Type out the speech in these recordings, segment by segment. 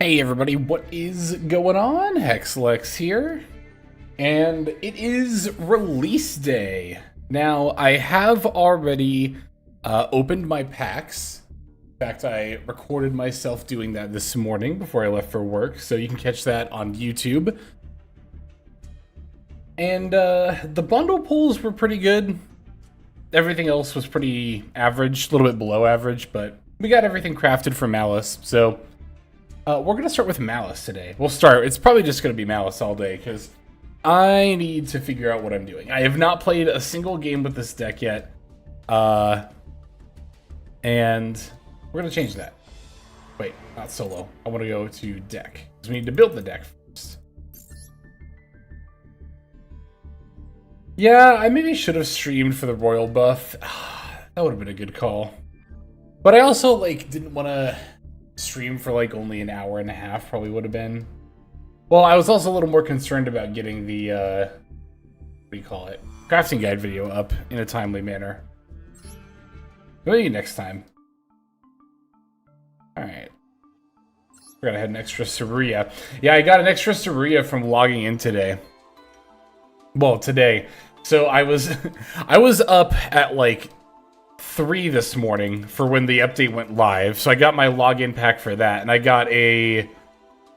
Hey everybody, what is going on? Hexlex here, and it is release day. Now, I have already opened my packs. In fact, I recorded myself doing that this morning before I left for work, so you can catch that on YouTube. And the bundle pulls were pretty good. Everything else was pretty average, a little bit below average, but we got everything crafted for Malice, so we're going to start with Malice today. It's probably just going to be Malice all day, because I need to figure out what I'm doing. I have not played a single game with this deck yet, and we're going to change that. Wait, not solo. I want to go to deck, because we need to build the deck first. Yeah, I maybe should have streamed for the royal buff. That would have been a good call. But I also, like, didn't want to stream for, like, only an hour and a half, probably would have been. Well, I was also a little more concerned about getting the, what do you call it? Crafting guide video up in a timely manner. Maybe next time. Alright. Forgot I had an extra Saria. Yeah, I got an extra Saria from logging in today. Well, today. So I was I was up at like 3 this morning for when the update went live. So I got my login pack for that, and I got a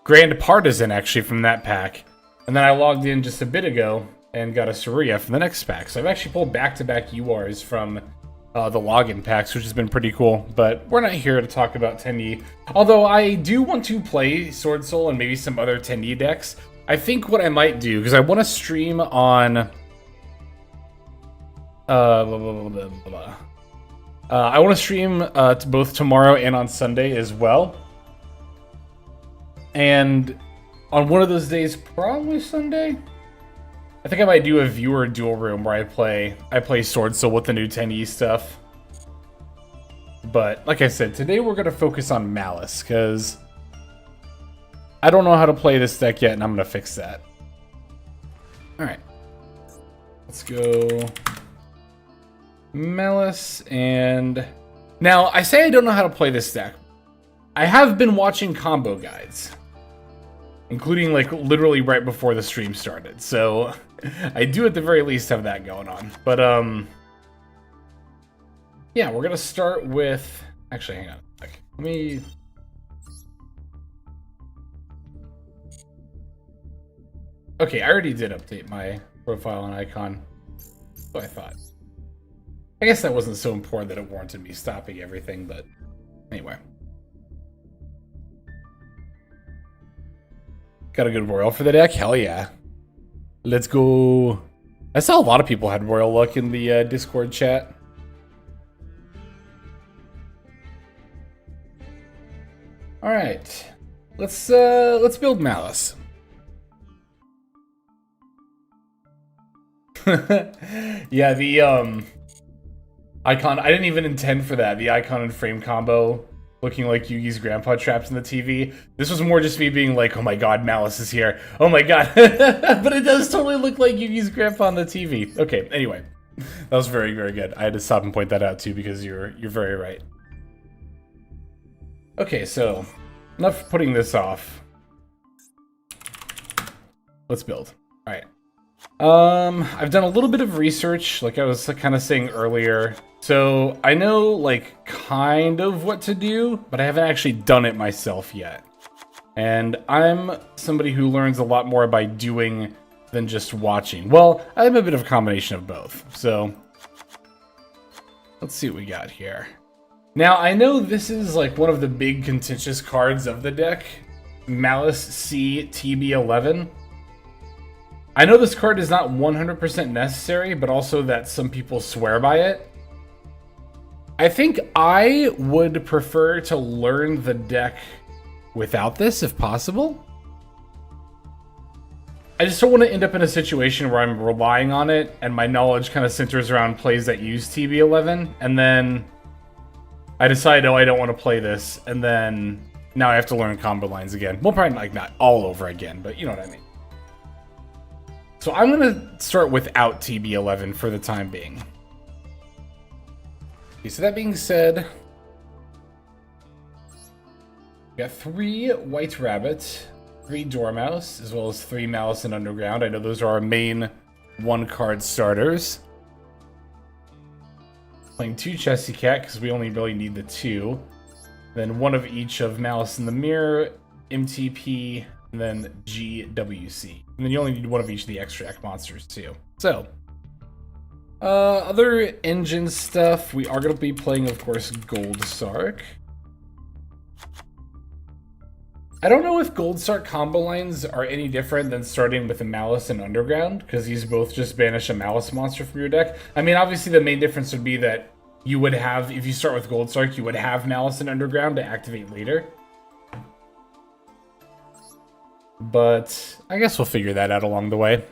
Grand Partisan actually from that pack. And then I logged in just a bit ago and got a Saria from the next pack. So I've actually pulled back-to-back URs from the login packs, which has been pretty cool. But we're not here to talk about 10E. Although I do want to play Sword Soul and maybe some other 10E decks. I think what I might do, because I want to stream on... I want to stream both tomorrow and on Sunday as well. And on one of those days, probably Sunday, I think I might do a viewer duel room where I play Sword Soul with the new 10E stuff. But like I said, today we're going to focus on Malice, because I don't know how to play this deck yet, and I'm going to fix that. Alright. Let's go Malice, and... Now, I say I don't know how to play this deck. I have been watching combo guides, including, like, literally right before the stream started, so I do at the very least have that going on. But, yeah, we're going to start with... Actually, hang on a sec. Let me... Okay, I already did update my profile and icon. So I thought. I guess that wasn't so important that it warranted me stopping everything, but anyway. Got a good Royal for the deck? Hell yeah. Let's go. I saw a lot of people had Royal luck in the Discord chat. Alright. Let's build Malice. Yeah, the icon, I didn't even intend for that. The icon and frame combo looking like Yugi's grandpa trapped in the TV. This was more just me being like, oh my god, Malice is here. Oh my god. But it does totally look like Yugi's grandpa on the TV. Okay, anyway. That was very, very good. I had to stop and point that out too because you're very right. Okay, so enough putting this off. Let's build. Alright. I've done a little bit of research, like I was kind of saying earlier. So I know, like, kind of what to do, but I haven't actually done it myself yet. And I'm somebody who learns a lot more by doing than just watching. Well, I'm a bit of a combination of both. So let's see what we got here. Now, I know this is, like, one of the big contentious cards of the deck. Malice C TB11. I know this card is not 100% necessary, but also that some people swear by it. I think I would prefer to learn the deck without this, if possible. I just don't want to end up in a situation where I'm relying on it, and my knowledge kind of centers around plays that use TB11, and then I decide, oh, I don't want to play this, and then now I have to learn combo lines again. Well, probably like not all over again, but you know what I mean. So I'm going to start without TB11 for the time being. Okay, so that being said, we got 3 White Rabbit, 3 Dormouse, as well as 3 Malice and Underground. I know those are our main 1-card starters. Playing 2 Chessy Cat, because we only really need the 2. Then 1 of each of Malice in the Mirror, MTP, and then GWC. And then you only need 1 of each of the extract monsters, too. So, other engine stuff, we are going to be playing, of course, Gold Sark. I don't know if Gold Sark combo lines are any different than starting with a Malice and Underground, because these both just banish a Malice monster from your deck. I mean, obviously the main difference would be that you would have, if you start with Gold Sark, you would have Malice and Underground to activate later. But I guess we'll figure that out along the way.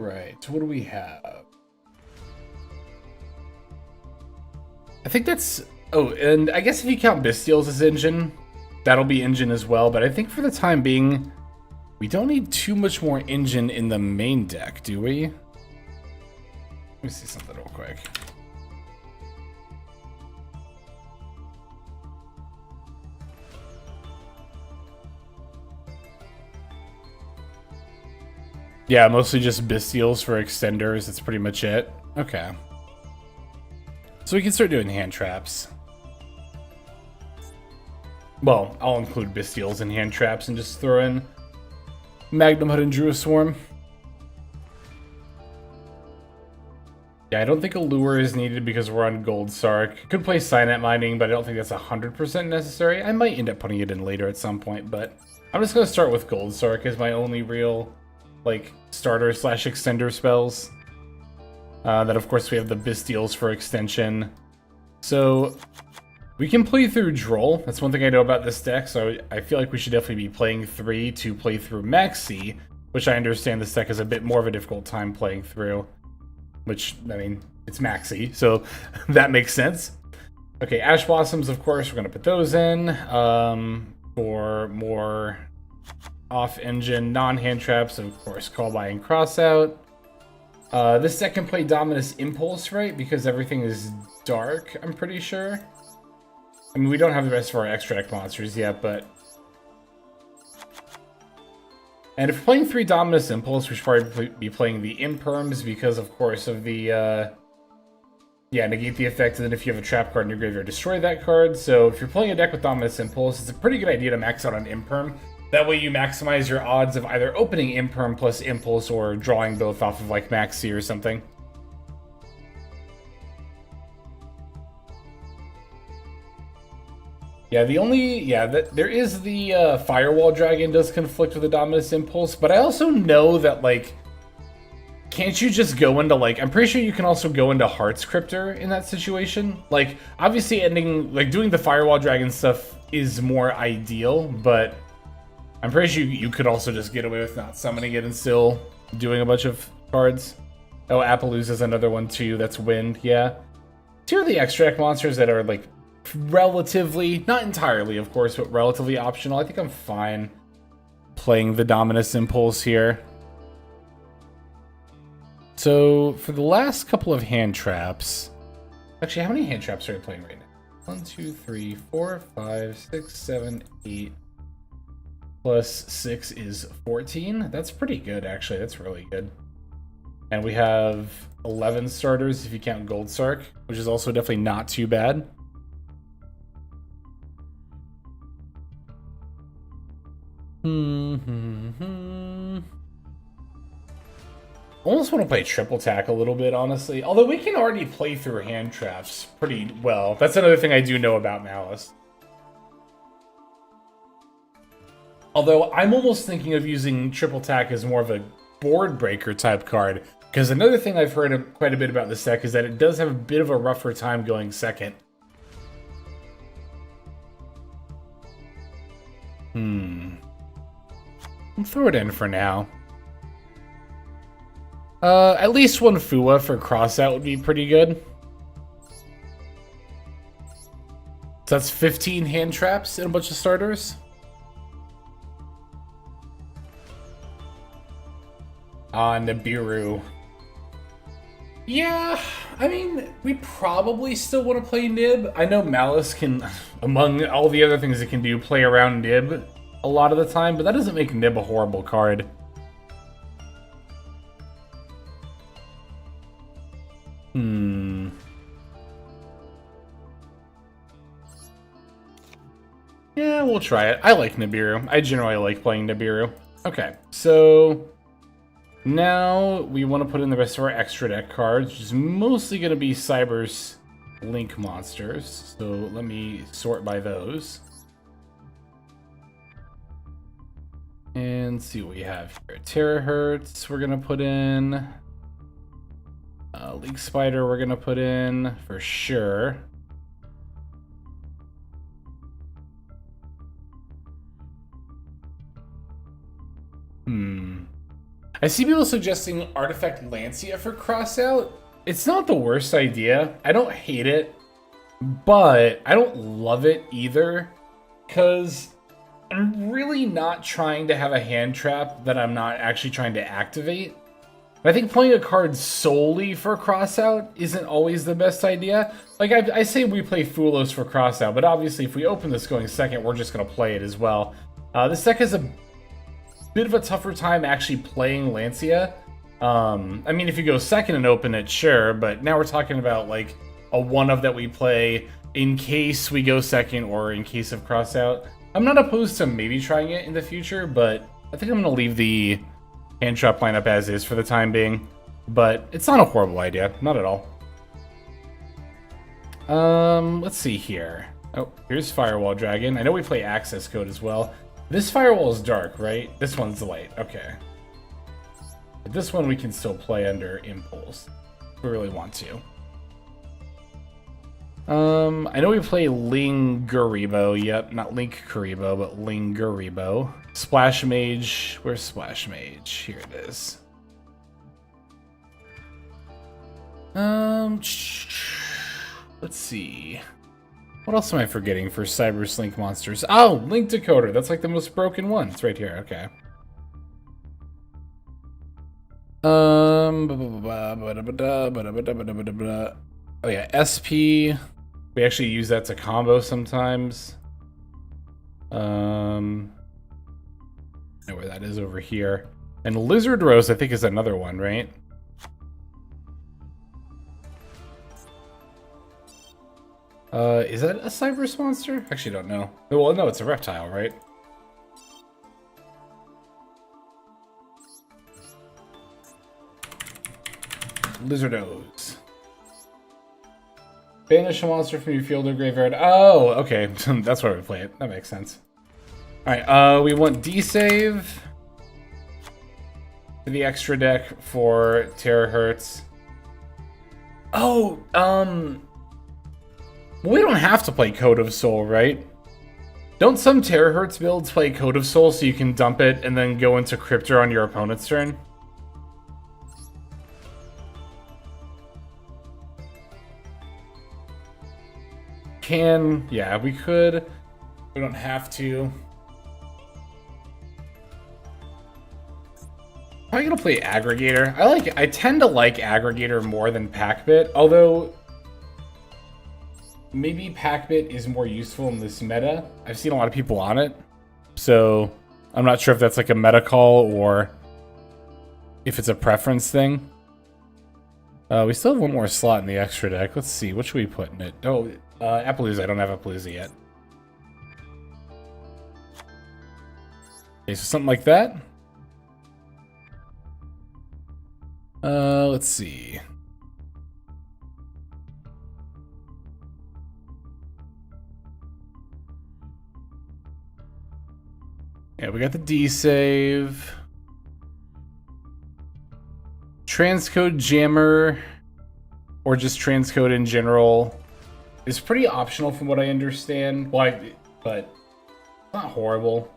right, so what do we have? I think that's... Oh, and I guess if you count Bestials as engine, that'll be engine as well, but I think for the time being, we don't need too much more engine in the main deck, do we? Let me see something real quick. Yeah, mostly just Bestials for extenders. That's pretty much it. Okay. So we can start doing hand traps. Well, I'll include Bestials in hand traps and just throw in Magnum Hood and Druid Swarm. Yeah, I don't think a lure is needed because we're on Gold Sark. Could play Signet Mining, but I don't think that's 100% necessary. I might end up putting it in later at some point, but I'm just going to start with Gold Sark as my only real, like, starter slash extender spells. Then, of course, we have the Bestials for extension. So we can play through Droll. That's one thing I know about this deck, so I feel like we should definitely be playing 3 to play through Maxi, which I understand this deck is a bit more of a difficult time playing through. Which, I mean, it's Maxi, so that makes sense. Okay, Ash Blossoms, of course, we're going to put those in for more off-engine, non-hand traps, of course, Call By and Cross Out. This deck can play Dominus Impulse, right? Because everything is dark, I'm pretty sure. I mean, we don't have the rest of our extra deck monsters yet, but... And if we're playing 3 Dominus Impulse, we should probably be playing the Imperms because, of course, of the... Yeah, negate the effect, and then if you have a trap card in your graveyard, destroy that card. So if you're playing a deck with Dominus Impulse, it's a pretty good idea to max out on Imperm. That way you maximize your odds of either opening Imperm plus Impulse or drawing both off of, like, Maxi or something. Yeah, there is the Firewall Dragon does conflict with the Dominus Impulse, but I also know that, like, can't you just go into, like, I'm pretty sure you can also go into Hearts Cryptor in that situation. Like, obviously doing the Firewall Dragon stuff is more ideal, but I'm pretty sure you could also just get away with not summoning it and still doing a bunch of cards. Oh, Appaloosa's another one too, that's Wind, yeah. 2 of the extract monsters that are, like, relatively, not entirely of course, but relatively optional. I think I'm fine playing the Dominus Impulse here. So for the last couple of hand traps, actually, how many hand traps are we playing right now? 1, 2, 3, 4, 5, 6, 7, 8 plus 6 is 14. That's pretty good, actually. That's really good. And we have 11 starters if you count Gold Sark, which is also definitely not too bad. Almost want to play Triple Tack a little bit, honestly. Although we can already play through hand traps pretty well. That's another thing I do know about Malice. Although I'm almost thinking of using Triple Tack as more of a board breaker type card. Because another thing I've heard quite a bit about this deck is that it does have a bit of a rougher time going second. I'll throw it in for now. At least one Fua for Crossout would be pretty good. So that's 15 hand traps and a bunch of starters. Nibiru. Yeah, I mean, we probably still want to play Nib. I know Malice can, among all the other things it can do, play around Nib a lot of the time, but that doesn't make Nib a horrible card. Yeah, we'll try it. I like Nibiru. I generally like playing Nibiru. Okay, so now we want to put in the rest of our extra deck cards, which is mostly going to be Cyber's Link monsters. So let me sort by those. And see what we have here. Terahertz we're going to put in. League Spider we're going to put in for sure. I see people suggesting Artifact Lancia for crossout. It's not the worst idea. I don't hate it, but I don't love it either, because I'm really not trying to have a hand trap that I'm not actually trying to activate. I think playing a card solely for crossout isn't always the best idea. Like, I say we play Fulos for crossout, but obviously if we open this going second, we're just going to play it as well. This deck has a bit of a tougher time actually playing Lancia. I mean, if you go second and open it, sure, but now we're talking about, like, a one-of that we play in case we go second or in case of crossout. I'm not opposed to maybe trying it in the future, but I think I'm going to leave the hand trap lineup as is for the time being, but it's not a horrible idea, not at all. Let's see here. Oh, here's Firewall Dragon. I know we play Access Code as well. This Firewall is dark, right? This one's light, okay. But this one we can still play under Impulse, if we really want to. I know we play Linguribo, yep, not Link Kuribo, but Linguribo. Splash Mage, where's Splash Mage? Here it is. Let's see. What else am I forgetting for Cyber Slink monsters? Oh, Link Decoder, that's like the most broken one. It's right here, okay. Oh yeah, SP. We actually use that to combo sometimes. I know where that is over here. And Lizard Rose, I think, is another one, right? Is that a Cyberse monster? Actually, don't know. Well, no, it's a reptile, right? Lizardos. Banish a monster from your field or graveyard. Oh, okay. That's why we play it. That makes sense. Alright, we want D-Save for the extra deck for Terahertz. Oh, we don't have to play Code of Soul, right? Don't some Terahertz builds play Code of Soul so you can dump it and then go into Cryptor on your opponent's turn? Yeah, we could. We don't have to. I'm gonna play Aggregator. I tend to like Aggregator more than Packbit, although maybe Packbit is more useful in this meta. I've seen a lot of people on it, so I'm not sure if that's like a meta call or if it's a preference thing. We still have one more slot in the extra deck. Let's see, what should we put in it? Oh, Appaloosa. I don't have Appaloosa yet. Okay, so something like that. Let's see. Yeah, we got the D-Save. Transcode Jammer, or just transcode in general, is pretty optional from what I understand. Well, but it's not horrible.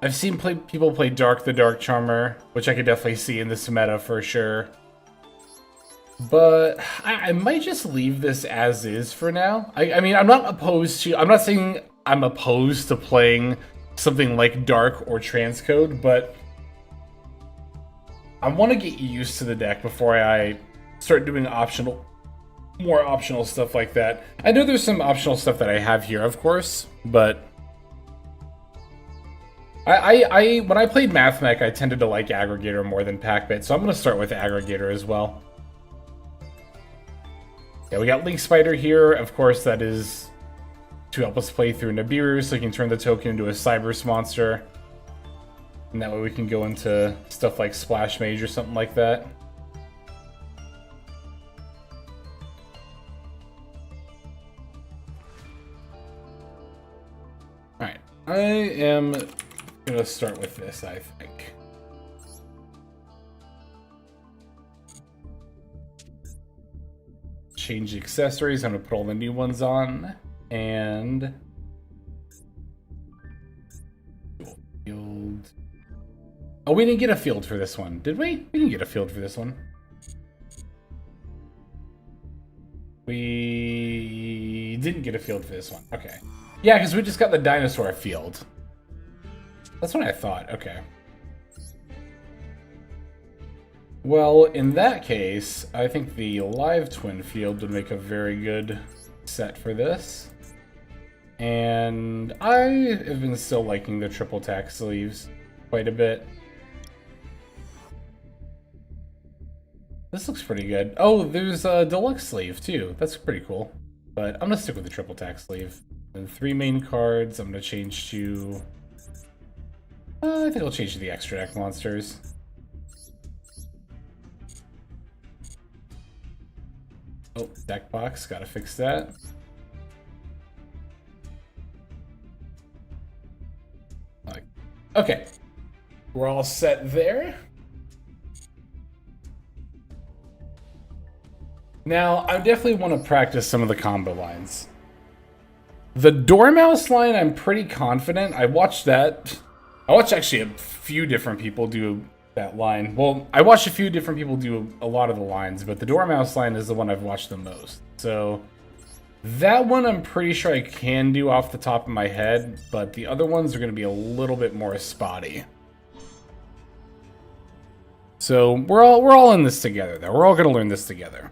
I've seen people play Dark the Dark Charmer, which I could definitely see in this meta for sure. But I might just leave this as is for now. I mean, I'm not opposed to... I'm not saying I'm opposed to playing something like Dark or Transcode, but I want to get used to the deck before I start doing more optional stuff like that. I know there's some optional stuff that I have here, of course, but when I played MathMech, I tended to like Aggregator more than Packbit, so I'm going to start with Aggregator as well. Yeah, we got Link Spider here. Of course, that is to help us play through Nibiru, so we can turn the token into a Cyberse monster. And that way we can go into stuff like Splash Mage or something like that. Alright, I am going to start with this, I think. Change the accessories. I'm going to put all the new ones on. And... Field... Oh, we didn't get a field for this one, did we? We didn't get a field for this one. We didn't get a field for this one. Okay. Yeah, because we just got the dinosaur field. That's what I thought. Okay. Well, in that case, I think the live twin field would make a very good set for this. And I have been still liking the triple tack sleeves quite a bit. This looks pretty good. Oh, there's a deluxe sleeve too. That's pretty cool. But I'm gonna stick with the triple tack sleeve. And 3 main cards. I'm gonna change to... I think I'll change to the extra deck monsters. Oh, deck box. Gotta fix that. Okay. We're all set there. Now, I definitely want to practice some of the combo lines. The dormouse line, I'm pretty confident. I watched that. I watched actually a few different people do that line. Well, I watched a few different people do a lot of the lines, but the dormouse line is the one I've watched the most. So that one I'm pretty sure I can do off the top of my head, but the other ones are going to be a little bit more spotty. So we're all in this together, though. We're all going to learn this together.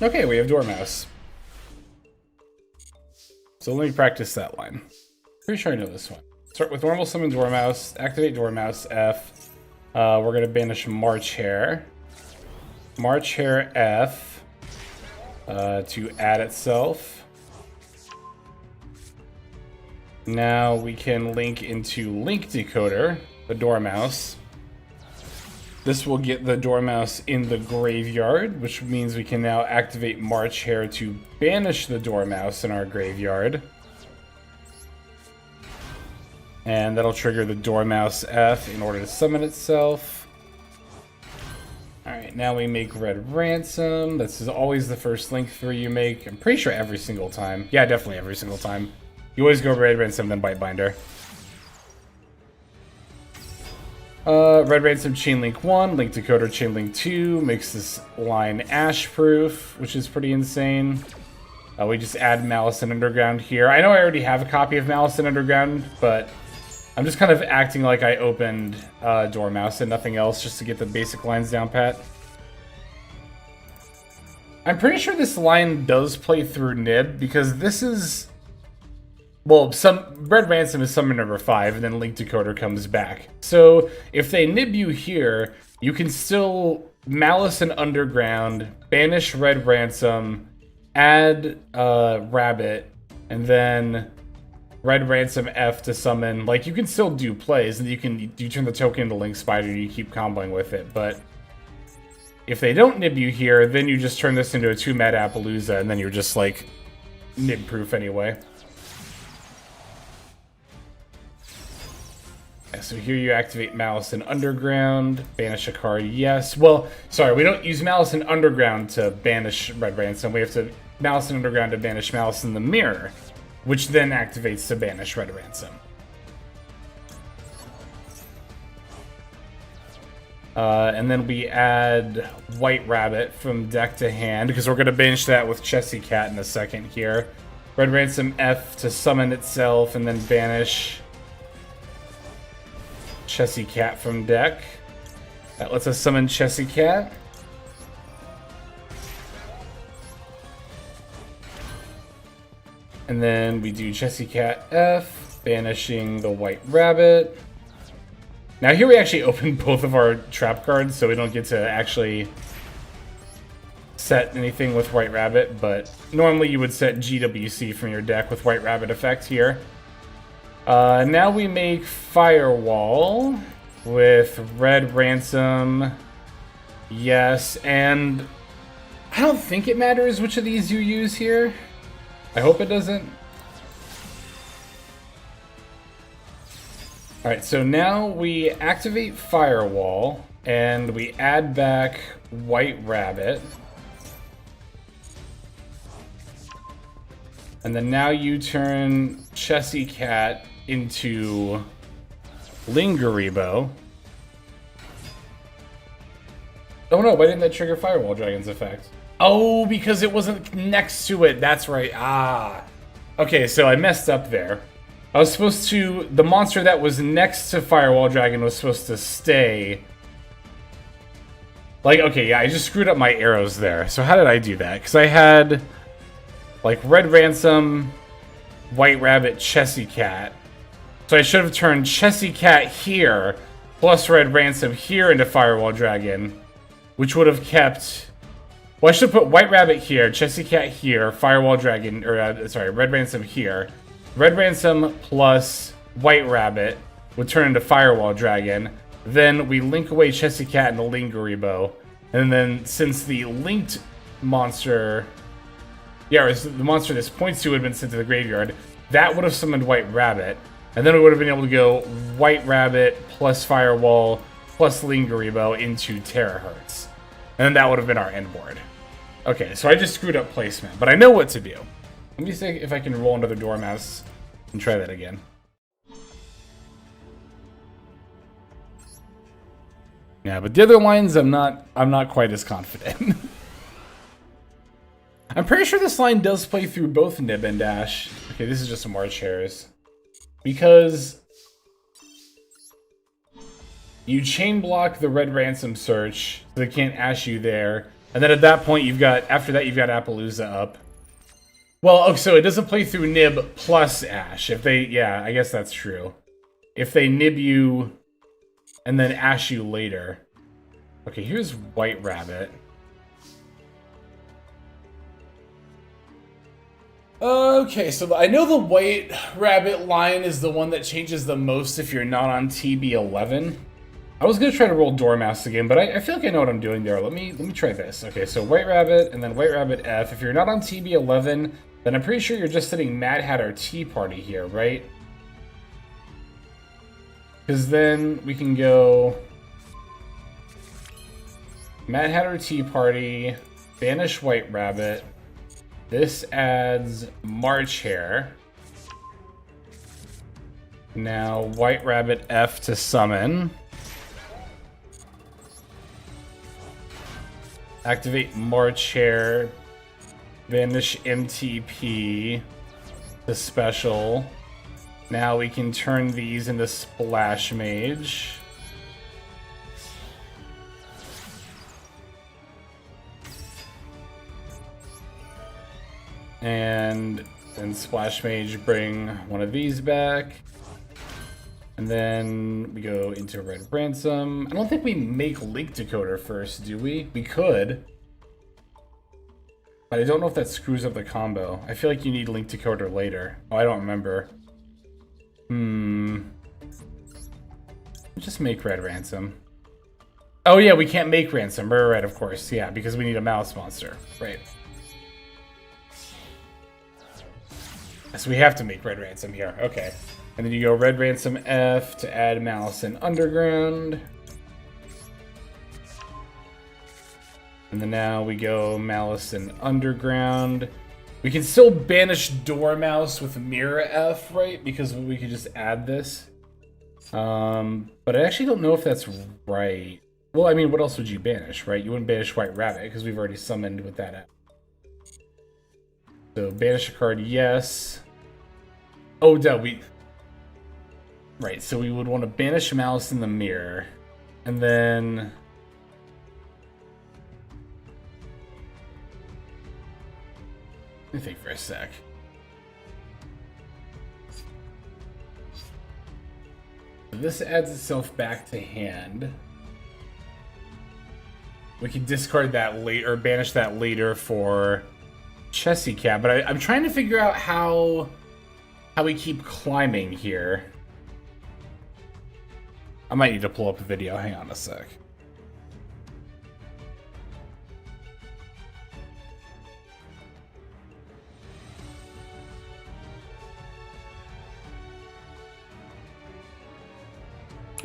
Okay, we have dormouse. So let me practice that line. Pretty sure I know this one. Start with normal summon dormouse, activate dormouse F. We're gonna banish March Hare. March Hare F to add itself. Now we can link into Link Decoder, the dormouse. This will get the dormouse in the graveyard, which means we can now activate March Hare to banish the dormouse in our graveyard. And that'll trigger the dormouse F in order to summon itself. Alright, now we make Red Ransom. This is always the first Link 3 you make. I'm pretty sure every single time. Yeah, definitely every single time. You always go Red Ransom, then Bite Binder. Red Ransom Chainlink 1, Link Decoder Chainlink 2 makes this line Ash-proof, which is pretty insane. We just add Malice and Underground here. I know I already have a copy of Malice and Underground, but I'm just kind of acting like I opened Dormouse and nothing else just to get the basic lines down pat. I'm pretty sure this line does play through Nib, because this is... Well, Red Ransom is summon number 5, and then Link Decoder comes back. So, if they nib you here, you can still Malice and Underground, banish Red Ransom, add Rabbit, and then Red Ransom F to summon. Like, you can still do plays, and you turn the token into Link Spider, and you keep comboing with it, but if they don't nib you here, then you just turn this into a 2-Mad Appaloosa, and then you're just, like, nib-proof anyway. So here you activate Malice and Underground, banish a card, yes. Well, sorry, we don't use Malice and Underground to banish Red Ransom. We have to Malice and Underground to banish Malice in the Mirror, which then activates to banish Red Ransom. And then we add White Rabbit from deck to hand, because we're going to banish that with Chessy Cat in a second here. Red Ransom F to summon itself, and then banish Chessy Cat from deck. That lets us summon Chessy Cat. And then we do Chessy Cat F, banishing the White Rabbit. Now here we actually open both of our trap cards, so we don't get to actually set anything with White Rabbit, but normally you would set GWC from your deck with White Rabbit effect here. Now we make Firewall with Red Ransom, yes, and I don't think it matters which of these you use here. I hope it doesn't. Alright, so now we activate Firewall, and we add back White Rabbit. And then now you turn Chessy Cat into Lingeribo. Oh no, why didn't that trigger Firewall Dragon's effect? Oh, because it wasn't next to it. That's right. Ah. Okay, so I messed up there. I was supposed to... The monster that was next to Firewall Dragon was supposed to stay... Like, okay, yeah, I just screwed up my arrows there. So how did I do that? Because I had... Like, Red Ransom, White Rabbit, Chessy Cat. So I should have turned Chessy Cat here, plus Red Ransom here into Firewall Dragon, which would have kept... Well, I should put White Rabbit here, Chessy Cat here, Firewall Dragon, or, sorry, Red Ransom here. Red Ransom plus White Rabbit would turn into Firewall Dragon. Then we link away Chessy Cat and the Lingeribo. And then, since the linked monster... Yeah, or the monster this points to had been sent to the graveyard, that would have summoned White Rabbit. And then we would have been able to go White Rabbit plus Firewall plus Lingeribo into Terahertz. And then that would have been our end board. Okay, so I just screwed up placement, but I know what to do. Let me see if I can roll another dormouse and try that again. Yeah, but the other lines I'm not quite as confident. I'm pretty sure this line does play through both Nib and Dash. Okay, this is just some March Hairs. Because you chain block the Red Ransom search, so they can't ash you there. And then at that point, after that, you've got Appaloosa up. Well, okay, so it doesn't play through Nib plus Ash. If they, yeah, I guess that's true. If they Nib you and then Ash you later. Okay, here's White Rabbit. Okay, so I know the White Rabbit line is the one that changes the most if you're not on TB11. I was gonna try to roll Dormouse again, but I feel like I know what I'm doing there. Let me try this. Okay, so White Rabbit and then White Rabbit F. If you're not on TB11, then I'm pretty sure you're just sitting Mad Hatter Tea Party here, right? Because then we can go Mad Hatter Tea Party, banish White Rabbit. This adds March Hare. Now White Rabbit F to summon. Activate March Hare. Vanish MTP to special. Now we can turn these into Splash Mage. And then Splash Mage bring one of these back. And then we go into Red Ransom. I don't think we make Link Decoder first, do we? We could. But I don't know if that screws up the combo. I feel like you need Link Decoder later. Oh, I don't remember. Just make Red Ransom. Oh yeah, we can't make Ransom. Right, of course. Yeah, because we need a Malice monster. Right. So we have to make Red Ransom here. Okay. And then you go Red Ransom F to add Malice and Underground. And then now we go Malice and Underground. We can still banish Dormouse with Mirror F, right? Because we could just add this. But I actually don't know if that's right. Well, I mean, what else would you banish, right? You wouldn't banish White Rabbit because we've already summoned with that F. So banish a card, yes. Oh, duh, right, so we would want to banish Malice in the Mirror. And then... Let me think for a sec. This adds itself back to hand. We can discard that later, or banish that later for Chessy Cat. But I'm trying to figure out how we keep climbing here. I might need to pull up a video. Hang on a sec.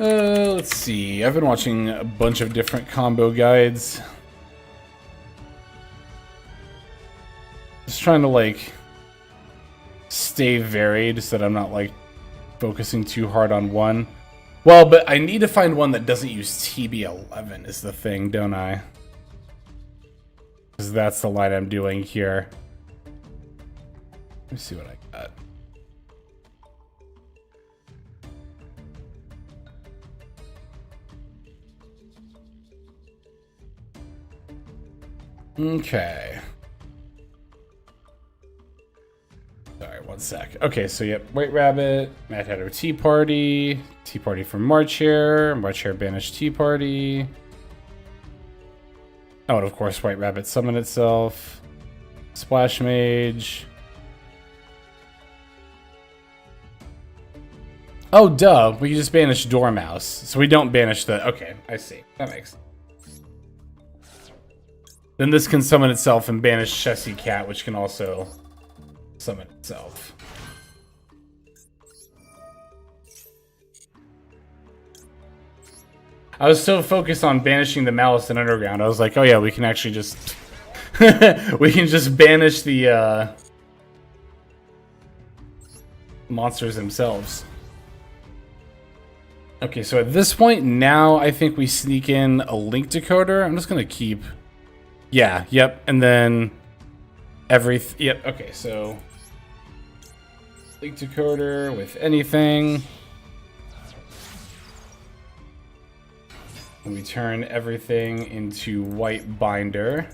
Let's see. I've been watching a bunch of different combo guides. Just trying to, like, stay varied so that I'm not like focusing too hard on one. Well, but I need to find one that doesn't use TB11 is the thing, don't I? Because that's the line I'm doing here. Let me see what I got. Okay. Sorry, one sec. Okay, so yep, White Rabbit, Mad Hatter Tea Party from March Hare banished Tea Party. Oh, and of course White Rabbit summon itself. Splash Mage. Oh, duh, we can just banish Dormouse. So we don't banish the... Okay, I see. That makes sense. Then this can summon itself and banish Chessy Cat, which can also summon itself. I was so focused on banishing the Malice in Underground, I was like, oh yeah, we can actually just... we can just banish the monsters themselves. Okay, so at this point, now I think we sneak in a link decoder. I'm just going to keep... Yeah, yep, and then yep, okay, so link decoder with anything. And we turn everything into white binder.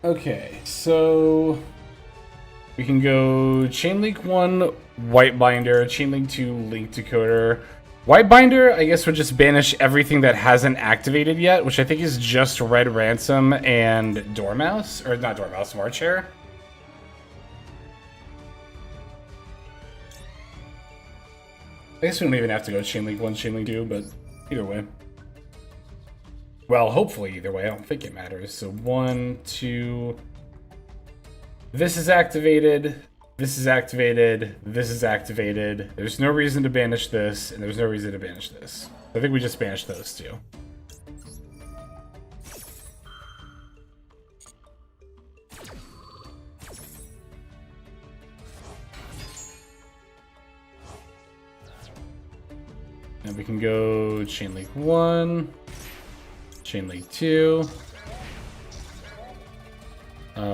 Okay, so we can go chain link 1, white binder, chain link 2, link decoder. White binder, I guess, would just banish everything that hasn't activated yet, which I think is just Red Ransom and Dormouse, or not Dormouse, March Hare. I guess we don't even have to go chain link 1, chain link 2, but either way. Well, hopefully either way. I don't think it matters. So 1, 2. This is activated. This is activated. This is activated. There's no reason to banish this, and there's no reason to banish this. I think we just banished those two. And we can go chain link 1, chain link 2.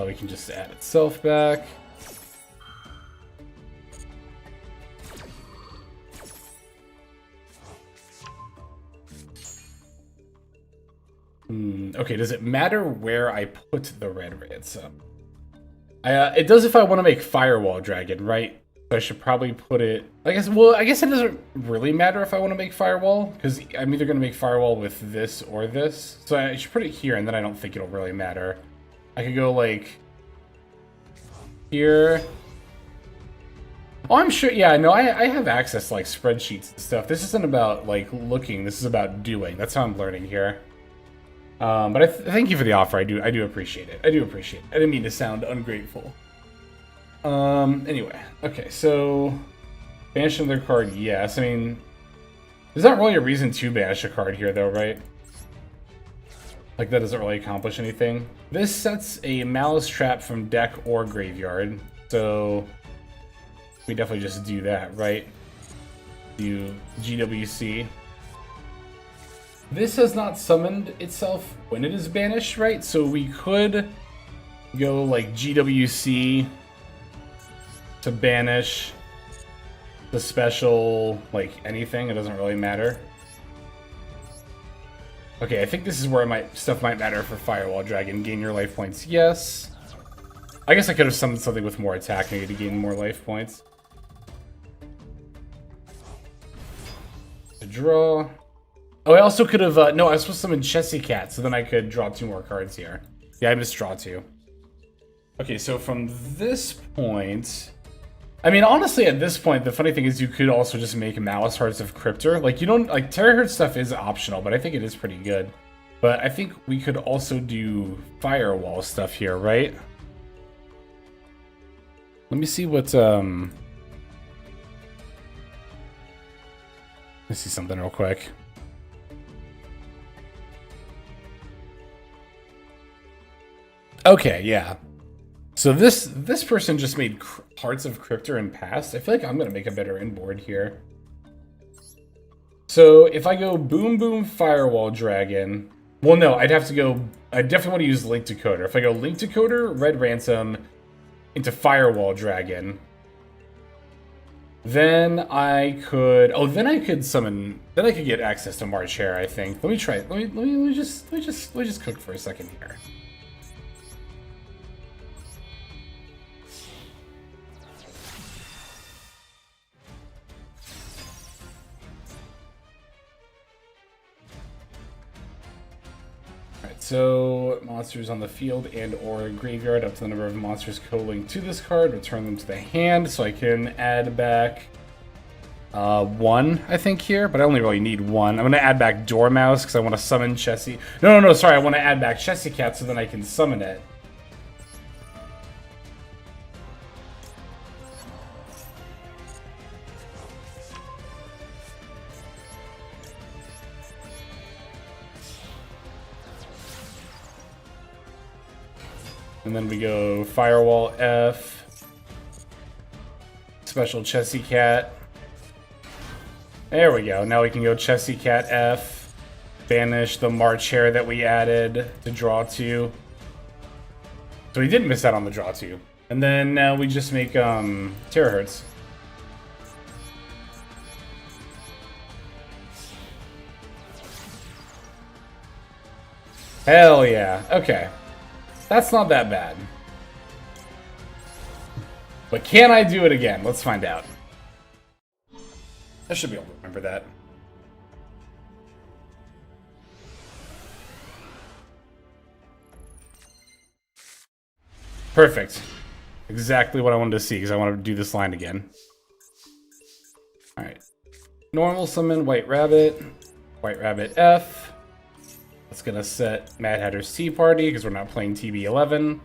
We can just add itself back. Okay, does it matter where I put the Red Ransom? It does if I want to make Firewall Dragon, right? So I should probably put it... I guess it doesn't really matter if I want to make Firewall, because I'm either going to make Firewall with this or this. So I should put it here, and then I don't think it'll really matter. I could go, like, here. Oh, I'm sure, yeah, no, I have access to, like, spreadsheets and stuff. This isn't about, like, looking. This is about doing. That's how I'm learning here. But thank you for the offer. I do appreciate it. I do appreciate it. I didn't mean to sound ungrateful. Anyway. Okay, so... Banish another card, yes. I mean... There's not really a reason to banish a card here, though, right? Like, that doesn't really accomplish anything. This sets a Malice trap from deck or graveyard. So... we definitely just do that, right? Do GWC. This has not summoned itself when it is banished, right? So we could go like GWC to banish the special, like anything. It doesn't really matter. Okay, I think this is where stuff might matter for Firewall Dragon. Gain your life points, yes. I guess I could have summoned something with more attack maybe to gain more life points. To draw. Oh, I also could have, no, I was supposed to summon Chessy Cat, so then I could draw 2 more cards here. Yeah, I missed draw 2. Okay, so from this point... I mean, honestly, at this point, the funny thing is you could also just make Malice Hearts of Cryptor. Like, you don't, like, Terahertz stuff is optional, but I think it is pretty good. But I think we could also do Firewall stuff here, right? Let me see what, Let me see something real quick. Okay, yeah. So this person just made Hearts of Cryptor and passed. I feel like I'm gonna make a better inboard here. So if I go Boom Boom Firewall Dragon, well no, I'd have to go. I definitely want to use Link Decoder. If I go Link Decoder, Red Ransom, into Firewall Dragon, then I could. Oh, then I could summon. Then I could get access to March Hare. I think. Let me try. Let me just cook for a second here. So, monsters on the field and or graveyard up to the number of monsters co-linked to this card, return them to the hand, so I can add back one, I think, here, but I only really need one. I'm going to add back Dormouse because I want to summon Chessie. No, sorry, I want to add back Chessie Cat so then I can summon it. And then we go Firewall F, Special Chessie Cat. There we go. Now we can go Chessie Cat F, banish the March Hare that we added to draw 2. So we didn't miss out on the draw 2. And then now we just make Terahertz. Hell yeah. Okay. That's not that bad. But can I do it again? Let's find out. I should be able to remember that. Perfect. Exactly what I wanted to see, because I want to do this line again. Alright. Normal summon White Rabbit F. That's gonna set Mad Hatter's Tea Party, because we're not playing TB11.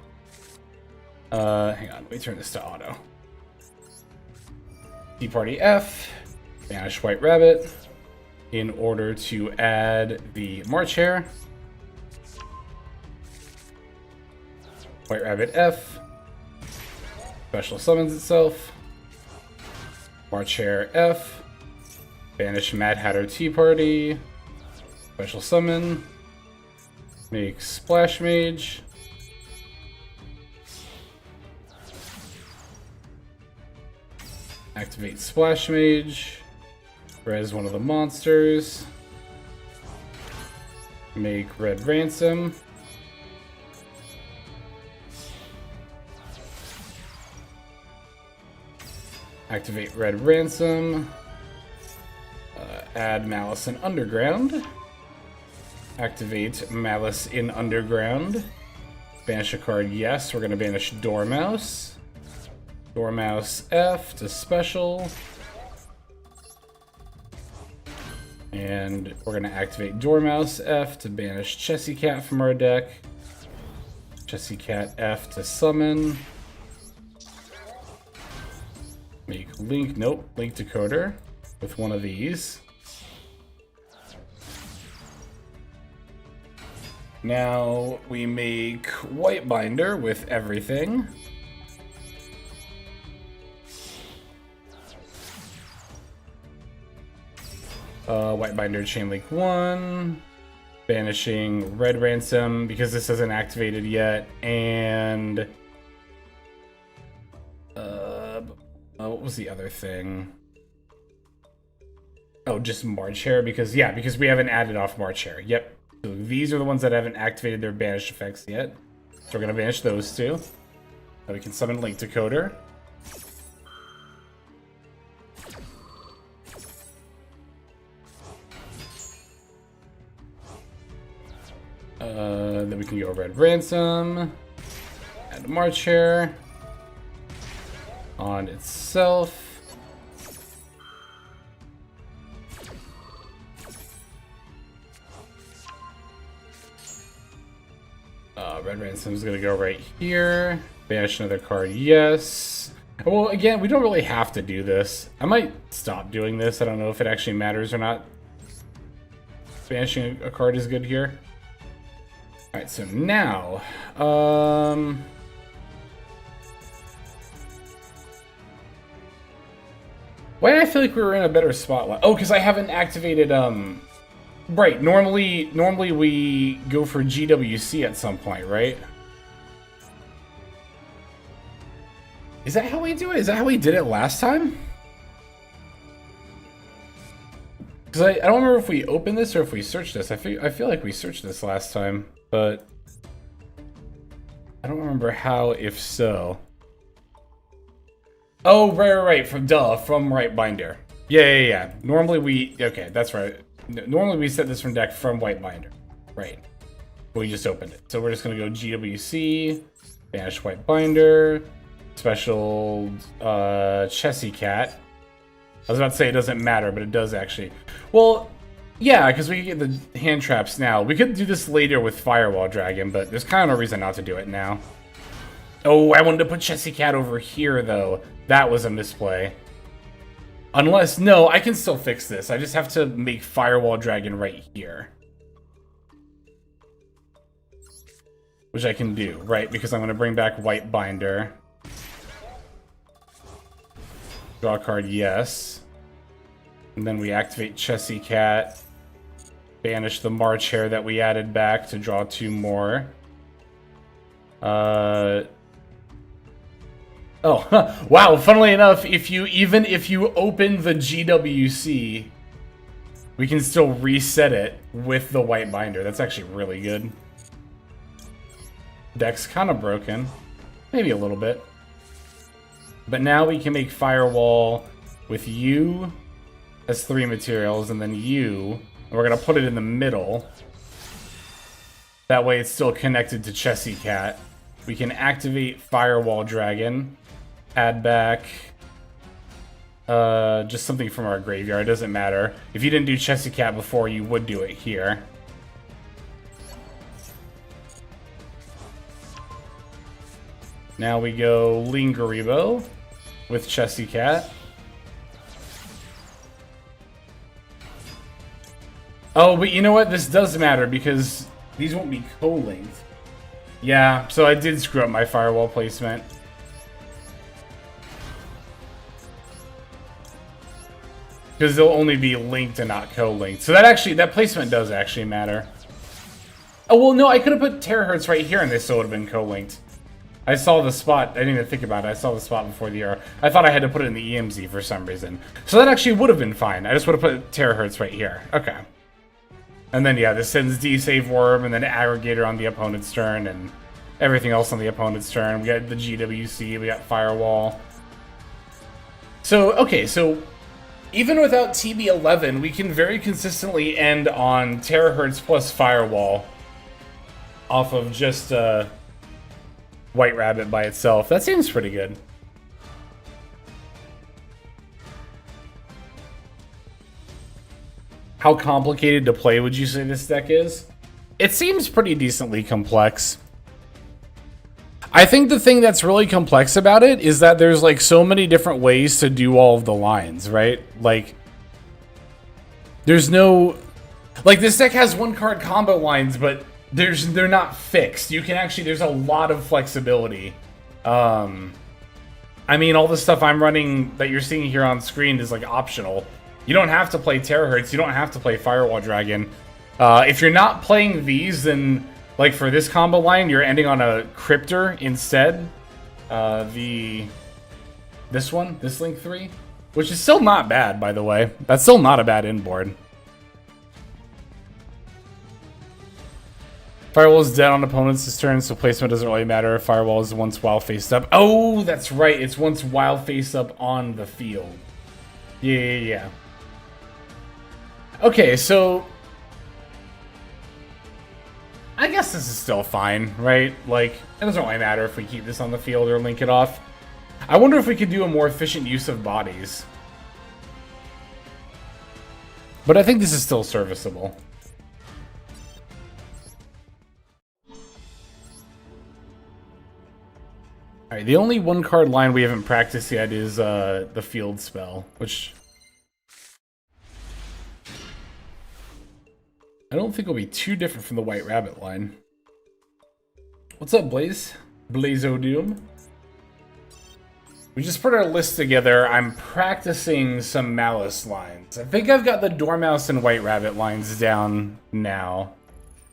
Hang on, let me turn this to auto. Tea Party F. Banish White Rabbit. In order to add the March Hare. White Rabbit F. Special summons itself. March Hare F. Banish Mad Hatter Tea Party. Special summon. Make Splash Mage. Activate Splash Mage. Res one of the monsters. Make Red Ransom. Activate Red Ransom. Add Malice in Underground. Activate Malice in Underground. Banish a card, yes. We're going to banish Dormouse. Dormouse F to special. And we're going to activate Dormouse F to banish Chessie Cat from our deck. Chessie Cat F to summon. Make Link Decoder with one of these. Now we make White Binder with everything. White Binder Chain Link 1. Banishing Red Ransom because this isn't activated yet. And what was the other thing? Oh, just March Hare because we haven't added off March Hare. Yep. So these are the ones that haven't activated their banished effects yet. So we're gonna banish those two. Now we can summon Link Decoder. Then we can go Red Ransom. Add March Hare. On itself. Red Ransom's gonna go right here. Banish another card, yes. Well, again, we don't really have to do this. I might stop doing this. I don't know if it actually matters or not. Banishing a card is good here. Alright, so now, why did I feel like we were in a better spot? Oh, because I haven't activated, right, normally we go for GWC at some point, right? Is that how we do it? Is that how we did it last time? Because I don't remember if we opened this or if we searched this. I feel like we searched this last time, but I don't remember how, if so. Oh, right, from right binder. Yeah. Normally we, okay, that's right. Normally we set this from deck from white binder. Right. We just opened it. So we're just gonna go GWC, banish white binder, special Chessy Cat. I was about to say it doesn't matter, but it does actually. Well, yeah, because we can get the hand traps now. We could do this later with Firewall Dragon, but there's kind of no reason not to do it now. Oh, I wanted to put Chessy Cat over here, though. That was a misplay. Unless, no, I can still fix this. I just have to make Firewall Dragon right here. Which I can do, right? Because I'm going to bring back White Binder. Draw a card, yes. And then we activate Chessy Cat. Banish the March Hare that we added back to draw 2 more. Oh, wow, funnily enough, even if you open the GWC, we can still reset it with the white binder. That's actually really good. Deck's kind of broken. Maybe a little bit. But now we can make Firewall with you as 3 materials, and then you, and we're going to put it in the middle. That way it's still connected to Chessy Cat. We can activate Firewall Dragon. Add back just something from our graveyard. It doesn't matter. If you didn't do Chessy Cat before, you would do it here. Now we go Lingaribo with Chessy Cat. Oh, but you know what? This does matter because these won't be co-linked. Yeah, so I did screw up my firewall placement. Because they'll only be linked and not co-linked. So that placement does actually matter. Oh, well, no, I could have put terahertz right here and they still would have been co-linked. I saw the spot. I didn't even think about it. I saw the spot before the error. I thought I had to put it in the EMZ for some reason. So that actually would have been fine. I just would have put terahertz right here. Okay. And then, yeah, this sends D-Save Worm and then Aggregator on the opponent's turn and everything else on the opponent's turn. We got the GWC. We got Firewall. So, okay, so even without TB11, we can very consistently end on terahertz plus Firewall off of just White Rabbit by itself. That seems pretty good. How complicated to play would you say this deck is? It seems pretty decently complex. I think the thing that's really complex about it is that there's like so many different ways to do all of the lines, right? Like, there's no... Like, this deck has 1-card combo lines, but they're not fixed. You can actually... There's a lot of flexibility. I mean, all the stuff I'm running that you're seeing here on screen is, like, optional. You don't have to play Terahertz. You don't have to play Firewall Dragon. If you're not playing these, then... Like, for this combo line, you're ending on a Cryptor instead. This one, this Link 3. Which is still not bad, by the way. That's still not a bad inboard. Firewall is dead on opponent's turn, so placement doesn't really matter. Firewall is once while faced up. Oh, that's right. It's once while face up on the field. Yeah. Okay, so... I guess this is still fine, right? Like, it doesn't really matter if we keep this on the field or link it off. I wonder if we could do a more efficient use of bodies. But I think this is still serviceable. Alright, the only 1-card line we haven't practiced yet is the field spell, which... I don't think will be too different from the White Rabbit line. What's up, Blaze? Blazodoom. We just put our list together. I'm practicing some Malice lines. I think I've got the Dormouse and White Rabbit lines down now.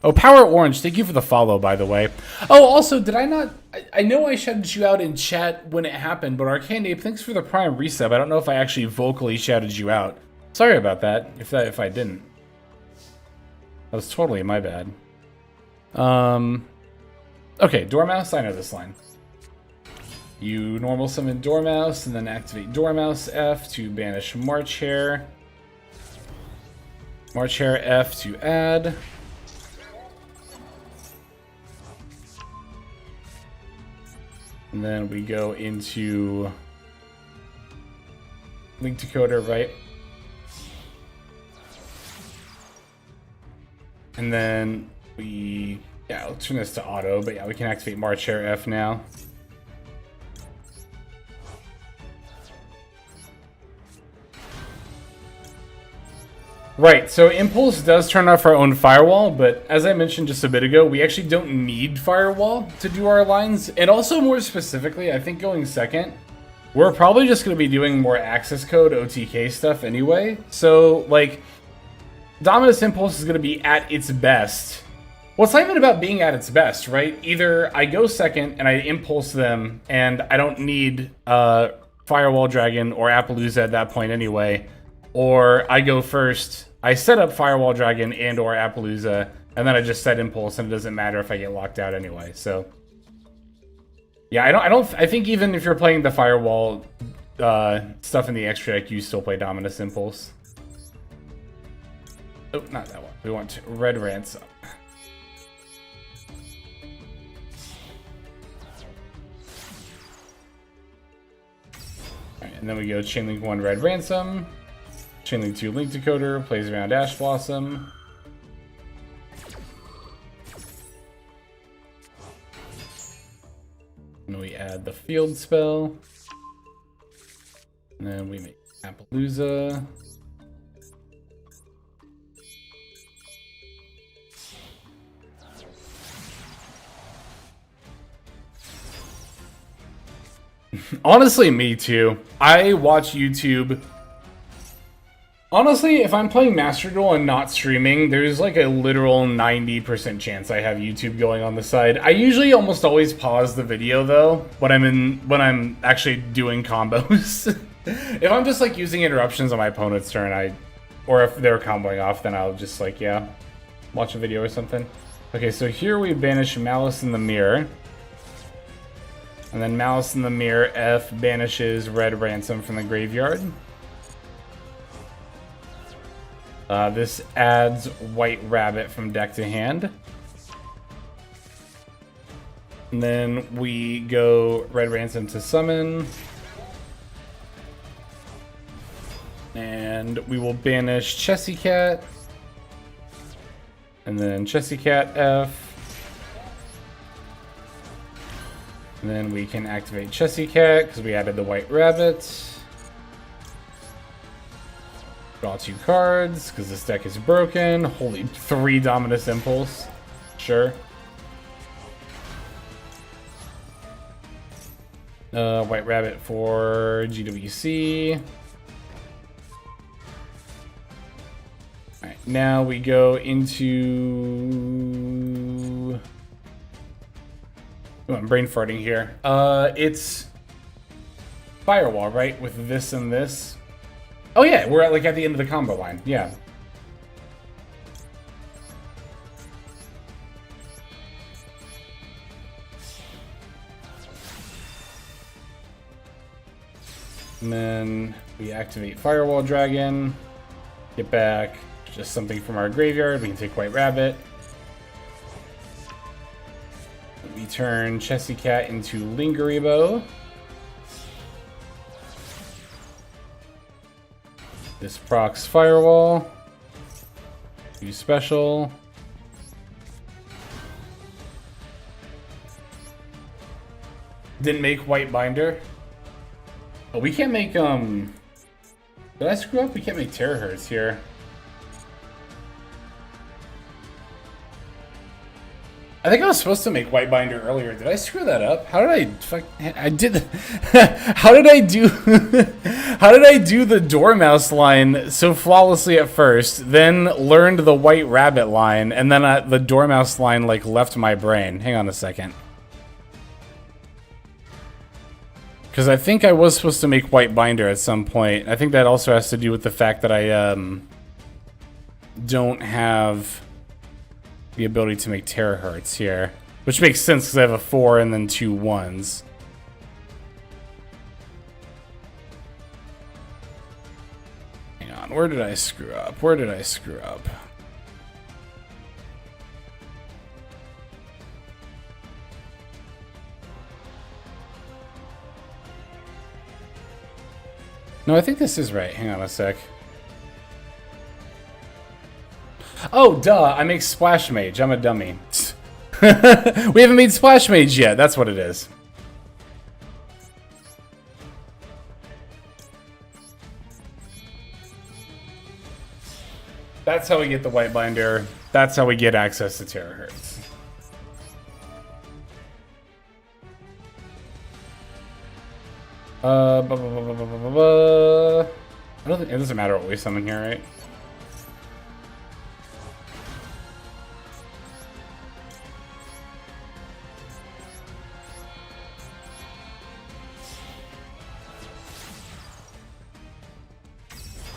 Oh, Power Orange, thank you for the follow, by the way. Oh, also, did I not... I know I shouted you out in chat when it happened, but Arcane Ape, thanks for the Prime resub. I don't know if I actually vocally shouted you out. Sorry about that, if I didn't. That was totally my bad. Okay, Dormouse, I know this line. You normal summon Dormouse, and then activate Dormouse F to banish March Hare. March Hare F to add. And then we go into Link Decoder, right? And then we, yeah, I'll turn this to auto, but yeah, we can activate March Hare F now. Right, so Impulse does turn off our own firewall, but as I mentioned just a bit ago, we actually don't need firewall to do our lines. And also more specifically, I think going second, we're probably just going to be doing more access code OTK stuff anyway. So, like, Dominus Impulse is going to be at its best. Well, it's not even about being at its best, right? Either I go second and I Impulse them, and I don't need Firewall Dragon or Appaloosa at that point anyway, or I go first, I set up Firewall Dragon and or Appaloosa, and then I just set Impulse, and it doesn't matter if I get locked out anyway. So, yeah, I think even if you're playing the Firewall stuff in the extra deck, you still play Dominus Impulse. Oh, not that one. We want Red Ransom. Alright, and then we go Chainlink 1 Red Ransom. Chainlink 2 Link Decoder, plays around Ash Blossom. And we add the field spell. And then we make Appaloosa. Honestly, me too. I watch YouTube. Honestly, if I'm playing Master Duel and not streaming, there's like a literal 90% chance I have YouTube going on the side. I usually almost always pause the video though when I'm actually doing combos. If I'm just like using interruptions on my opponent's turn, or if they're comboing off, then I'll just like, yeah, watch a video or something. Okay, so here we banish Malice in the Mirror. And then Malice in the Mirror F banishes Red Ransom from the graveyard. This adds White Rabbit from deck to hand. And then we go Red Ransom to summon. And we will banish Chessy Cat. And then Chessy Cat F. And then we can activate Chessy Cat because we added the White Rabbit. Draw 2 cards because this deck is broken. Holy, 3 Dominus Impulse. Sure. White Rabbit for GWC. Alright, now we go into... Oh, I'm brain farting here. It's Firewall, right? With this and this. Oh yeah, we're at, like at the end of the combo line. Yeah. And then we activate Firewall Dragon. Get back just something from our graveyard. We can take White Rabbit. We turn Chessy Cat into Lingeribo. This procs Firewall. Do special. Didn't make White Binder. Oh, we can't make, Did I screw up? We can't make Terahertz here. I think I was supposed to make white binder earlier. Did I screw that up? How did I fuck? I did. How did I do? How did I do the dormouse line so flawlessly at first, then learned the white rabbit line, and then the dormouse line like left my brain? Hang on a second. Because I think I was supposed to make white binder at some point. I think that also has to do with the fact that I don't have the ability to make terahertz here, which makes sense because I have a 4 and then 2 1s. Hang on, where did I screw up? Where did I screw up? No, I think this is right. Hang on a sec. Oh, duh, I make Splash Mage. I'm a dummy. We haven't made Splash Mage yet. That's what it is. That's how we get the white binder. That's how we get access to terahertz. I don't think it doesn't matter what we summon here, right?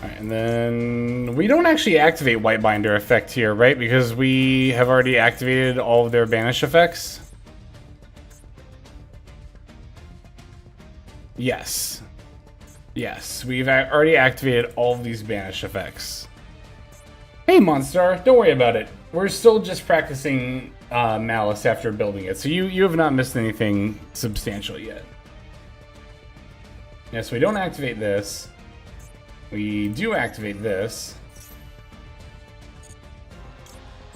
Alright, and then we don't actually activate white binder effect here, right? Because we have already activated all of their banish effects. Yes. Yes, we've already activated all of these banish effects. Hey, Monstar, don't worry about it. We're still just practicing Malice after building it, so you have not missed anything substantial yet. Yes, we don't activate this. We do activate this.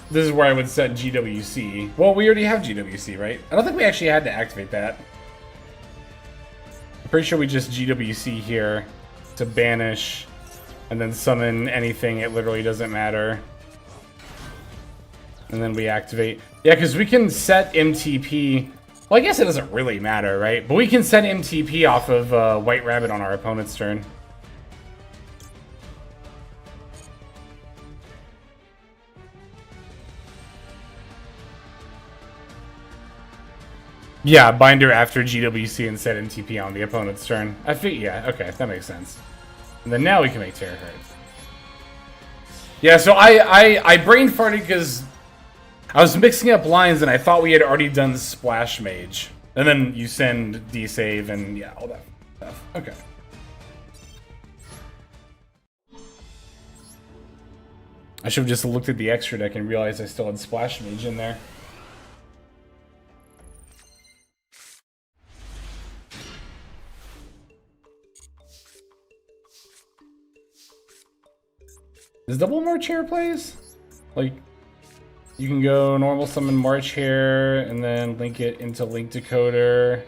This is where I would set GWC. Well, we already have GWC, right? I don't think we actually had to activate that. I'm pretty sure we just GWC here to banish and then summon anything. It literally doesn't matter. And then we activate. Yeah, because we can set MTP. Well, I guess it doesn't really matter, right? But we can set MTP off of White Rabbit on our opponent's turn. Yeah, binder after GWC and set MTP on the opponent's turn. I think, yeah, okay, that makes sense. And then now we can make terahertz. Yeah, so I brain farted because I was mixing up lines and I thought we had already done Splash Mage. And then you send D-Save and yeah, all that stuff. Okay. I should have just looked at the extra deck and realized I still had Splash Mage in there. Is double March Hare plays? Like, you can go normal summon March Hare and then link it into Link Decoder.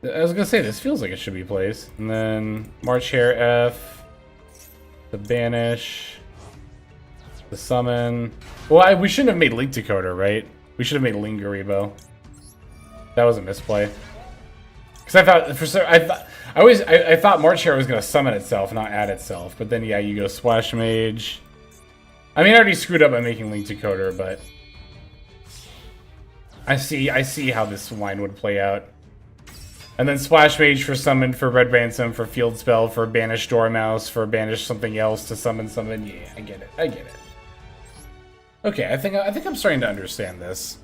I was gonna say, this feels like it should be plays. And then March Hare F, the banish, the summon. Well, we shouldn't have made Link Decoder, right? We should have made Lingeribo. That was a misplay. Because I thought, I thought March Hare was going to summon itself, not add itself. But then, yeah, you go Splash Mage. I mean, I already screwed up by making Link Decoder, but I see how this line would play out. And then Splash Mage for summon, for Red Ransom, for Field Spell, for Banish Dormouse, for Banish something else to summon something. Yeah, I get it. I get it. Okay, I think I'm starting to understand this.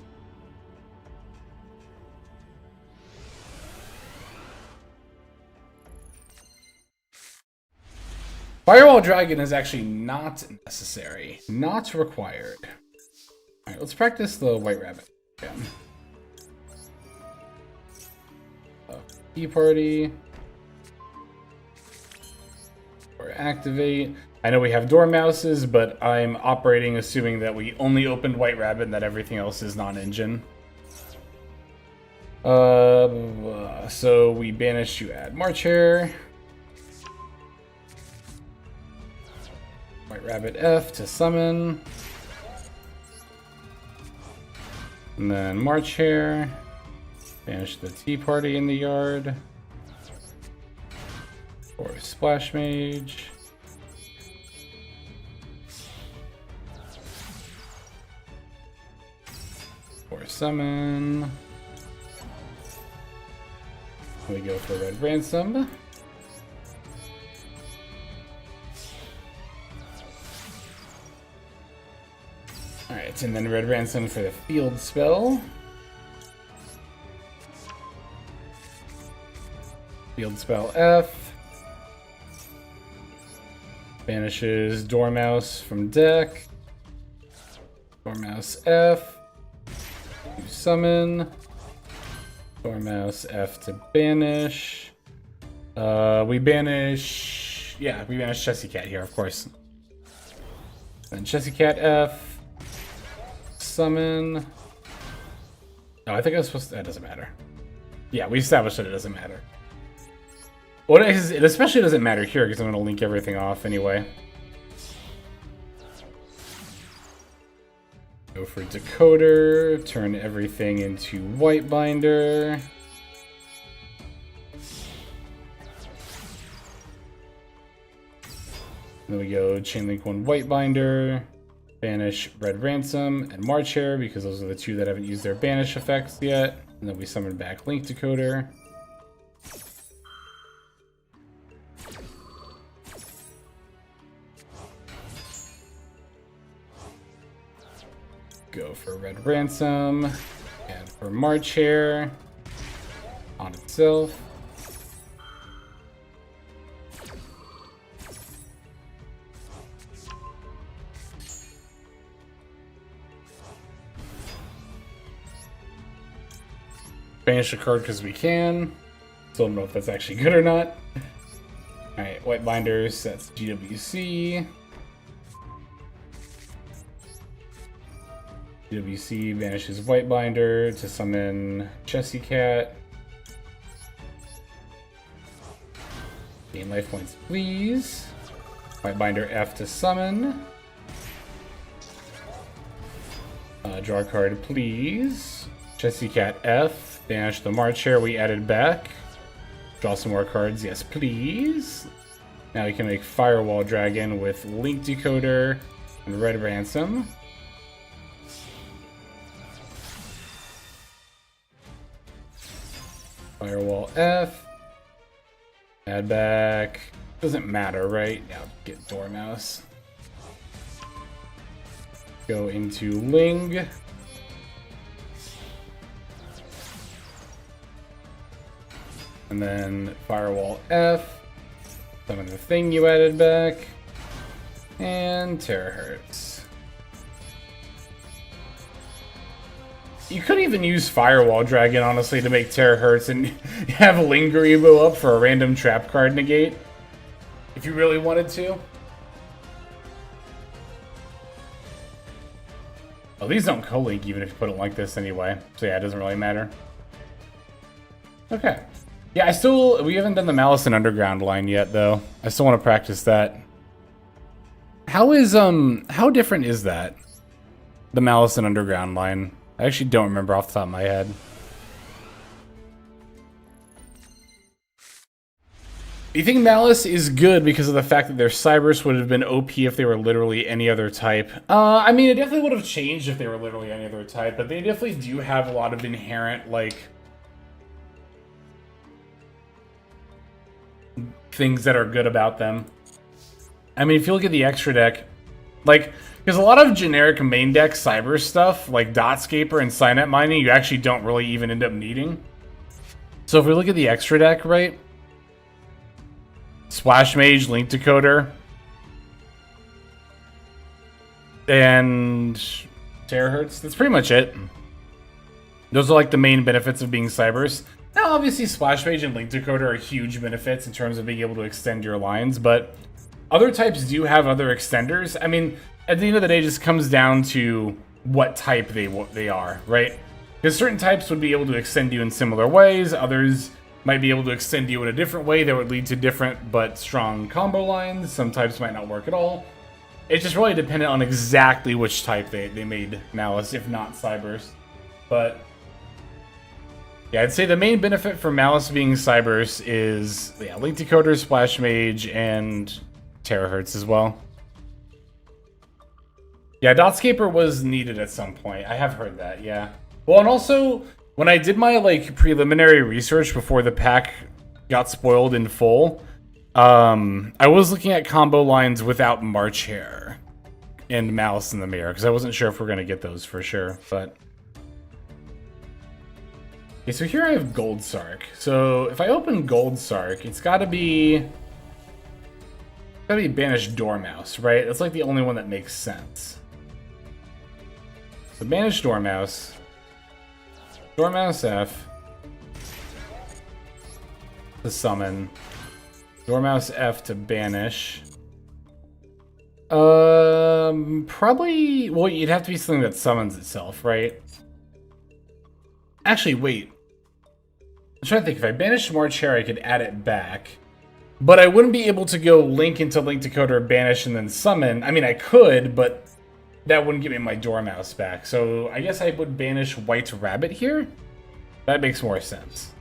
Firewall Dragon is actually not necessary. Not required. Alright, let's practice the White Rabbit again. Key Party. Or activate. I know we have Dormouses, but I'm operating assuming that we only opened White Rabbit and that everything else is non-engine. So we banish you, add March Hare. White Rabbit F to summon. And then March Hare. Banish the Tea Party in the yard. Or Splash Mage. Or Summon. We go for Red Ransom. Alright, and then Red Ransom for the field spell. Field spell F. Banishes Dormouse from deck. Dormouse F. You summon. Dormouse F to banish. We banish... Yeah, we banish Chessy Cat here, of course. Then Chessy Cat F. Summon. Oh, I think I was supposed to... That doesn't matter. Yeah, we established that it doesn't matter. Well, it especially doesn't matter here because I'm going to link everything off anyway. Go for Decoder. Turn everything into White Binder. Then we go Chainlink 1 White Binder. Banish Red Ransom and March Hare because those are the two that haven't used their banish effects yet. And then we summon back Link Decoder. Go for Red Ransom and for March Hare on itself. Banish a card because we can. Still don't know if that's actually good or not. Alright, White Binders, that's GWC. GWC banishes White Binder to summon Chessy Cat. Gain life points, please. White Binder F to summon. Draw a card, please. Chessy Cat F. Banish the March Hare we added back. Draw some more cards, yes please. Now we can make Firewall Dragon with Link Decoder and Red Ransom. Firewall F. Add back. Doesn't matter, right? Now get Dormouse. Go into Ling. And then Firewall F. Summon the thing you added back. And Terahertz. You could even use Firewall Dragon, honestly, to make Terahertz and have Lingeribo up for a random trap card negate. If you really wanted to. Oh, these don't co-link even if you put it like this anyway. So yeah, it doesn't really matter. Okay. Yeah, we haven't done the Malice and Underground line yet, though. I still want to practice that. How different is that? The Malice and Underground line. I actually don't remember off the top of my head. You think Malice is good because of the fact that their Cybers would have been OP if they were literally any other type? I mean, it definitely would have changed if they were literally any other type, but they definitely do have a lot of inherent, like, things that are good about them. I mean, if you look at the extra deck, like, because a lot of generic main deck cyber stuff, like Dotscaper and Signet Mining, you actually don't really even end up needing. So if we look at the extra deck, right? Splash Mage, Link Decoder, and Terahertz. That's pretty much it. Those are like the main benefits of being cybers. Now, obviously, Splash Mage and Link Decoder are huge benefits in terms of being able to extend your lines, but other types do have other extenders. I mean, at the end of the day, it just comes down to what type they are, right? Because certain types would be able to extend you in similar ways, others might be able to extend you in a different way that would lead to different but strong combo lines. Some types might not work at all. It's just really dependent on exactly which type they made Malice, if not Cybers. But yeah, I'd say the main benefit for Malice being Cybers is Link Decoder, Splash Mage, and Terahertz as well. Yeah, Dotscaper was needed at some point. I have heard that, yeah. Well, and also, when I did my preliminary research before the pack got spoiled in full, I was looking at combo lines without March Hare and Malice in the Mirror, because I wasn't sure if we're going to get those for sure, but... Okay, so here I have Gold Sark. So if I open Gold Sark, it's got to be Banished Dormouse, right? That's like the only one that makes sense. So Banished Dormouse, Dormouse F to summon, Dormouse F to banish. Probably, well, you'd have to be something that summons itself, right? Actually, wait. I'm trying to think. If I banish March Hare, I could add it back. But I wouldn't be able to go Link into Link Decoder, banish, and then summon. I mean, I could, but that wouldn't give me my Dormouse back. So I guess I would banish White Rabbit here. That makes more sense.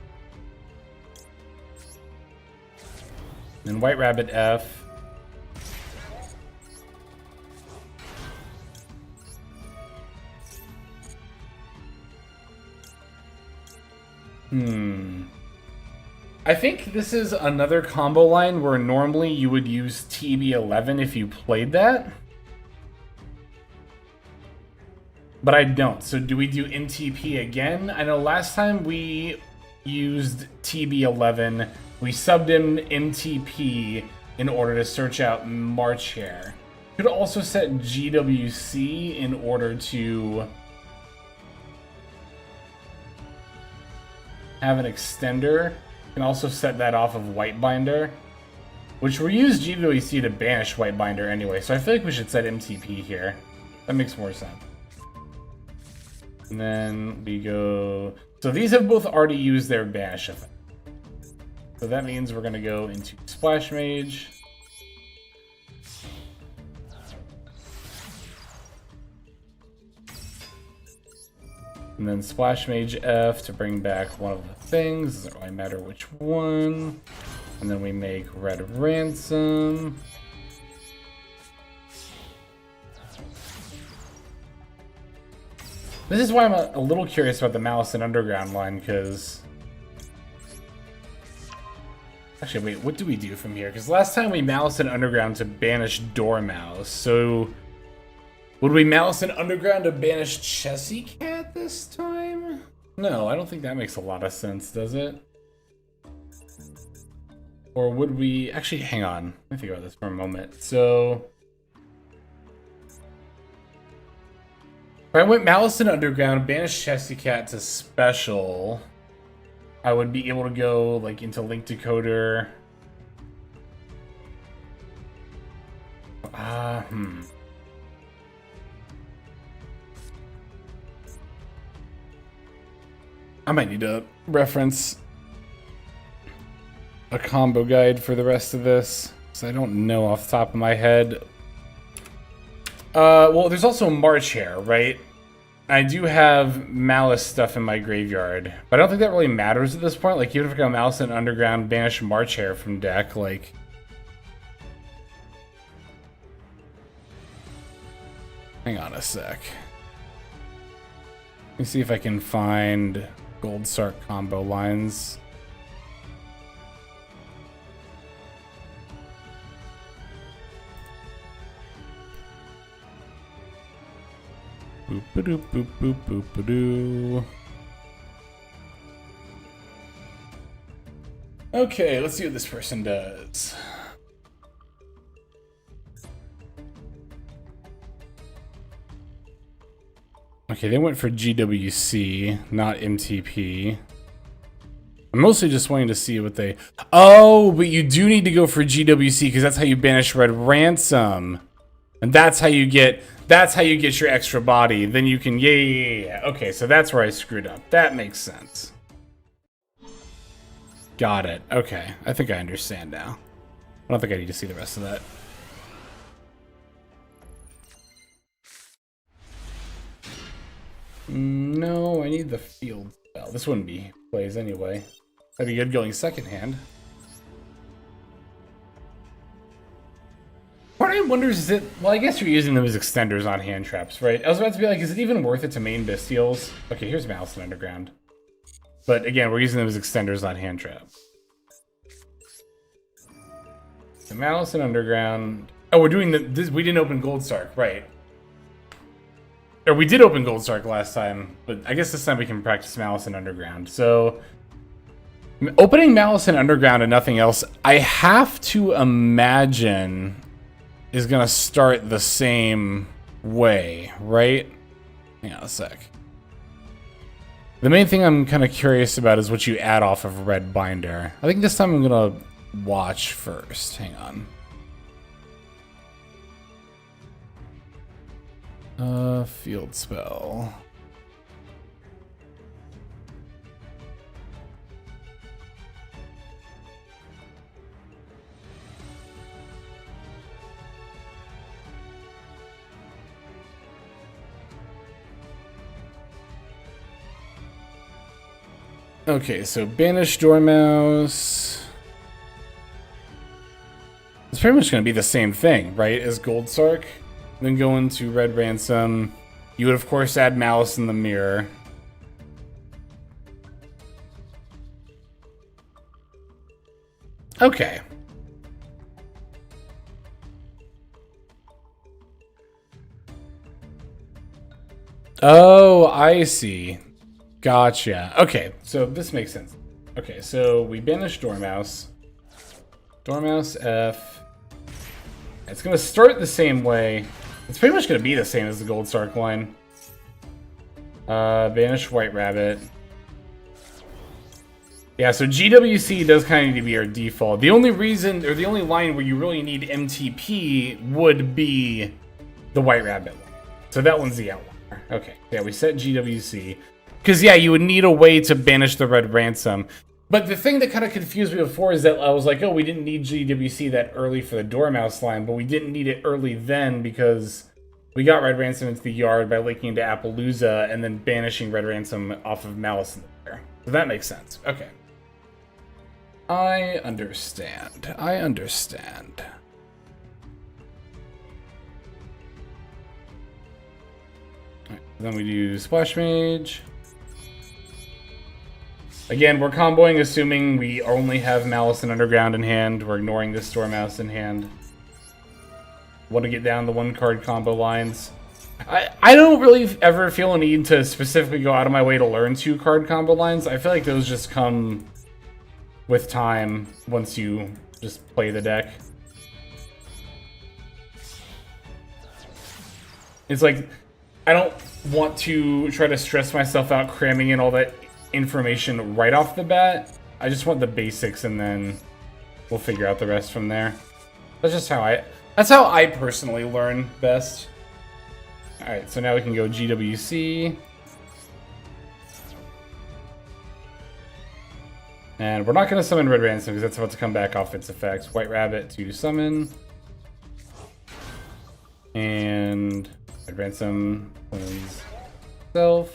Then White Rabbit F. I think this is another combo line where normally you would use TB11 if you played that. But I don't. So do we do NTP again? I know last time we used TB11, we subbed in NTP in order to search out March Hare. Could also set GWC in order to have an extender. Can also set that off of Whitebinder, which we use GWC to banish Whitebinder anyway, so I feel like we should set MTP here. That makes more sense. And then we go... So these have both already used their banish effect. So that means we're going to go into Splash Mage. And then Splash Mage F to bring back one of the things. Doesn't really matter which one. And then we make Red Ransom. This is why I'm a little curious about the Malice and Underground line, because... Actually, wait, what do we do from here? Because last time we Malice and Underground to banish Dormouse, so... Would we Malice and Underground to banish Chessy Cat this time? No, I don't think that makes a lot of sense, does it? Or would we... Actually, hang on. Let me think about this for a moment. So... If I went Malice and Underground, banish Chessy Cat to special, I would be able to go, like, into Link Decoder. I might need to reference a combo guide for the rest of this, because I don't know off the top of my head. Well, there's also March Hare, right? I do have Malice stuff in my graveyard, but I don't think that really matters at this point. Like, even if I go Malice and Underground, banish March Hare from deck, like... Hang on a sec. Let me see if I can find Gold Sark combo lines. Boop-a-doop, boop, boop, boop-a-doo. Okay, let's see what this person does. Okay, they went for GWC, not MTP. I'm mostly just wanting to see what they... Oh, but you do need to go for GWC because that's how you banish Red Ransom. And that's how you get... That's how you get your extra body. Then you can... Yeah. Okay, so that's where I screwed up. That makes sense. Got it. Okay, I think I understand now. I don't think I need to see the rest of that. No, I need the field spell. This wouldn't be plays anyway. That'd be good going second hand. Part of me wonders, is it... Well, I guess you're using them as extenders on hand traps, right? I was about to be like, is it even worth it to main Bestials? Okay, here's Malice and Underground. But again, we're using them as extenders on hand traps. So Malice and Underground... Oh, we're doing this. We didn't open Goldstark, right? Or we did open Goldstark last time, but I guess this time we can practice Malice and Underground. So, opening Malice and Underground and nothing else, I have to imagine is going to start the same way, right? Hang on a sec. The main thing I'm kind of curious about is what you add off of Red Binder. I think this time I'm going to watch first. Hang on. Field spell. Okay, so banish dormouse. It's pretty much going to be the same thing, right, as Goldstark. Then go into Red Ransom. You would, of course, add Malice in the Mirror. Okay. Oh, I see. Gotcha. Okay, so this makes sense. Okay, so we banish Dormouse. Dormouse F. It's going to start the same way. It's pretty much going to be the same as the Goldstark line. Banish White Rabbit. Yeah, so GWC does kind of need to be our default. The only reason, or the only line where you really need MTP would be the White Rabbit one. So that one's the outlier. Okay, yeah, we set GWC. Because, yeah, you would need a way to banish the Red Ransom. But the thing that kind of confused me before is that I was like, oh, we didn't need GWC that early for the Dormouse line, but we didn't need it early then because we got Red Ransom into the yard by linking into Appaloosa and then banishing Red Ransom off of Malice in the Mirror. So that makes sense. Okay. I understand. I understand. Alright, then we do Splash Mage. Again, we're comboing assuming we only have Malice and Underground in hand. We're ignoring this Dormouse in hand. Want to get down the one-card combo lines. I don't really ever feel a need to specifically go out of my way to learn two-card combo lines. I feel like those just come with time once you just play the deck. It's like, I don't want to try to stress myself out cramming in all that information right off the bat. I just want the basics and then we'll figure out the rest from there. That's just how I personally learn best. Alright, so now we can go GWC. And we're not going to summon Red Ransom because that's about to come back off its effects. White Rabbit to summon. And Red Ransom cleans itself.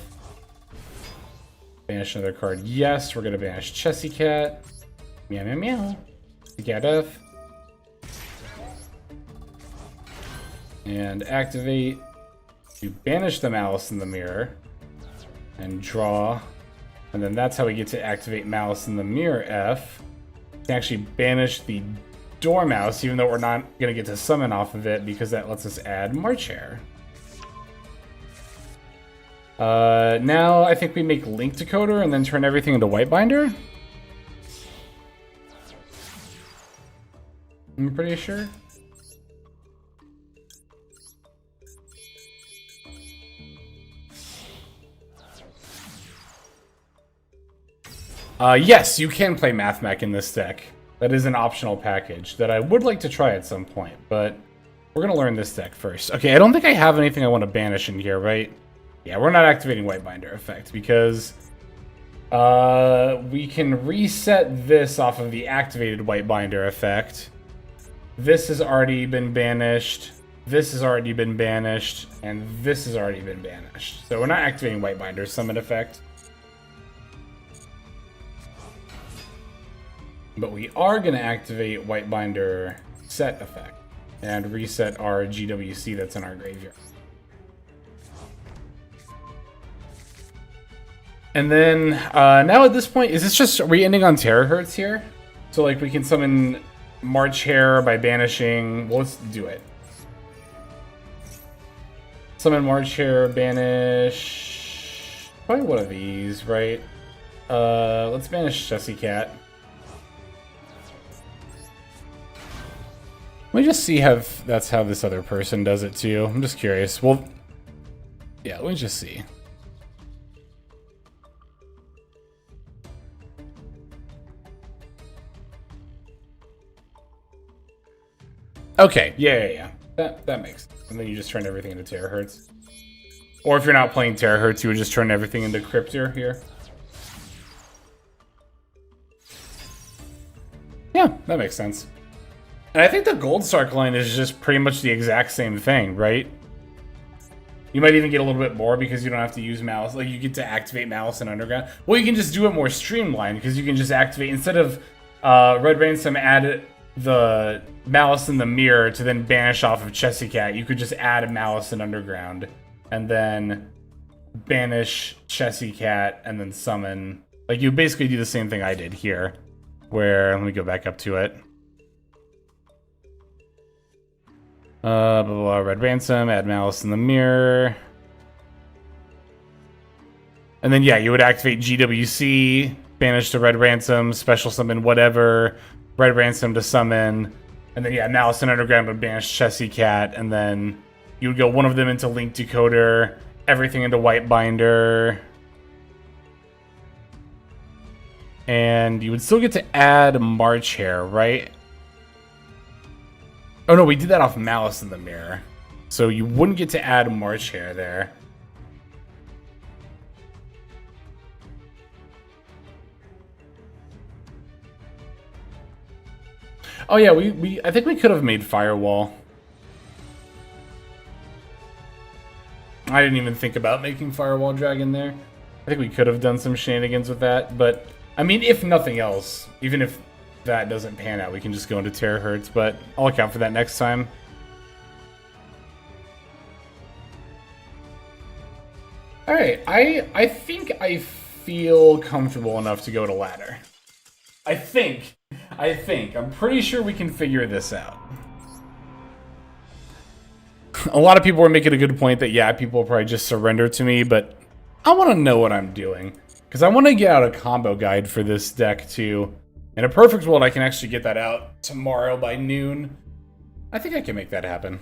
Banish another card. Yes, we're going to banish Chessy Cat. Meow, meow, meow. The Cat F. And activate to banish the Malice in the Mirror. And draw. And then that's how we get to activate Malice in the Mirror F. We can actually banish the Dormouse, even though we're not going to get to summon off of it, because that lets us add March Hare. Now I think we make Link Decoder and then turn everything into White Binder. I'm pretty sure. Yes, you can play MathMech in this deck. That is an optional package that I would like to try at some point, but we're going to learn this deck first. Okay, I don't think I have anything I want to banish in here, right? Yeah, we're not activating White Binder effect because we can reset this off of the activated White Binder effect. This has already been banished. this has already been banished, and this has already been banished. So we're not activating Whitebinder's summon effect. But we are going to activate Whitebinder set effect and reset our GWC that's in our graveyard. And then now at this point, is this just, are we ending on Terahertz here? So like we can summon March Hare by banishing, well, let's do it. Summon March Hare, banish, probably one of these, right? Let's banish Jessie Cat. Let me just see if that's how this other person does it too. I'm just curious. Well, yeah, let me just see. Okay, yeah. That makes sense. And then you just turn everything into Terahertz. Or if you're not playing Terahertz, you would just turn everything into Cryptor here. Yeah, that makes sense. And I think the Gold Sark line is just pretty much the exact same thing, right? You might even get a little bit more because you don't have to use Malice. Like, you get to activate Malice and Underground. Well, you can just do it more streamlined because you can just activate, instead of Red Ransom add the Malice in the Mirror to then banish off of Jessie Cat, you could just add a Malice and Underground and then banish Jessie Cat and then summon. Like, you basically do the same thing I did here, where, let me go back up to it. Blah, blah, blah, Red Ransom, add Malice in the Mirror. And then, yeah, you would activate GWC, banish to Red Ransom, special summon whatever, Red Ransom to summon. And then, yeah, Malice and Underground would banish Jessie Cat. And then you would go one of them into Link Decoder, everything into Whitebinder. And you would still get to add March Hare, right? Oh no, we did that off Malice in the Mirror. So you wouldn't get to add March Hare there. Oh yeah, I think we could have made Firewall. I didn't even think about making Firewall Dragon there. I think we could have done some shenanigans with that, but I mean, if nothing else, even if that doesn't pan out, we can just go into Terahertz, but I'll account for that next time. Alright, I think I feel comfortable enough to go to ladder. I think. I'm pretty sure we can figure this out. A lot of people were making a good point that, yeah, people will probably just surrender to me, but I want to know what I'm doing. Because I want to get out a combo guide for this deck, too. In a perfect world, I can actually get that out tomorrow by noon. I think I can make that happen.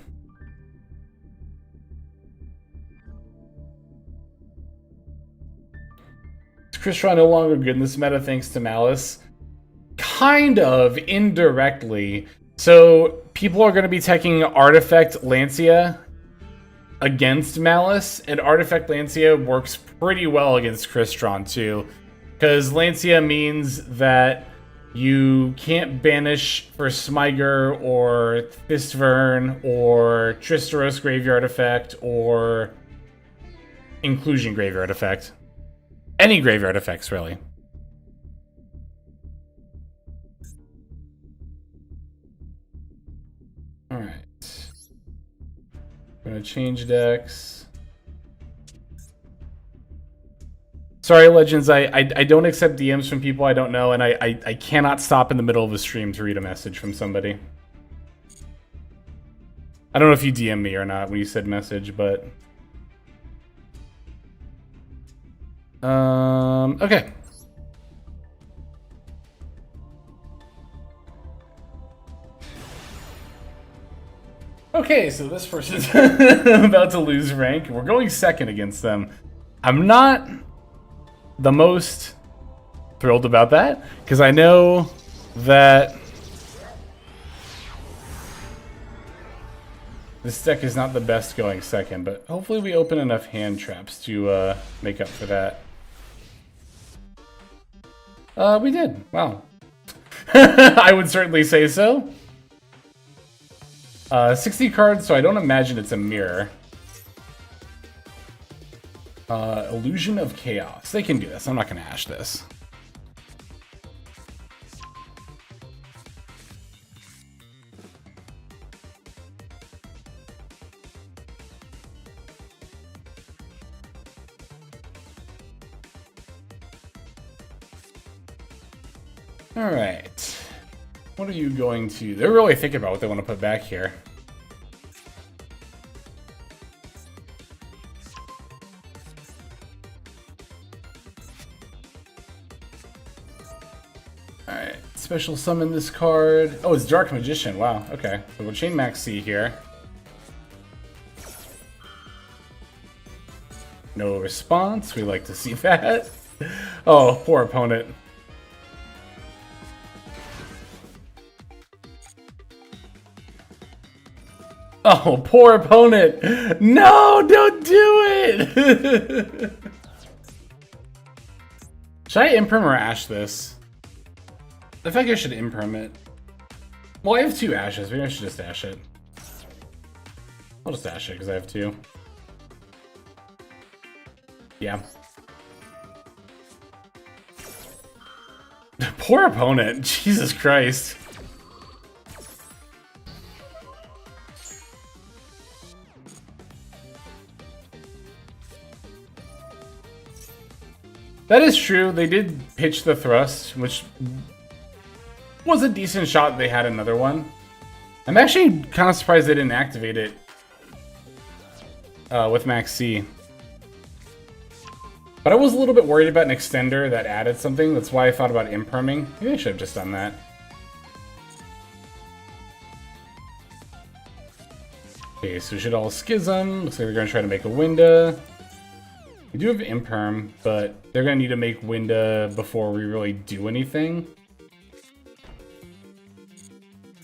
Is Crystron no longer good in this meta thanks to Malice? Kind of, indirectly. So, people are going to be taking Artifact Lancia against Malice, and Artifact Lancia works pretty well against Crystron, too. Because Lancia means that you can't banish for Smyger or Thistvern or Tristeros Graveyard Effect or Inclusion Graveyard Effect. Any Graveyard Effects, really. Alright. I'm gonna change decks. Sorry, Legends, I don't accept DMs from people I don't know, and I cannot stop in the middle of a stream to read a message from somebody. I don't know if you DM me or not when you said message, but... okay. Okay, so this person's about to lose rank. We're going second against them. I'm not the most thrilled about that, because I know that this deck is not the best going second, but hopefully we open enough hand traps to make up for that. We did. Wow. I would certainly say so. 60 cards, so I don't imagine it's a mirror. Illusion of Chaos. They can do this. I'm not going to ash this. Alright. What are you going to... They're really thinking about what they want to put back here. Alright. Special summon this card. Oh, it's Dark Magician. Wow. Okay. So we'll chain Max C here. No response. We like to see that. Oh, poor opponent. Oh, poor opponent! No, don't do it! Should I imperm or ash this? I think I should imperm it. Well, I have 2 ashes. Maybe I should just ash it. I'll just ash it because I have 2. Yeah. Poor opponent. Jesus Christ. That is true. They did pitch the thrust, which was a decent shot. They had another one. I'm actually kind of surprised they didn't activate it with Max C. But I was a little bit worried about an extender that added something. That's why I thought about imperming. Maybe I should have just done that. Okay, so we should all schism. Looks like they're going to try to make a Winda. We do have imperm, but they're going to need to make Winda before we really do anything.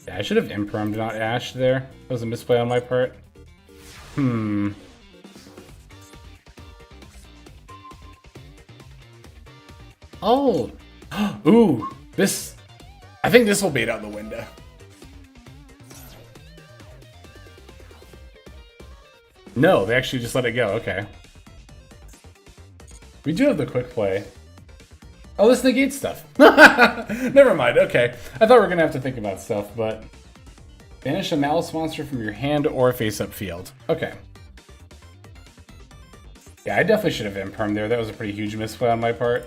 Yeah, I should have impermed, not ash there. That was a misplay on my part. Oh! Ooh! This... I think this will bait out the Winda. No, they actually just let it go. Okay. We do have the quick play. Oh, this negates stuff. Never mind. Okay. I thought we were going to have to think about stuff, but... Banish a Malice monster from your hand or face-up field. Okay. Yeah, I definitely should have impermed there. That was a pretty huge misplay on my part.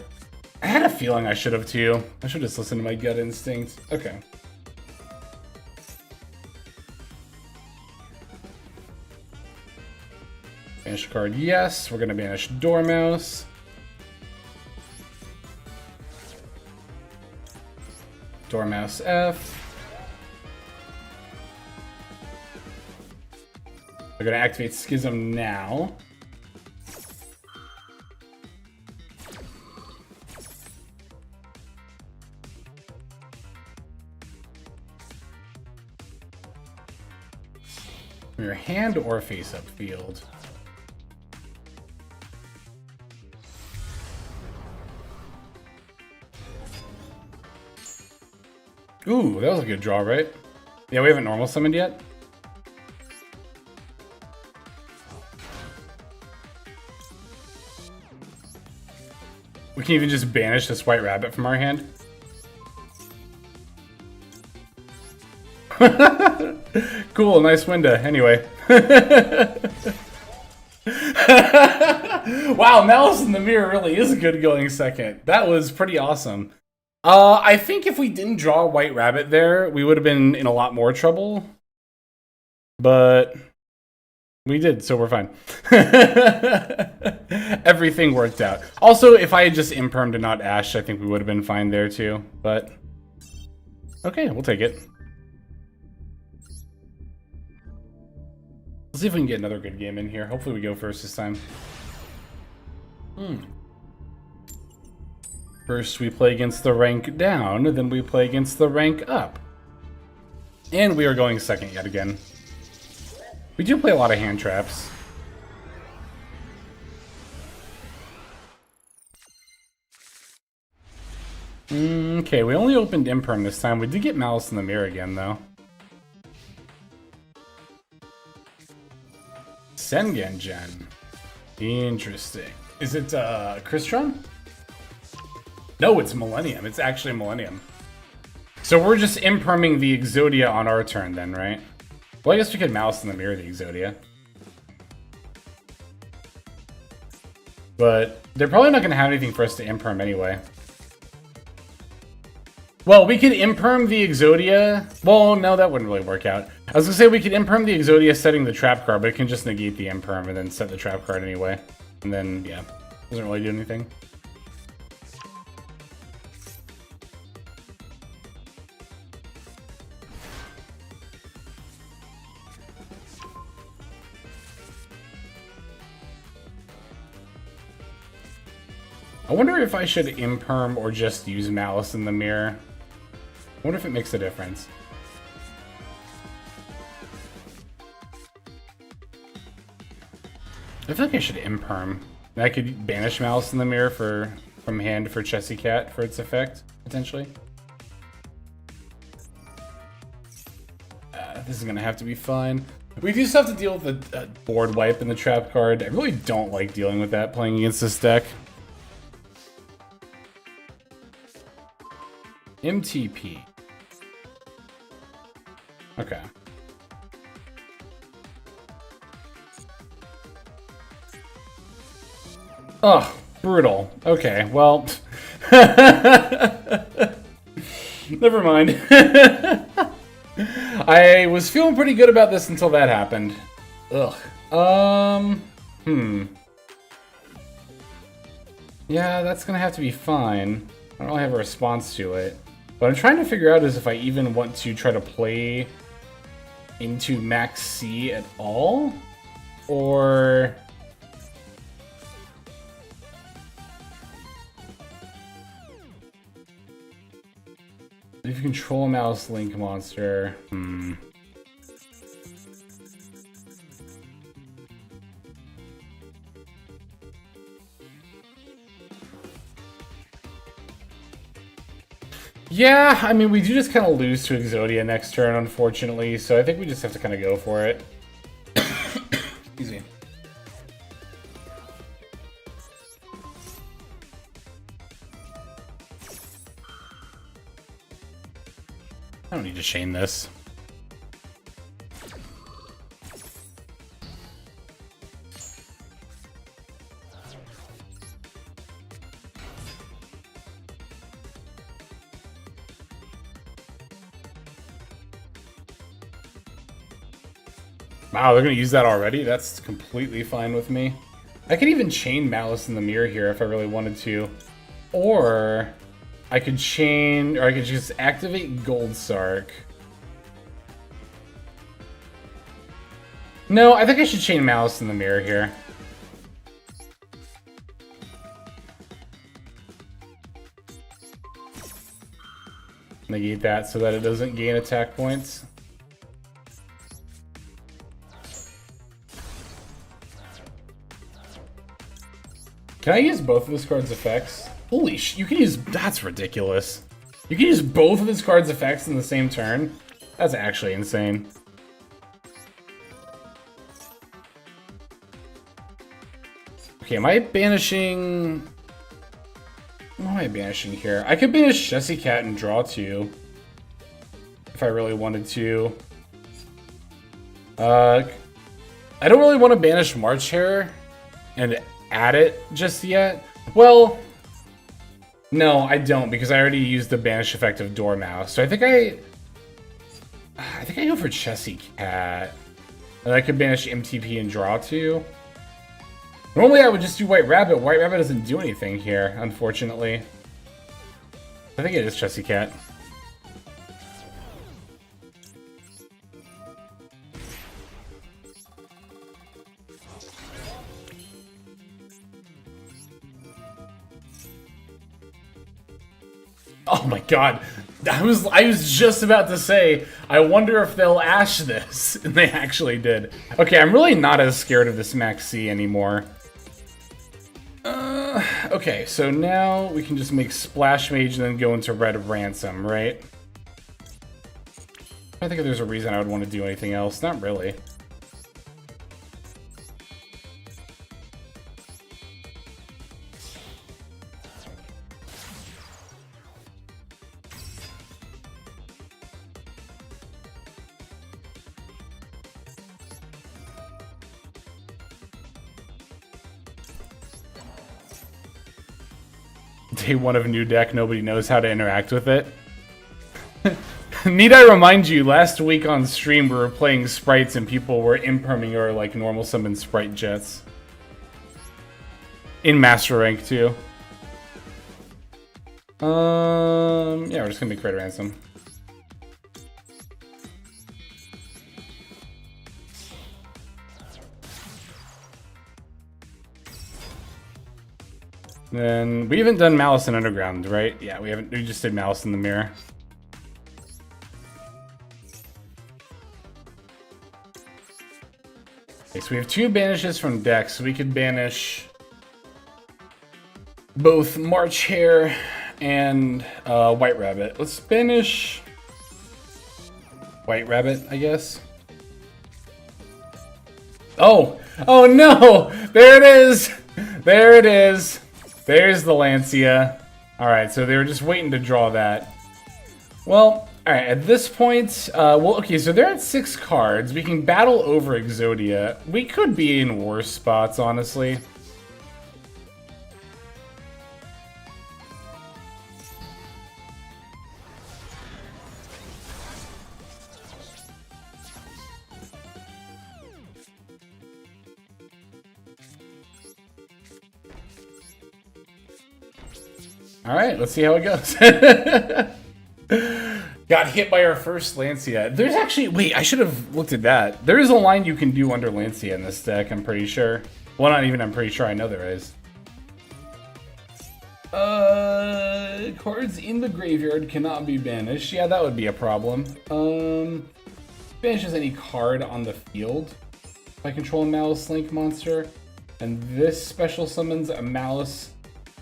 I had a feeling I should have too. I should just listen to my gut instinct. Okay. Banish a card, yes. We're going to banish Dormouse. Dormouse F. We're going to activate Schism now. From your hand or face-up field. Ooh, that was a good draw, right? Yeah, we haven't normal summoned yet. We can even just banish this white rabbit from our hand. Cool, nice window. Anyway. Wow, Malice in the Mirror really is good going second. That was pretty awesome. I think if we didn't draw a white rabbit there, we would have been in a lot more trouble. But we did, so we're fine. Everything worked out. Also, if I had just impermed and not ashed, I think we would have been fine there too. But okay, we'll take it. Let's see if we can get another good game in here. Hopefully we go first this time. First we play against the rank down, then we play against the rank up. And we are going second yet again. We do play a lot of hand traps. Okay, we only opened imperm this time. We did get Malice in the Mirror again, though. Sengen Gen. Interesting. Is it Crystron? No, it's Millennium. It's actually Millennium. So we're just imperming the Exodia on our turn then, right? Well, I guess we could Malice in the Mirror the Exodia. But they're probably not going to have anything for us to imperm anyway. Well, we could imperm the Exodia. Well, no, that wouldn't really work out. I was going to say we could imperm the Exodia setting the trap card, but it can just negate the imperm and then set the trap card anyway. And then, yeah, doesn't really do anything. I wonder if I should imperm or just use Malice in the Mirror. I wonder if it makes a difference. I feel like I should imperm. I could banish Malice in the Mirror from hand for Chessy Cat for its effect, potentially. This is gonna have to be fine. We do still have to deal with the board wipe and the trap card. I really don't like dealing with that playing against this deck. MTP. Okay. Oh, brutal. Okay, well. Never mind. I was feeling pretty good about this until that happened. Ugh. Yeah, that's gonna have to be fine. I don't really have a response to it. What I'm trying to figure out is if I even want to try to play into Max C at all, or if you control a Malice Link monster. Yeah, I mean, we do just kind of lose to Exodia next turn, unfortunately, so I think we just have to kind of go for it. Excuse me. I don't need to chain this. Wow, they're going to use that already? That's completely fine with me. I could even chain Malice in the Mirror here if I really wanted to. Or I could chain, or I could just activate Gold Sark. No, I think I should chain Malice in the Mirror here. Negate that so that it doesn't gain attack points. Can I use both of this card's effects? Holy sh! You can use... That's ridiculous. You can use both of this card's effects in the same turn? That's actually insane. Okay, am I banishing... What am I banishing here? I could banish Chessy Cat and draw 2. If I really wanted to. I don't really want to banish March Hare and add it just yet. Well, no, I don't, because I already used the banish effect of Dormouse. So I think I go for Chessy Cat. And I could banish MTP and draw 2. Normally I would just do White Rabbit. White Rabbit doesn't do anything here, unfortunately. I think it is Chessy Cat. Oh my god. I was just about to say, I wonder if they'll Ash this. And they actually did. Okay, I'm really not as scared of this Max C anymore. Okay, so now we can just make Splash Mage and then go into Red Ransom, right? I think if there's a reason I would want to do anything else. Not really. Day one of new deck, nobody knows how to interact with it. Need I remind you, last week on stream we were playing sprites and people were imperming or like normal summon sprite jets. In Master Rank too. Yeah, we're just gonna make Credit Ransom. Then we haven't done Malice in Underground, right? Yeah, we haven't. We just did Malice in the Mirror. Okay, so we have 2 banishes from decks. So we could banish both March Hare and White Rabbit. Let's banish White Rabbit, I guess. Oh! Oh no! There it is! There it is! There's the Lancia. Alright, so they were just waiting to draw that. Well, alright, at this point, well, okay, so they're at 6 cards. We can battle over Exodia. We could be in worse spots, honestly. Alright, let's see how it goes. Got hit by our first Lancia. There's actually... Wait, I should have looked at that. There is a line you can do under Lancia in this deck, I'm pretty sure. Well, not even I'm pretty sure, I know there is. Cards in the graveyard cannot be banished. Yeah, that would be a problem. Banishes any card on the field by controlling Malice Link monster. And this special summons a Malice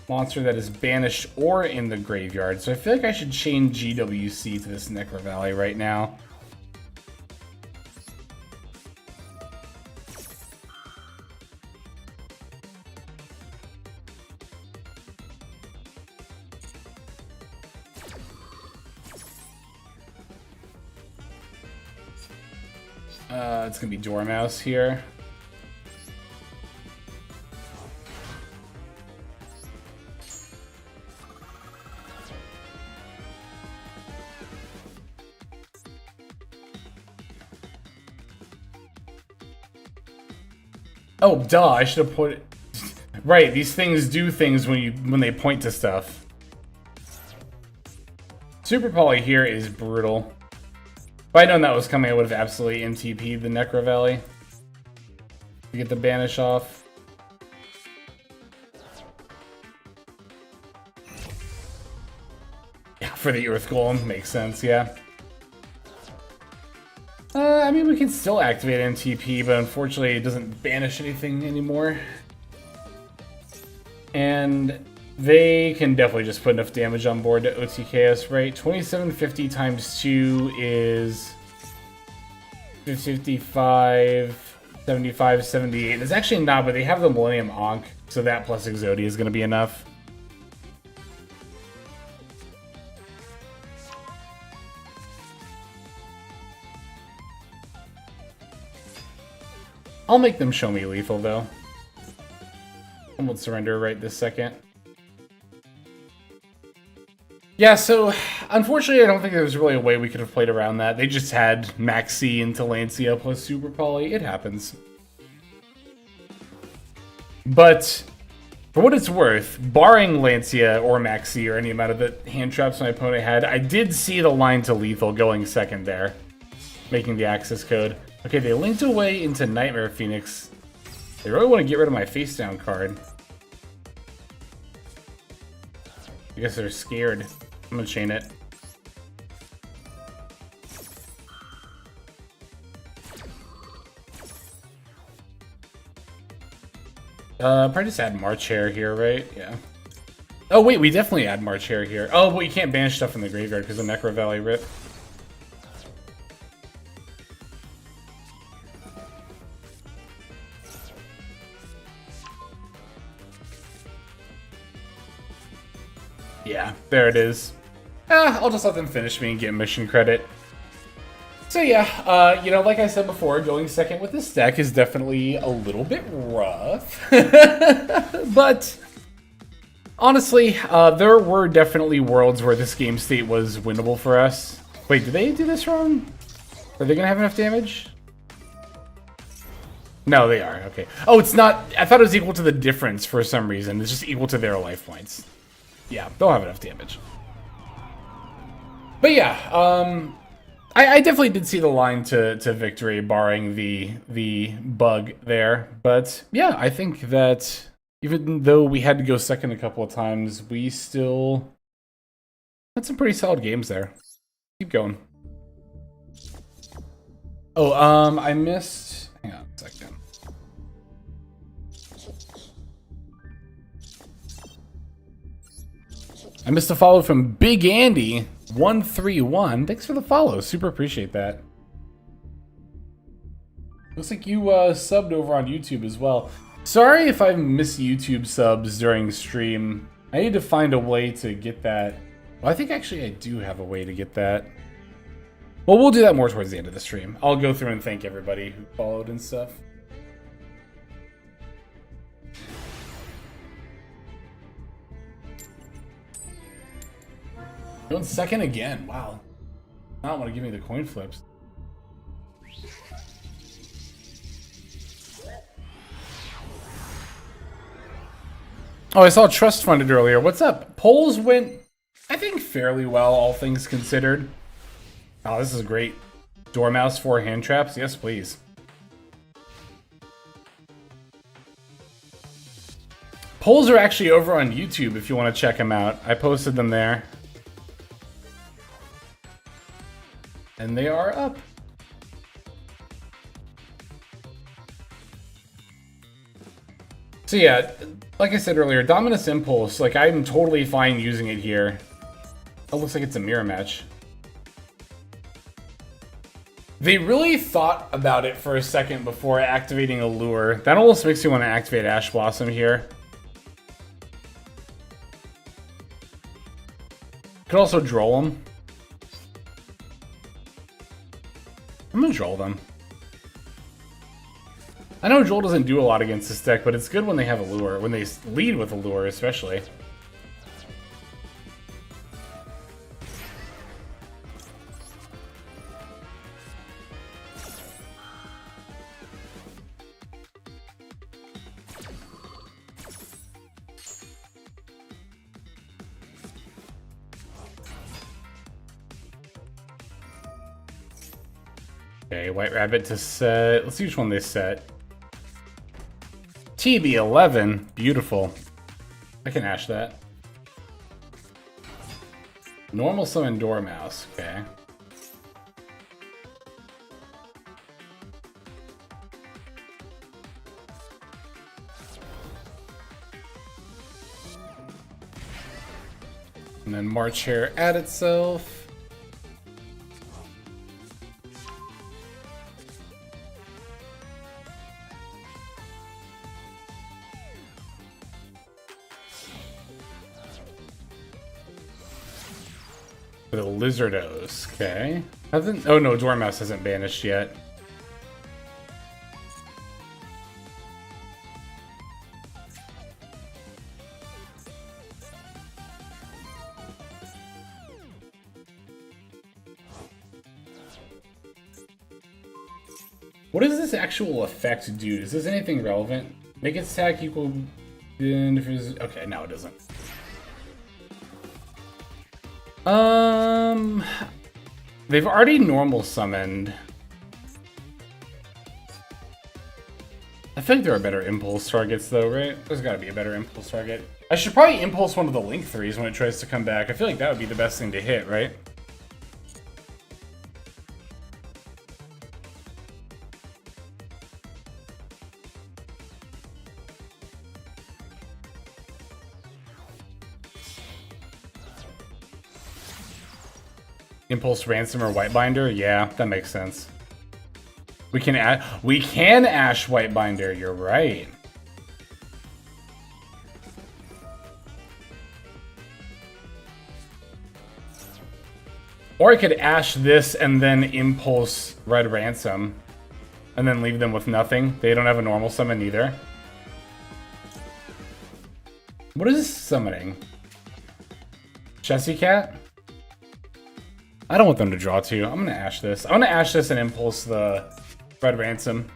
monster that is banished or in the graveyard. So I feel like I should chain GWC to this Necro Valley right now. It's gonna be Dormouse here. Oh, duh, I should have put it... Right, these things do things when they point to stuff. Super Poly here is brutal. If I'd known that was coming, I would have absolutely MTP'd the Necro Valley to get the banish off. Yeah, for the Earth Golem, makes sense, yeah. I mean, we can still activate MTP, but unfortunately it doesn't banish anything anymore. And they can definitely just put enough damage on board to OTK us, right? 2750 times 2 is 55, 75, 78. It's actually not, but they have the Millennium Ankh, so that plus Exodia is going to be enough. I'll make them show me lethal, though. I won't surrender right this second. Yeah, so unfortunately I don't think there was really a way we could have played around that. They just had Maxi into Lancia plus Super Poly. It happens. But for what it's worth, barring Lancia or Maxi or any amount of the hand traps my opponent had, I did see the line to lethal going second there, making the access code. Okay, they linked away into Nightmare Phoenix. They really want to get rid of my face down card. I guess they're scared. I'm gonna chain it. Probably just add March Hare here, right? Yeah. Oh wait, we definitely add March Hare here. Oh, but you can't banish stuff from the graveyard because of Necro Valley Rip. Yeah, there it is. I'll just let them finish me and get mission credit. So yeah, you know, like I said before, going second with this deck is definitely a little bit rough. But Honestly, there were definitely worlds where this game state was winnable for us. Wait, did they do this wrong? Are they gonna have enough damage? No, they are. Okay. Oh, it's not. I thought it was equal to the difference for some reason. It's just equal to their life points. Yeah, they'll have enough damage. But yeah, I definitely did see the line to victory, barring the bug there. But yeah, I think that even though we had to go second a couple of times, we still had some pretty solid games there. Keep going. Oh, I missed. Hang on a second. I missed a follow from Big Andy 131. Thanks for the follow. Super appreciate that. Looks like you subbed over on YouTube as well. Sorry if I miss YouTube subs during stream. I need to find a way to get that. Well, I think actually I do have a way to get that. Well, we'll do that more towards the end of the stream. I'll go through and thank everybody who followed and stuff. Going second again. Wow. I don't want to give me the coin flips. Oh, I saw trust funded earlier. What's up? Polls went, I think, fairly well, all things considered. Oh, this is great. Dormouse 4 hand traps? Yes, please. Polls are actually over on YouTube if you want to check them out. I posted them there. And they are up. So yeah, like I said earlier, Dominus Impulse, like I'm totally fine using it here. Oh, looks like it's a mirror match. They really thought about it for a second before activating a lure. That almost makes me want to activate Ash Blossom here. Could also droll them. I'm gonna droll them. I know Droll doesn't do a lot against this deck, but it's good when they have a lure. When they lead with a lure, especially. Okay, White Rabbit to set. Let's see which one they set. TB11. Beautiful. I can Ash that. Normal summon Dormouse. Okay. And then March Hare add itself. The Lizardos, okay. Hasn't, oh no, Dormouse hasn't banished yet. What does this actual effect do? Is this anything relevant? Make its attack equal... Okay, no it doesn't. They've already normal summoned. I think there are better impulse targets though, right? There's gotta be a better impulse target. I should probably impulse one of the Link 3s when it tries to come back. I feel like that would be the best thing to hit, right? Impulse Ransom or Whitebinder? Yeah, that makes sense. We can Ash Whitebinder, you're right. Or I could Ash this and then Impulse Red Ransom. And then leave them with nothing. They don't have a normal summon either. What is this summoning? Chessy Cat? I don't want them to draw two. I'm gonna Ash this. I'm gonna Ash this and impulse the Red Ransom.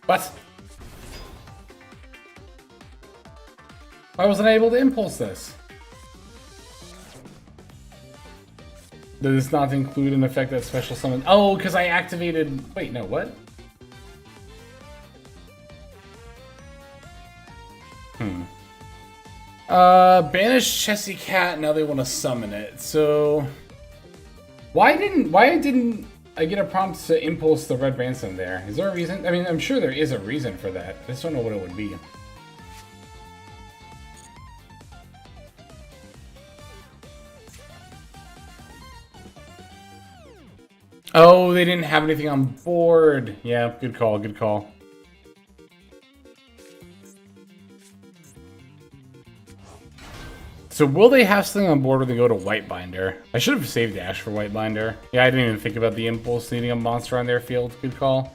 What? Why wasn't I able to impulse this? Does this not include an effect that special summon? Oh, because I activated... Wait, no, what? Banish Chessy Cat, now they want to summon it, so... Why didn't I get a prompt to impulse the Red Ransom there? Is there a reason? I mean, I'm sure there is a reason for that. I just don't know what it would be. Oh, they didn't have anything on board. Yeah, good call, good call. So will they have something on board when they go to White Binder? I should have saved Ash for White Binder. Yeah, I didn't even think about the impulse needing a monster on their field. Good call.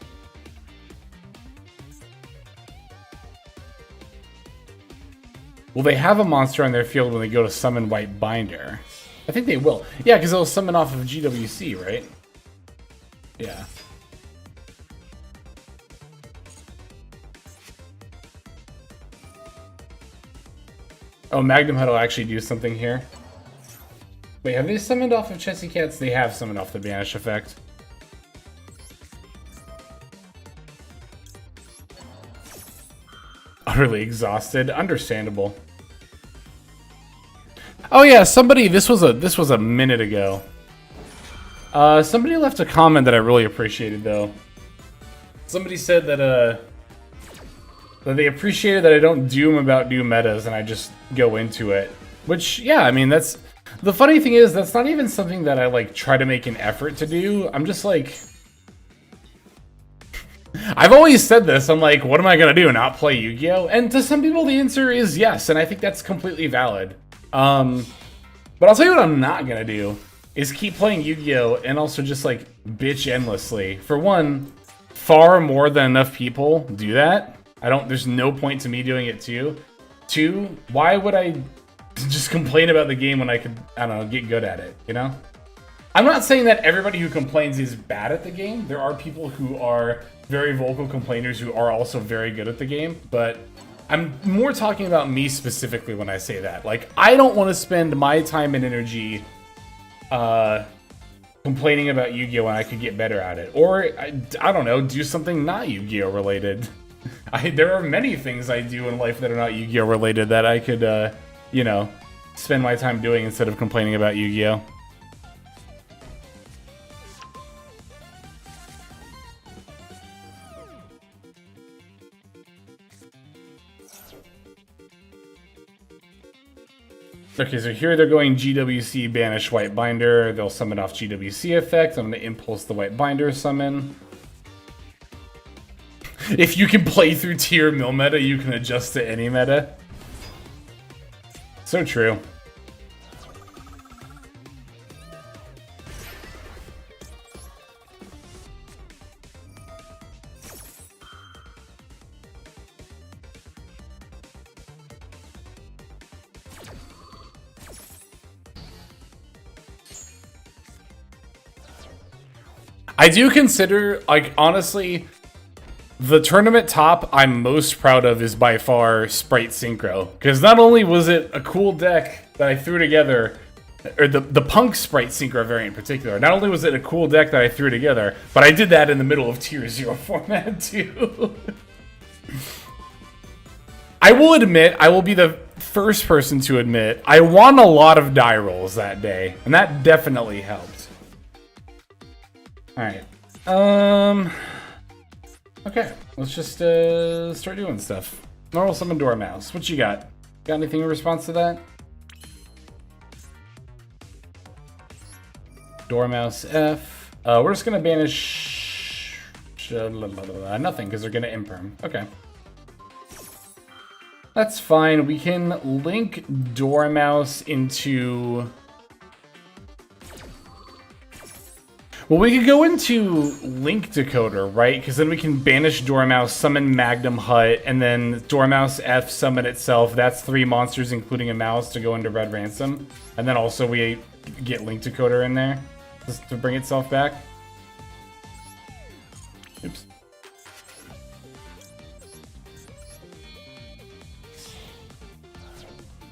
Will they have a monster on their field when they go to summon White Binder? I think they will. Yeah, because they'll summon off of GWC, right? Yeah. Oh, Magnum Head will actually do something here. Wait, have they summoned off of Chessy Cats? They have summoned off the Banish effect. Utterly exhausted. Understandable. Oh yeah, somebody, this was a minute ago. Somebody left a comment that I really appreciated though. Somebody said that that they appreciated that I don't doom about new metas and I just go into it. Which, yeah, I mean, that's... The funny thing is, that's not even something that I, like, try to make an effort to do. I'm just, like... I've always said this. I'm like, what am I gonna do, not play Yu-Gi-Oh? And to some people, the answer is yes, and I think that's completely valid. But I'll tell you what I'm not gonna do, is keep playing Yu-Gi-Oh! And also just, like, bitch endlessly. For one, far more than enough people do that. There's no point to me doing it too. Two, why would I just complain about the game when I could, I don't know, get good at it, you know? I'm not saying that everybody who complains is bad at the game. There are people who are very vocal complainers who are also very good at the game, but I'm more talking about me specifically when I say that. Like, I don't want to spend my time and energy complaining about Yu-Gi-Oh! When I could get better at it. Or, I don't know, do something not Yu-Gi-Oh! Related. There are many things I do in life that are not Yu-Gi-Oh! Related that I could, you know, spend my time doing instead of complaining about Yu-Gi-Oh! Okay, so here they're going GWC Banish White Binder. They'll summon off GWC effect. I'm going to impulse the White Binder summon. If you can play through tier mill meta, you can adjust to any meta. So true. I do consider, like, honestly, the tournament top I'm most proud of is by far Sprite Synchro. Because not only was it a cool deck that I threw together, or the Punk Sprite Synchro variant in particular, not only was it a cool deck that I threw together, but I did that in the middle of Tier 0 format too. I will admit, I will be the first person to admit, I won a lot of die rolls that day, and that definitely helped. Alright. Okay, let's just start doing stuff. Normal summon Dormouse. What you got? Got anything in response to that? Dormouse F. We're just gonna banish nothing because they're gonna imperm. Okay. That's fine. We can link Dormouse into... Well, we could go into Link Decoder, right? Because then we can banish Dormouse, summon Magnum Hut, and then Dormouse F summon itself. That's 3 monsters, including a mouse, to go into Red Ransom. And then also we get Link Decoder in there just to bring itself back. Oops.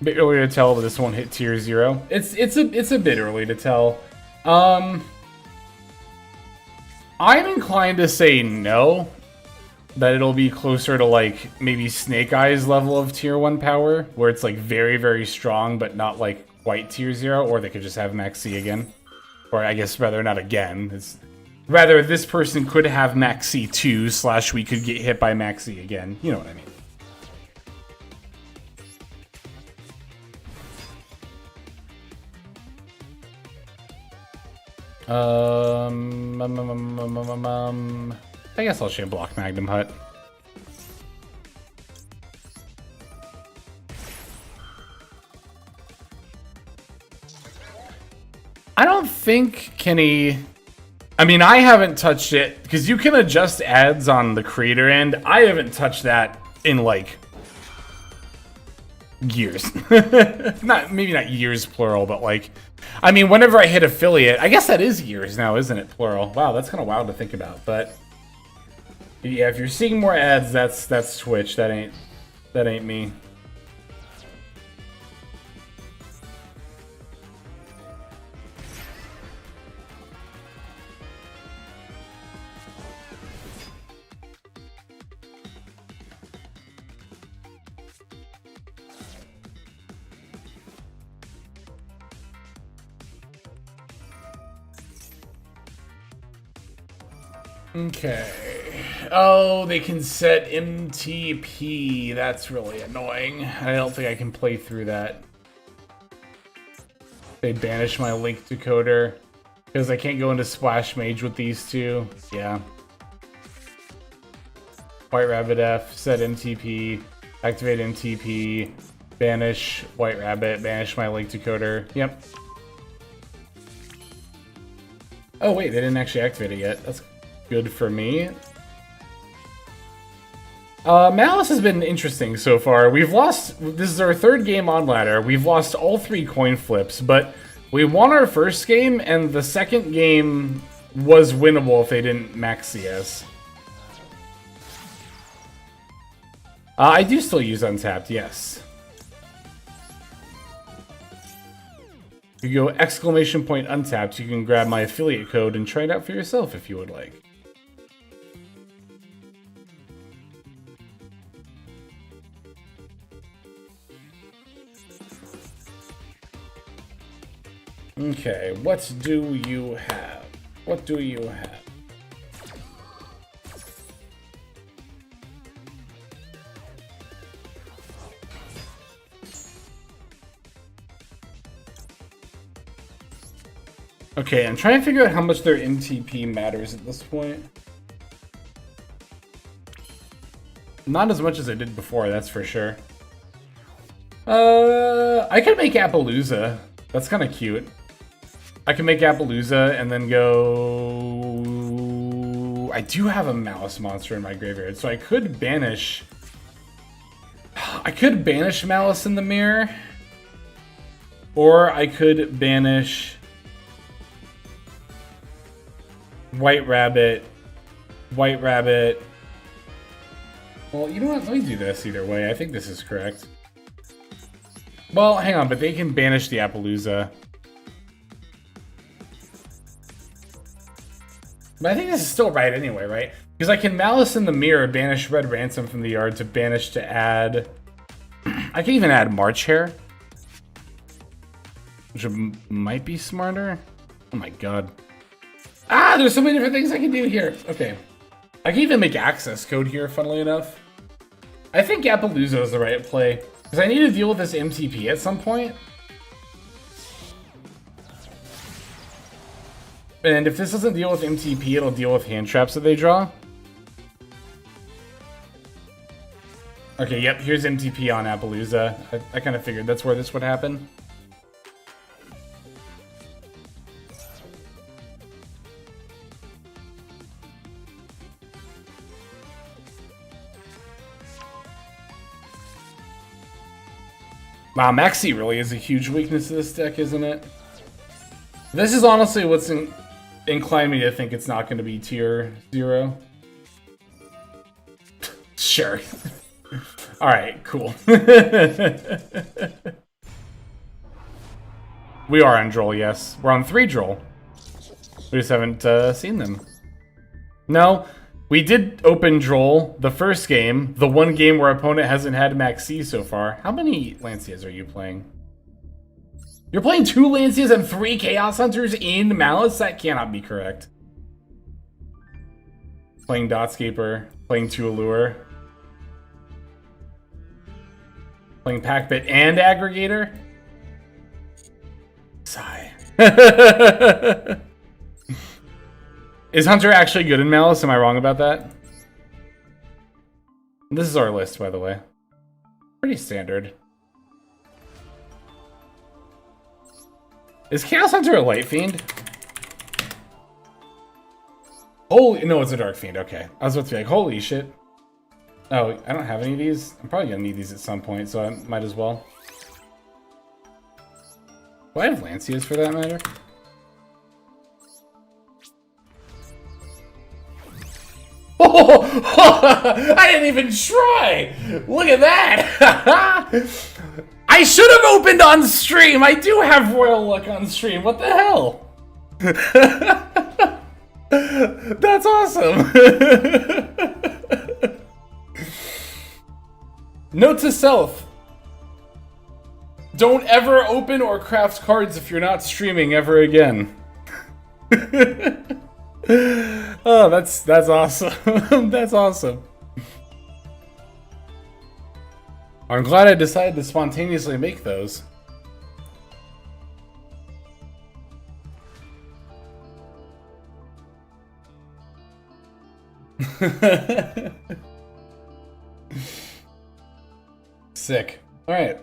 A bit early to tell, but this won't hit tier 0. It's a bit early to tell. I'm inclined to say no, that it'll be closer to like maybe Snake Eyes level of tier 1 power, where it's like very, very strong, but not like quite tier 0, or they could just have Max C again. Or I guess rather not again. It's rather this person could have Max C 2 / we could get hit by Max C again. You know what I mean. I guess I'll chain block Magnum Hut. I don't think Kenny... I mean, I haven't touched it, because you can adjust ads on the creator end. I haven't touched that in, like, years. Maybe not years, plural, but, like... I mean, whenever I hit affiliate... I guess that is years now, isn't it, plural? Wow, that's kind of wild to think about, but... Yeah, if you're seeing more ads, that's Twitch. That ain't me. Okay. Oh, they can set MTP. That's really annoying. I don't think I can play through that. They banish my Link Decoder because I can't go into Splash Mage with these two. Yeah. White Rabbit F, set MTP, activate MTP, banish White Rabbit, banish my Link Decoder. Yep. Oh wait, they didn't actually activate it yet. That's good for me. Malice has been interesting so far. We've lost... This is our 3rd game on ladder. We've lost all 3 coin flips, but we won our first game, and the 2nd game was winnable if they didn't max CS. I do still use Untapped, yes. If you go exclamation point Untapped, you can grab my affiliate code and try it out for yourself if you would like. Okay, what do you have? What do you have? Okay, I'm trying to figure out how much their MTP matters at this point. Not as much as I did before, that's for sure. I could make Appaloosa. That's kind of cute. I can make Appaloosa and then go... I do have a Malice monster in my graveyard, so I could banish... I could banish Malice in the Mirror. Or I could banish... White Rabbit. White Rabbit. Well, you know what? Let me do this either way. I think this is correct. Well, hang on, but they can banish the Appaloosa. But I think this is still right anyway, right? Because I can Malice in the Mirror, banish Red Ransom from the yard to banish to add... I can even add March Hare. Which might be smarter. Oh my god. Ah, there's so many different things I can do here. Okay. I can even make access code here, funnily enough. I think Appaloosa is the right play. Because I need to deal with this MTP at some point. And if this doesn't deal with MTP, it'll deal with hand traps that they draw. Okay, yep, here's MTP on Appaloosa. I kind of figured that's where this would happen. Wow, Maxi really is a huge weakness of this deck, isn't it? This is honestly what's inclined me to think it's not going to be tier 0. Sure. Alright, cool. We are on Droll, yes. We're on 3 Droll. We just haven't seen them. No, we did open Droll the first game, the one game where our opponent hasn't had Max C so far. How many Lancias are you playing? You're playing 2 Lancias and 3 Chaos Hunters in Malice? That cannot be correct. Playing Dotscaper, playing 2 Allure. Playing Packbit and Aggregator? Sigh. Is Hunter actually good in Malice? Am I wrong about that? This is our list, by the way. Pretty standard. Is Chaos Hunter a Light Fiend? Holy, no, it's a Dark Fiend. Okay. I was about to be like, holy shit. Oh, I don't have any of these. I'm probably gonna need these at some point, so I might as well. Do I have Lancias for that matter? Oh, I didn't even try! Look at that! I should have opened on stream! I do have Royal Luck on stream, what the hell? That's awesome! Note to self. Don't ever open or craft cards if you're not streaming ever again. Oh, that's awesome. That's awesome. I'm glad I decided to spontaneously make those. Sick. All right.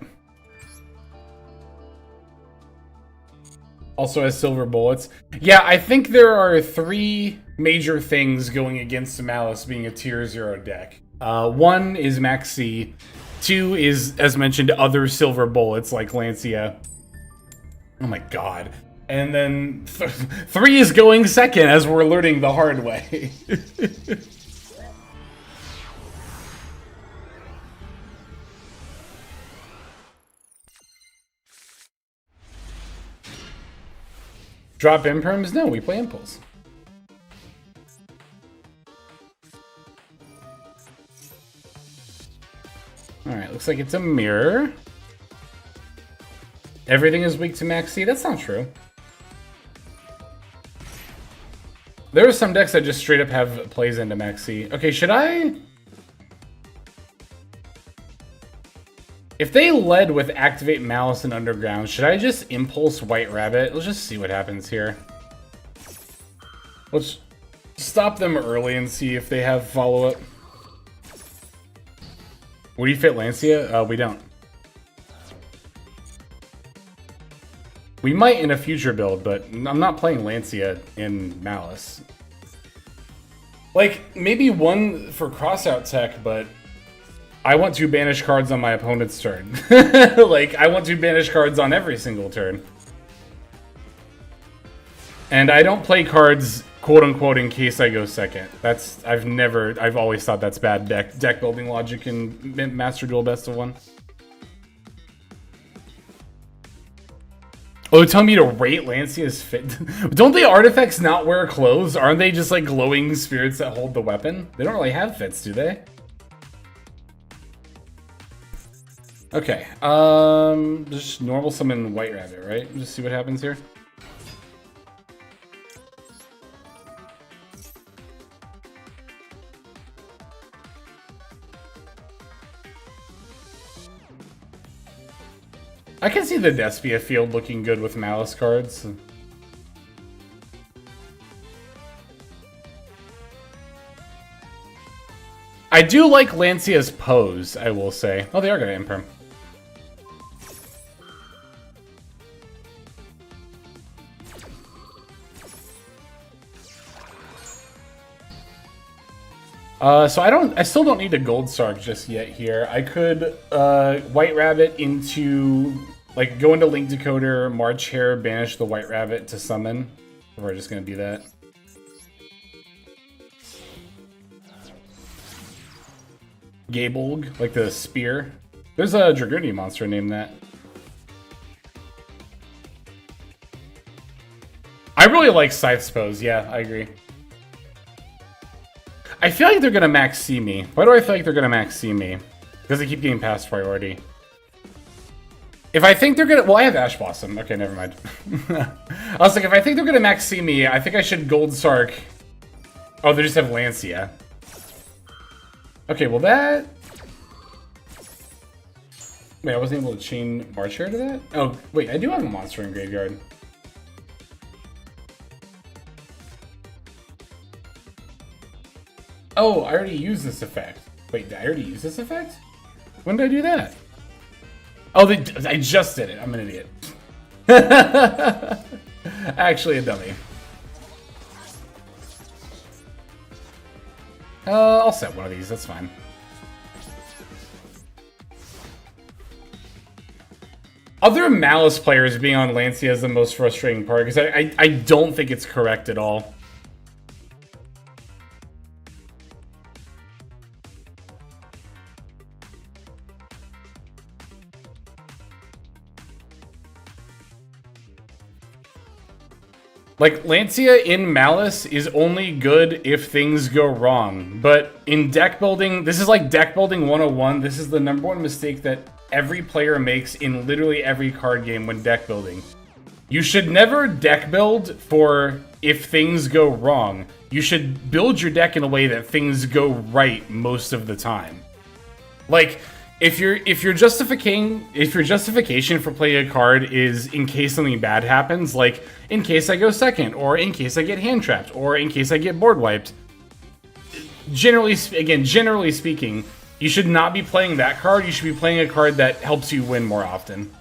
Also has silver bullets. Yeah, I think there are 3 major things going against Malice being a tier 0 deck. 1 is Max C. 2 is, as mentioned, other silver bullets like Lancia. Oh my god. And then 3 is going second as we're learning the hard way. Drop imperms? No, we play Impulse. Alright, looks like it's a mirror. Everything is weak to Max C? That's not true. There are some decks that just straight up have plays into Max C. Okay, should I... If they led with Activate Malice and Underground, should I just Impulse White Rabbit? Let's just see what happens here. Let's stop them early and see if they have follow-up. What do you fit Lancia? We don't. We might in a future build, but I'm not playing Lancia in Malice. Like, maybe one for crossout tech, but I want to banish cards on my opponent's turn. Like, I want to banish cards on every single turn. And I don't play cards, quote-unquote, in case I go second. That's, I've always thought that's bad deck building logic in Master Duel Best of 1. Oh, tell me to rate Lancia's fit. Don't the artifacts not wear clothes? Aren't they just like glowing spirits that hold the weapon? They don't really have fits, do they? Okay, just normal summon White Rabbit, right? Just see what happens here. I can see the Despia field looking good with Malice cards. I do like Lancia's pose, I will say. Oh, they are going to imperm. So I still don't need a Gold Sark just yet here. I could White Rabbit into, like, go into Link Decoder, March Hare, banish the White Rabbit to summon. We're just gonna do that. Gabolg, like the spear. There's a Dragonian monster named that. I really like Scythe's pose, yeah, I agree. I feel like they're gonna max see me. Why do I feel like they're gonna max see me? Because they keep getting past priority. If I think they're gonna... Well, I have Ash Blossom. Okay, never mind. I was like, if I think they're gonna max see me, I think I should Gold Sark. Oh, they just have Lancia. Okay, well that... Wait, I wasn't able to chain March Hare to that? Oh, wait, I do have a monster in Graveyard. Oh, I already used this effect. Wait, did I already use this effect? When did I do that? Oh, I just did it. I'm an idiot. Actually a dummy. I'll set one of these. That's fine. Other Malice players being on Lancia is the most frustrating part, because I don't think it's correct at all. Like, Lancia in Malice is only good if things go wrong. But in deck building, this is like deck building 101. This is the #1 mistake that every player makes in literally every card game when deck building. You should never deck build for if things go wrong. You should build your deck in a way that things go right most of the time. Like, if your justification for playing a card is in case something bad happens, like in case I go second, or in case I get hand trapped, or in case I get board wiped, generally speaking, you should not be playing that card. You should be playing a card that helps you win more often.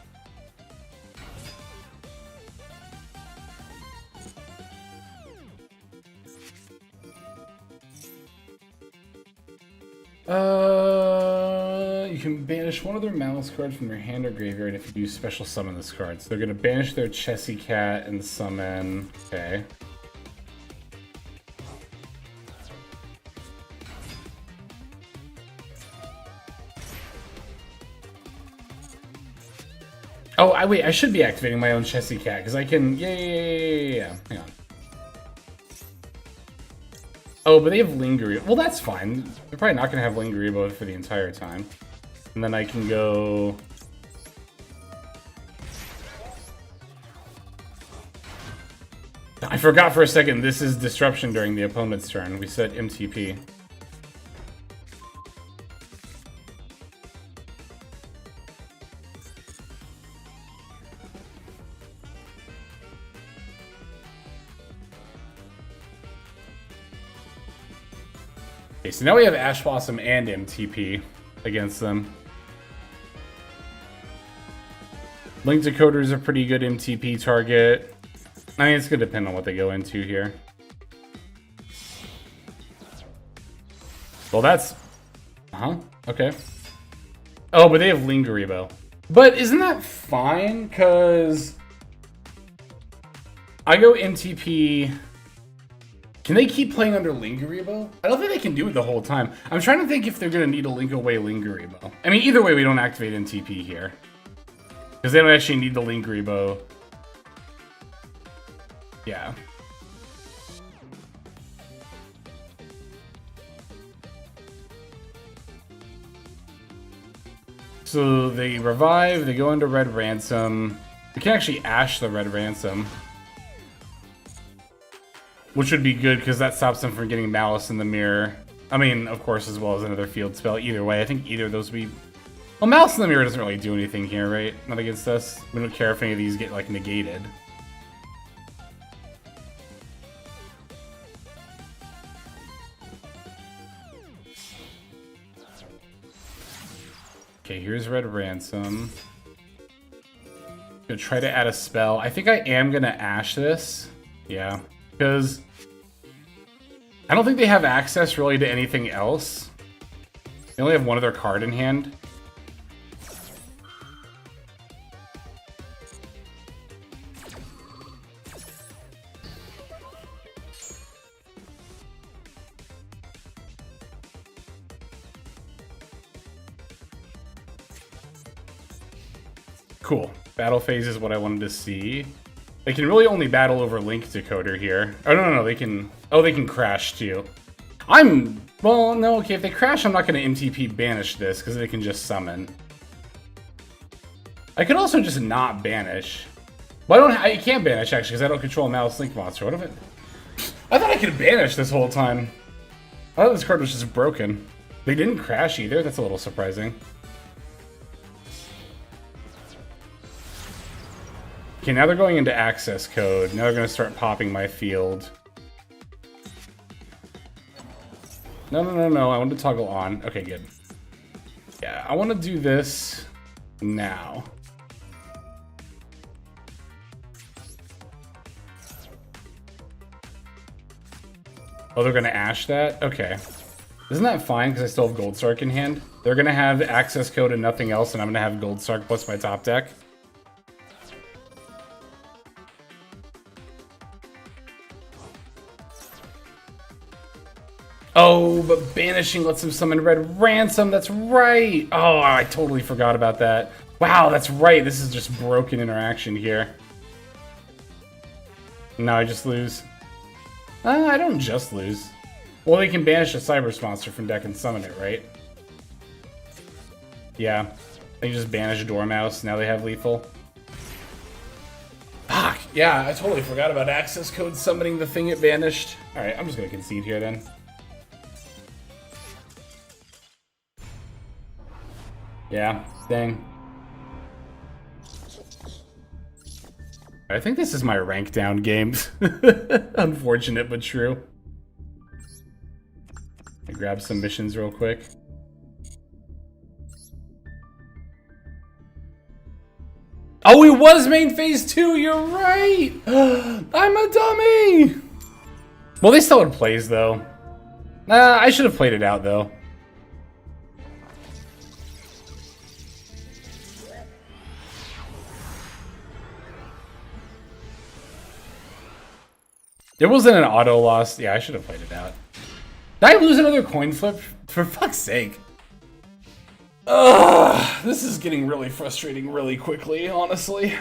You can banish one of their Malice cards from your hand or graveyard if you do special summon this card. So they're gonna banish their Chessy Cat and summon. Okay. Oh, wait, I should be activating my own Chessy Cat because I can. Yeah. Hang on. Oh, but they have Lingering. Well, that's fine. They're probably not going to have Lingering for the entire time. And then I can go... I forgot for a second, this is Disruption during the opponent's turn. We set MTP. Okay, so now we have Ash Blossom and MTP against them. Link Decoder is a pretty good MTP target. I mean, it's going to depend on what they go into here. Well, that's... okay. Oh, but they have Lingeribo. But isn't that fine? Because... I go MTP... Can they keep playing under Lingeribo? I don't think they can do it the whole time. I'm trying to think if they're going to need a Link Away Lingeribo. I mean, either way, we don't activate MTP here. Because they don't actually need the Lingeribo. Yeah. So they revive, they go into Red Ransom. We can actually Ash the Red Ransom. Which would be good because that stops them from getting Malice in the Mirror. I mean, of course, as well as another field spell. Either way, I think either of those would be... Well, Malice in the Mirror doesn't really do anything here, right? Not against us. We don't care if any of these get, like, negated. Okay, here's Red Ransom. Gonna try to add a spell. I think I am gonna Ash this. Yeah, because I don't think they have access really to anything else. They only have one other card in hand. Cool. Battle phase is what I wanted to see. They can really only battle over Link Decoder here. Oh, no, they can... Oh, they can crash, too. Well, no, okay, if they crash, I'm not going to MTP banish this, because they can just summon. I could also just not banish. Well, I can't banish, actually, because I don't control a Malice Link monster. What if it... I thought I could banish this whole time. I thought this card was just broken. They didn't crash either. That's a little surprising. Okay, now they're going into access code. Now they're going to start popping my field. No. I want to toggle on. Okay, good. Yeah, I want to do this now. Oh, they're going to Ash that? Okay. Isn't that fine because I still have Gold Sark in hand? They're going to have access code and nothing else, and I'm going to have Gold Sark plus my top deck. Oh, but banishing lets him summon Red Ransom. That's right. Oh, I totally forgot about that. Wow, that's right. This is just broken interaction here. No, I just lose. I don't just lose. Well, they can banish a Cyber Monster from deck and summon it, right? Yeah. They just banish Dormouse. Now they have lethal. Fuck. Yeah, I totally forgot about access code summoning the thing it banished. Alright, I'm just going to concede here then. Yeah, dang. I think this is my rank down game. Unfortunate, but true. I grab some missions real quick. Oh, it was main phase 2, you're right! I'm a dummy! Well, they still had plays, though. I should have played it out, though. It wasn't an auto loss. Yeah, I should have played it out. Did I lose another coin flip? For fuck's sake. Ugh, this is getting really frustrating really quickly, honestly.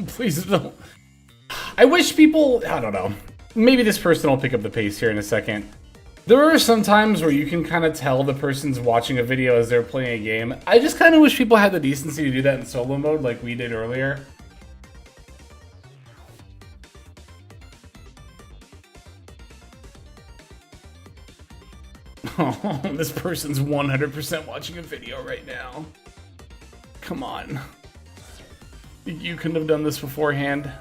Please don't. I wish people... I don't know. Maybe this person will pick up the pace here in a second. There are some times where you can kind of tell the person's watching a video as they're playing a game. I just kind of wish people had the decency to do that in solo mode like we did earlier. Oh, this person's 100% watching a video right now. Come on. You couldn't have done this beforehand.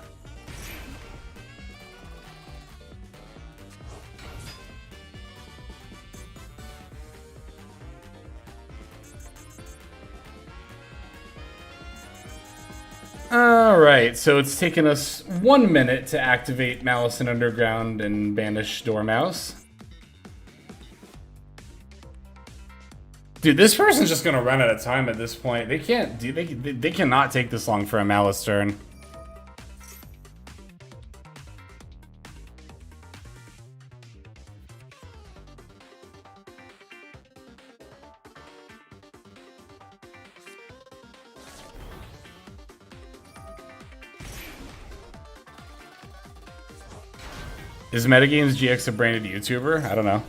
Alright, so it's taken us 1 minute to activate Malice in Underground and banish Dormouse. Dude, this person's just gonna run out of time at this point. They can't do they cannot take this long for a Malice turn. Is Metagames GX a branded YouTuber? I don't know.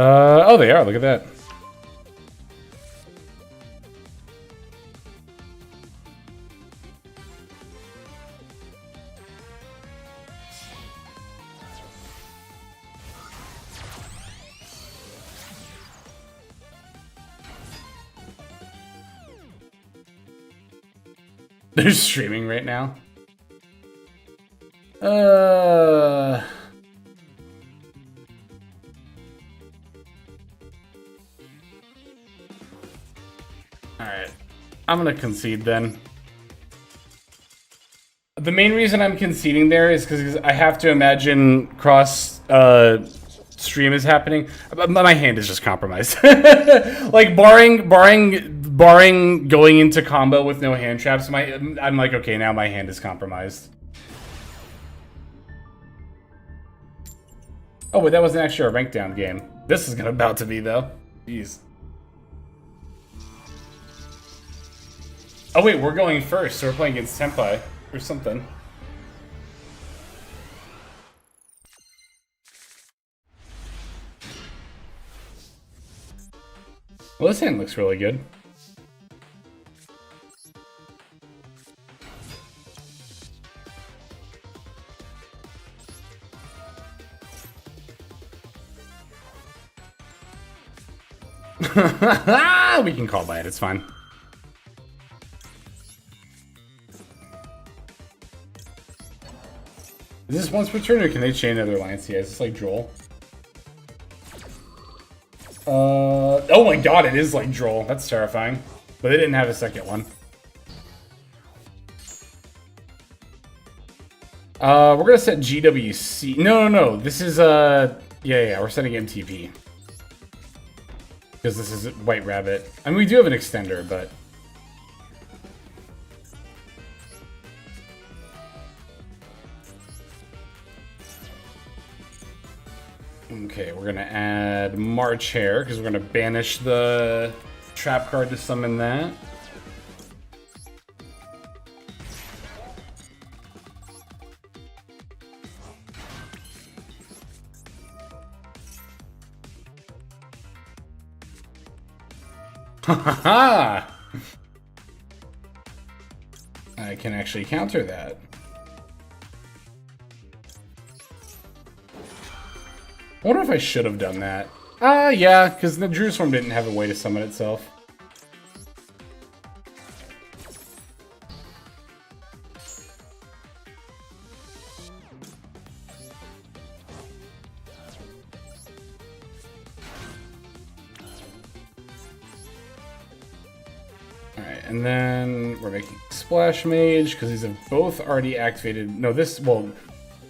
Oh, they are. Look at that. They're streaming right now. Alright. I'm gonna concede then. The main reason I'm conceding there is because I have to imagine cross stream is happening. My hand is just compromised. Like barring going into combo with no hand traps, I'm like, okay, now my hand is compromised. Oh wait, that wasn't actually a rank down game. This is about to be though. Jeez. Oh wait, we're going first, so we're playing against Senpai or something. Well, this hand looks really good. We can call by it, it's fine. Is this once per turn, or can they chain another alliance? Yeah, is this like Droll? Oh my god, it is like Droll. That's terrifying. But they didn't have a second one. We're gonna set GWC. No. This is, yeah, we're setting MTP. Because this is White Rabbit. I mean, we do have an extender, but... Okay, we're gonna add March Hare, because we're gonna banish the trap card to summon that. Haha! I can actually counter that. I wonder if I should have done that. Yeah, because the Jerusalem didn't have a way to summon itself. Alright, and then we're making Splash Mage, because these have both already activated. No, this, well,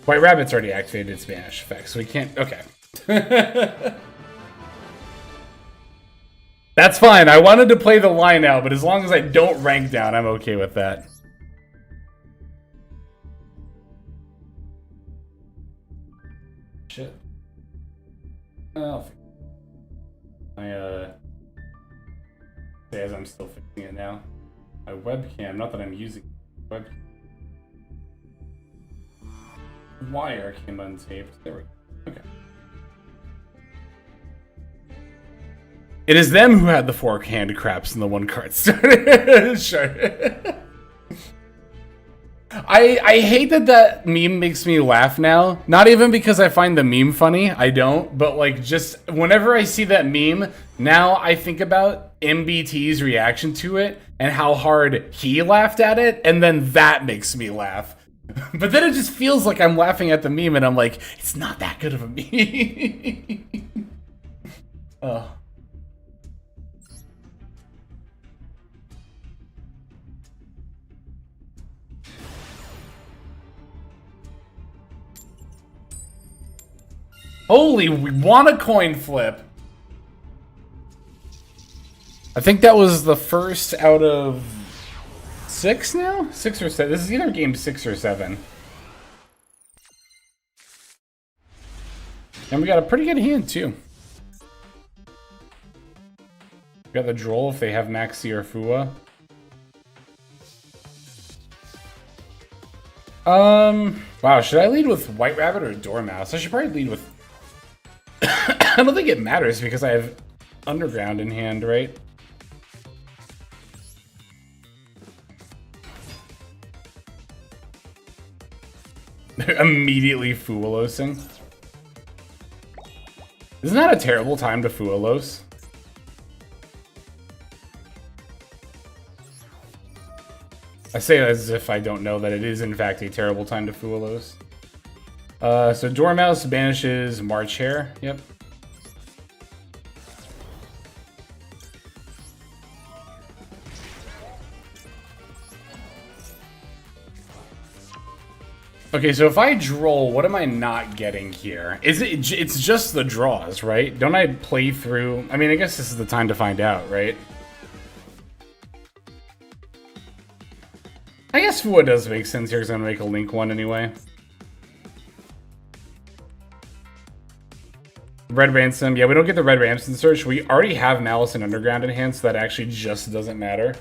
White Rabbit's already activated its Banish effect, so we can't. Okay. That's fine. I wanted to play the line out, but as long as I don't rank down, I'm okay with that. Shit. Oh, as I'm still fixing it now. My webcam, not that I'm using webcam. Wire came untaped. There we go. Okay. It is them who had the 4 hand craps and the 1 card started. Sure. I hate that meme makes me laugh now. Not even because I find the meme funny. I don't. But like just whenever I see that meme, now I think about MBT's reaction to it and how hard he laughed at it. And then that makes me laugh. But then it just feels like I'm laughing at the meme and I'm like, it's not that good of a meme. Oh. Holy, we want a coin flip. I think that was the first out of 6 now? 6 or 7. This is either game 6 or 7. And we got a pretty good hand, too. We got the Droll if they have Maxi or Fua. Wow, should I lead with White Rabbit or Dormouse? I should probably lead with... I don't think it matters because I have Underground in hand, right? Immediately Fualosing. Isn't that a terrible time to Fualos? I say it as if I don't know that it is in fact a terrible time to fool those. So Dormouse banishes March Hare. Yep. Okay, so if I droll, what am I not getting here? Is it? It's just the draws, right? Don't I play through? I mean, I guess this is the time to find out, right? I guess Fua does make sense here because I'm gonna make a Link one anyway. Red Ransom, yeah, we don't get the Red Ransom search. We already have Malice and Underground in hand, so that actually just doesn't matter.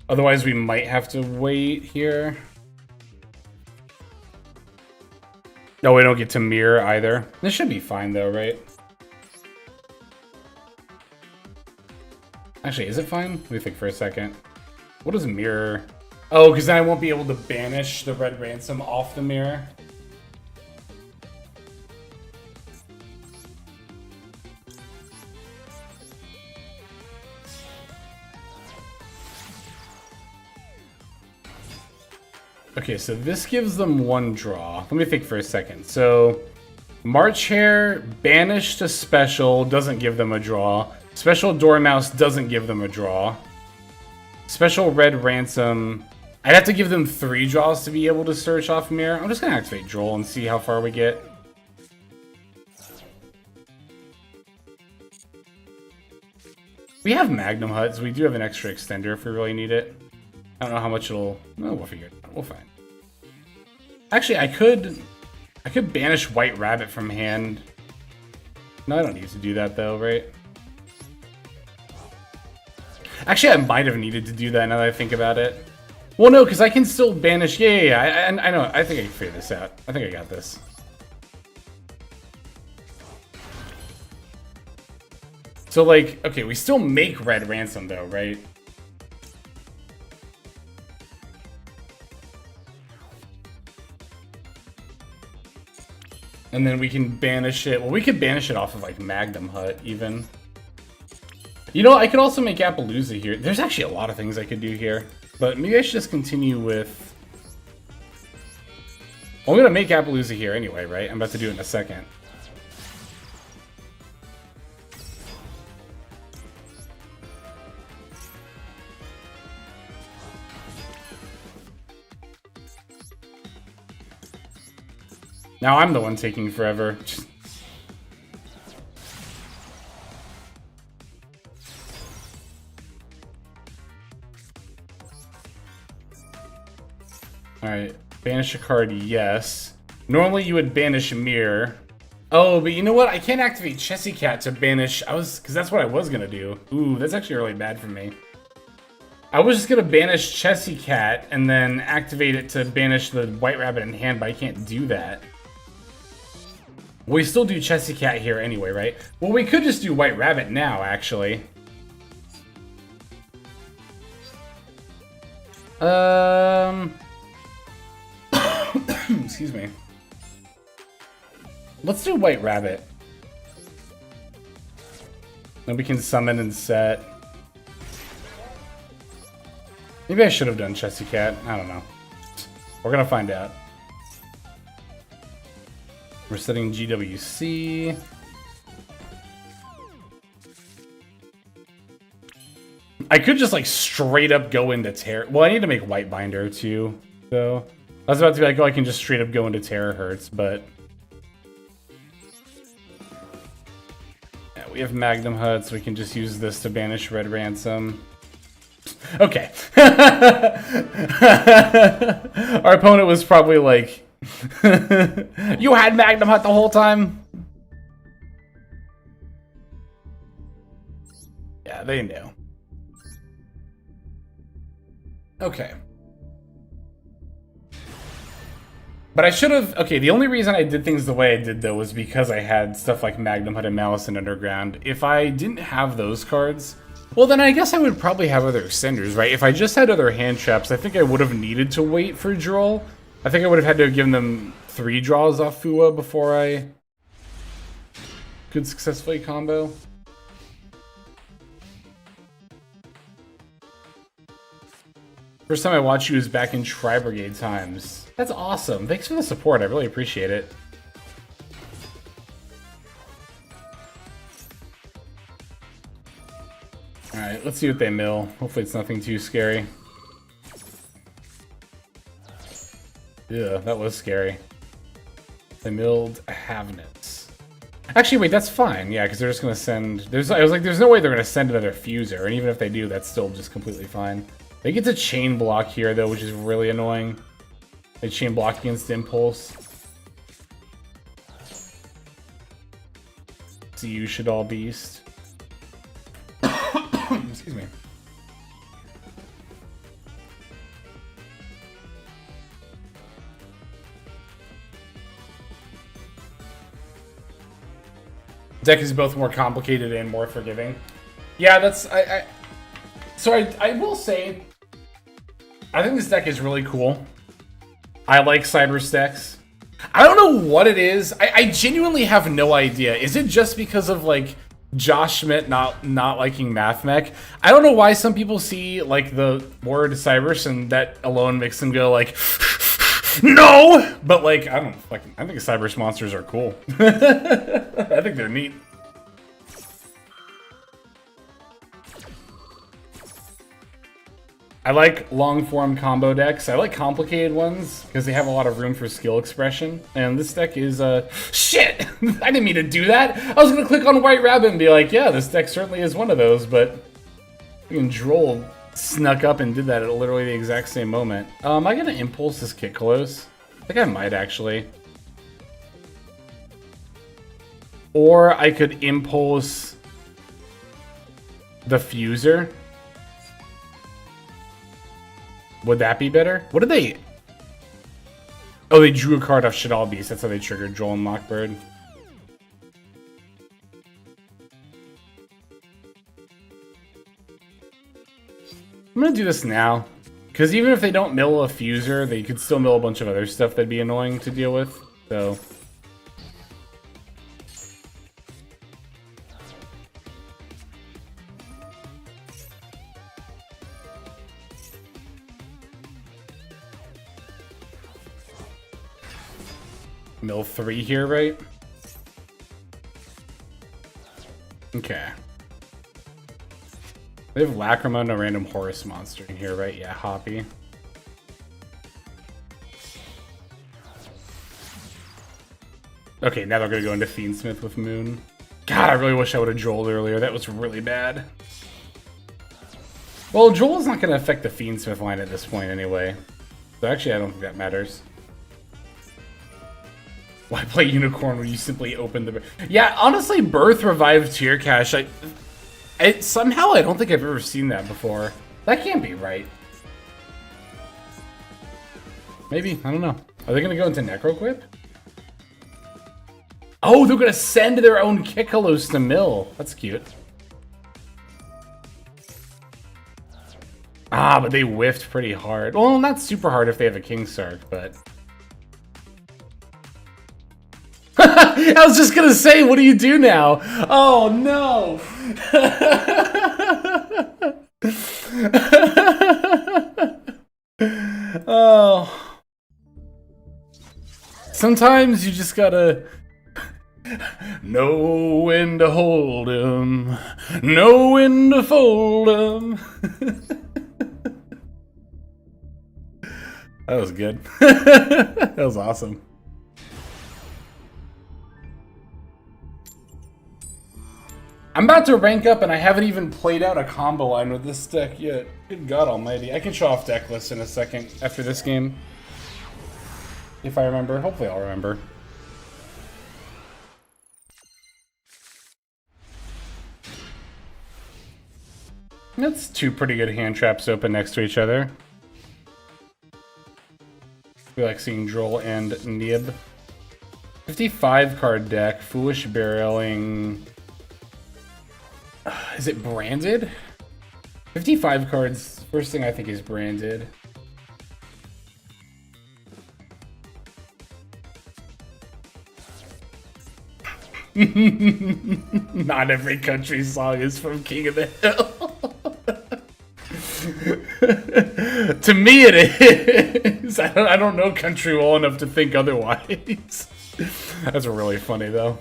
Otherwise, we might have to wait here. No, we don't get to mirror either. This should be fine though, right? Actually, is it fine? Let me think for a second. What is mirror? Oh, because then I won't be able to banish the Red Ransom off the mirror. Okay, so this gives them one draw. Let me think for a second. So, March Hare, banish to special, doesn't give them a draw. Special Dormouse doesn't give them a draw. Special Red Ransom, I'd have to give them 3 draws to be able to search off mirror. I'm just gonna activate Droll and see how far we get. We have Magnum Huts. We do have an extra extender if we really need it. I don't know how much it'll... Oh, we'll figure it out. We'll find. Actually, I could banish White Rabbit from hand. No, I don't need to do that though, right? Actually, I might have needed to do that now that I think about it. Well, no, because I can still banish... Yeah, I know. I think I can figure this out. I think I got this. So, like, okay, we still make Red Ransom though, right? And then we can banish it. Well, we could banish it off of, like, Magnum Hut, even. You know, I could also make Appaloosa here. There's actually a lot of things I could do here. But maybe I should just continue with... Well, I'm going to make Appaloosa here anyway, right? I'm about to do it in a second. Now I'm the one taking forever. Alright, banish a card, yes. Normally you would banish Mirror. Oh, but you know what? I can't activate Chessy Cat to banish... because that's what I was gonna do. Ooh, that's actually really bad for me. I was just gonna banish Chessy Cat and then activate it to banish the White Rabbit in hand, but I can't do that. We still do Chessy Cat here anyway, right? Well, we could just do White Rabbit now, actually. Excuse me. Let's do White Rabbit. Then we can summon and set. Maybe I should have done Chessy Cat. I don't know. We're gonna find out. We're setting GWC. I could just like straight up go into Terror. Well, I need to make White Binder too. So I was about to be like, oh, I can just straight up go into Terror Hurts, but yeah, we have Magnum Huts. We can just use this to banish Red Ransom. Okay. Our opponent was probably like, you had Magnum Hut the whole time? Yeah, they knew. Okay. But I should have... Okay, the only reason I did things the way I did, though, was because I had stuff like Magnum Hut and Malice and Underground. If I didn't have those cards, well, then I guess I would probably have other extenders, right? If I just had other hand traps, I think I would have needed to wait for Droll. I think I would have had to have given them 3 draws off Fua before I could successfully combo. First time I watched you was back in Tri Brigade times. That's awesome. Thanks for the support. I really appreciate it. Alright, let's see what they mill. Hopefully it's nothing too scary. Yeah, that was scary. They milled Havnets. Actually, wait, that's fine. Yeah, because they're just gonna send. I was like, there's no way they're gonna send another fuser, and even if they do, that's still just completely fine. They get to chain block here though, which is really annoying. They chain block against Impulse. So you should all beast. Excuse me. Deck is both more complicated and more forgiving. Yeah, that's so I will say, I think this deck is really cool. I like Cyber's decks. I don't know what it is. I genuinely have no idea. Is it just because of like Josh Schmidt not liking Math Mech? I don't know why some people see like the word Cybers and that alone makes them go like no, but like I think Cybers monsters are cool. I think they're neat. I like long form combo decks. I like complicated ones because they have a lot of room for skill expression. And this deck is shit. I didn't mean to do that. I was gonna click on White Rabbit and be like, yeah, this deck certainly is one of those, but Droll snuck up and did that at literally the exact same moment. Am I gonna impulse this Kitkalos? I think I might actually. Or I could impulse the Fuser. Would that be better? What did they... Oh, they drew a card off Shadal Beast. That's how they triggered Joel and Lockbird. I'm gonna do this now. Because even if they don't mill a Fuser, they could still mill a bunch of other stuff that'd be annoying to deal with. So... Mill 3 here, right? Okay. They have Lacrima and a random Horus monster in here, right? Yeah, Hoppy. Okay, now they're gonna go into Fiendsmith with Moon. God, I really wish I would have Joeled earlier. That was really bad. Well, Joel's not gonna affect the Fiendsmith line at this point anyway. So actually, I don't think that matters. Why play Unicorn when you simply open the... Yeah, honestly, Birth revived Tier Cash. Somehow I don't think I've ever seen that before. That can't be right. Maybe, I don't know. Are they gonna go into Necroquip? Oh, they're gonna send their own Kitkalos to mill. That's cute. Ah, but they whiffed pretty hard. Well, not super hard if they have a King Sark, but... I was just gonna say, what do you do now? Oh no! Oh. Sometimes you just gotta know when to hold 'em, know when to fold 'em. That was good. That was awesome. I'm about to rank up and I haven't even played out a combo line with this deck yet. Good God almighty. I can show off deck lists in a second after this game. If I remember. Hopefully I'll remember. That's two pretty good hand traps open next to each other. We like seeing Droll and Nib. 55 card deck. Foolish Barreling... Is it branded? 55 cards. First thing I think is branded. Not every country song is from King of the Hill. To me, it is. I don't know country well enough to think otherwise. That's really funny, though.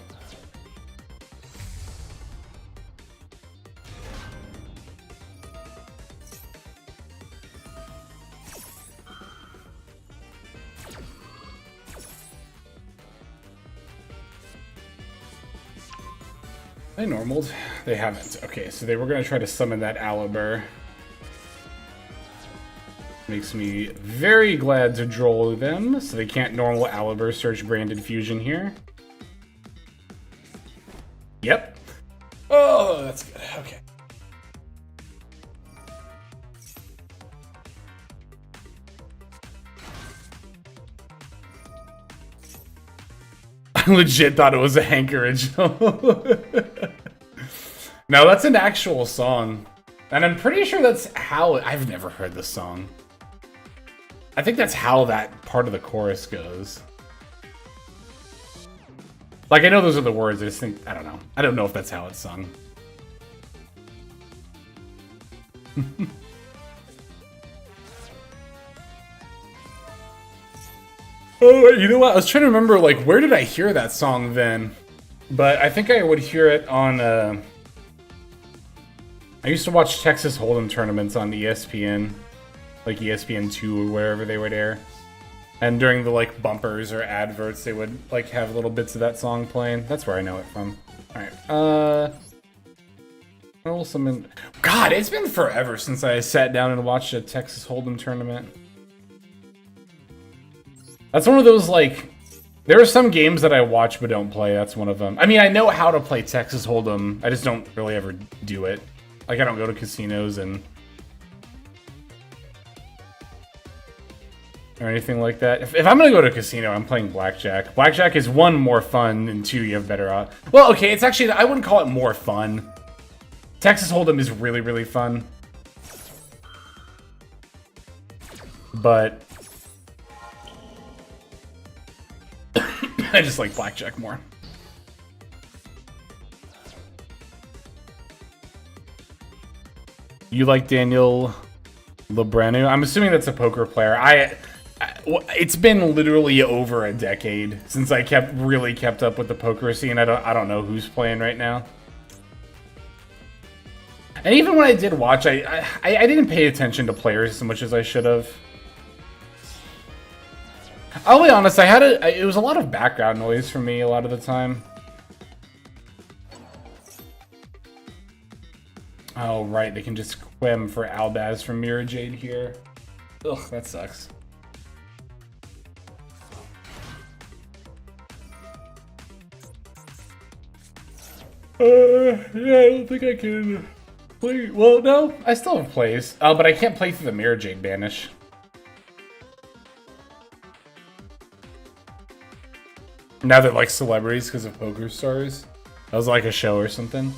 They normaled? They haven't. Okay, so they were going to try to summon that Alibur. Makes me very glad to droll them, so they can't normal Alibur search branded fusion here. Yep. Oh, that's good. Okay. I legit thought it was a Hank original. No, that's an actual song. And I'm pretty sure that's how... I've never heard this song. I think that's how that part of the chorus goes. Like, I know those are the words, I just think... I don't know. I don't know if that's how it's sung. Oh, you know what? I was trying to remember, like, where did I hear that song then? But I think I would hear it on, I used to watch Texas Hold'em tournaments on ESPN. Like ESPN2 or wherever they would air. And during the, like, bumpers or adverts, they would, like, have little bits of that song playing. That's where I know it from. Alright, roll some. God, it's been forever since I sat down and watched a Texas Hold'em tournament. That's one of those, like, there are some games that I watch but don't play. That's one of them. I mean, I know how to play Texas Hold'em. I just don't really ever do it. Like, I don't go to casinos and... or anything like that. If I'm gonna go to a casino, I'm playing blackjack. Blackjack is one, more fun, and two, you have better odds. Well, okay, it's actually, I wouldn't call it more fun. Texas Hold'em is really, really fun. But... I just like blackjack more. You like Daniel Lebranu? I'm assuming that's a poker player. It's been literally over a decade since I really kept up with the poker scene. I don't know who's playing right now. And even when I did watch, I didn't pay attention to players as much as I should have. I'll be honest, it was a lot of background noise for me a lot of the time. Oh, right, they can just quem for Albaz from Mirror Jade here. Ugh, that sucks. Yeah, I don't think I can play. Well, no, I still have plays. But I can't play through the Mirror Jade banish. Now they're like celebrities because of Poker Stars. That was like a show or something.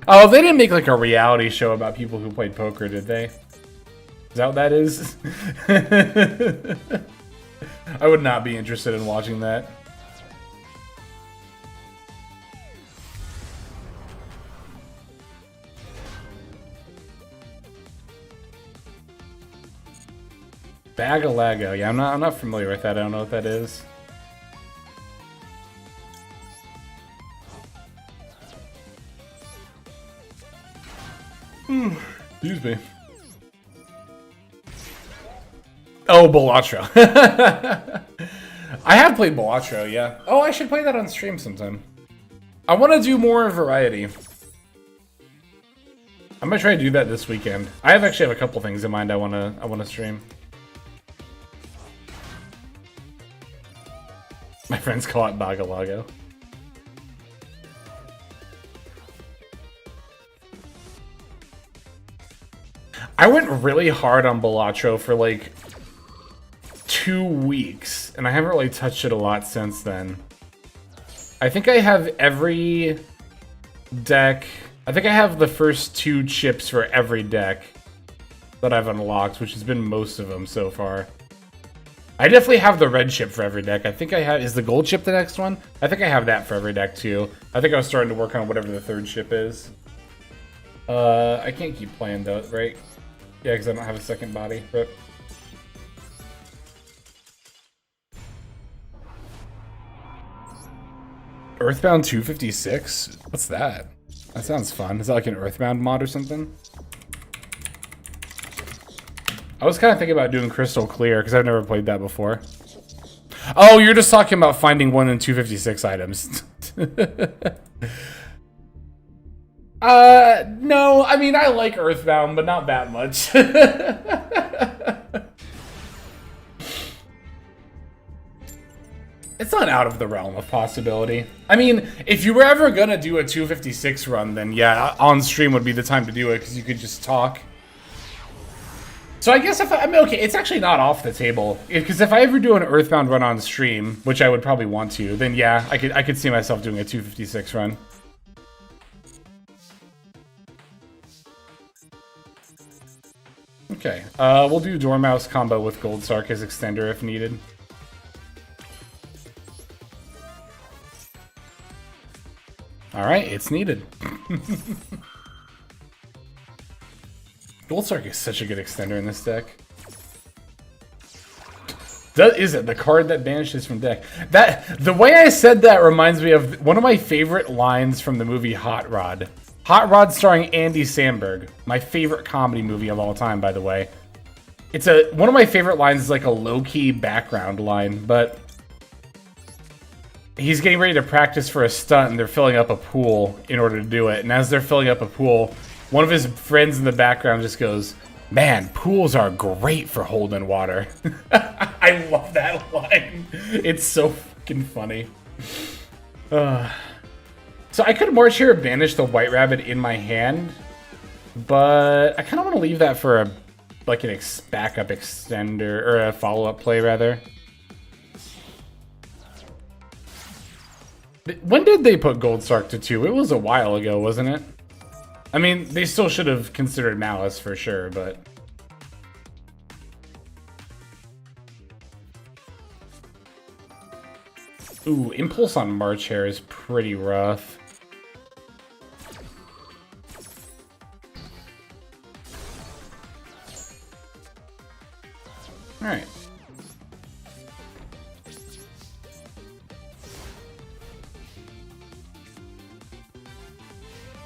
Oh, they didn't make like a reality show about people who played poker, did they? Is that what that is? I would not be interested in watching that. Bagalago. Yeah, I'm not familiar with that. I don't know what that is. Excuse me. Oh, Balatro. I have played Balatro, yeah. Oh, I should play that on stream sometime. I want to do more variety. I'm gonna try to do that this weekend. I actually have a couple things in mind I wanna stream. My friends call it Bagalago. I went really hard on Balatro for like 2 weeks, and I haven't really touched it a lot since then. I think I have every deck. I think I have the first 2 chips for every deck that I've unlocked, which has been most of them so far. I definitely have the red chip for every deck. I think I have... Is the gold chip the next one? I think I have that for every deck too. I think I was starting to work on whatever the 3rd chip is. I can't keep playing though, right? Yeah, because I don't have a second body. Rip. Earthbound 256? What's that? That sounds fun. Is that like an Earthbound mod or something? I was kind of thinking about doing Crystal Clear because I've never played that before. Oh, you're just talking about finding 1 in 256 items. No, I mean, I like Earthbound, but not that much. It's not out of the realm of possibility. I mean, if you were ever gonna do a 256 run, then yeah, on stream would be the time to do it, because you could just talk. So I guess if I mean, okay, it's actually not off the table, because if I ever do an Earthbound run on stream, which I would probably want to, then yeah, I could see myself doing a 256 run. Okay, we'll do Dormouse combo with Gold Sark as extender if needed. Alright, it's needed. Gold Sark is such a good extender in this deck. Is it the card that banishes from deck? The way I said that reminds me of one of my favorite lines from the movie Hot Rod. Hot Rod starring Andy Samberg. My favorite comedy movie of all time, by the way. It's one of my favorite lines is like a low-key background line, but he's getting ready to practice for a stunt and they're filling up a pool in order to do it. And as they're filling up a pool, one of his friends in the background just goes, "Man, pools are great for holding water." I love that line. It's so fucking funny. So I could March here banish the White Rabbit in my hand, but I kind of want to leave that for a like an backup extender or a follow-up play rather. When did they put Gold Sark to 2? It was a while ago, wasn't it? I mean, they still should have considered Malice for sure, but ooh, Impulse on March Hare is pretty rough. Alright.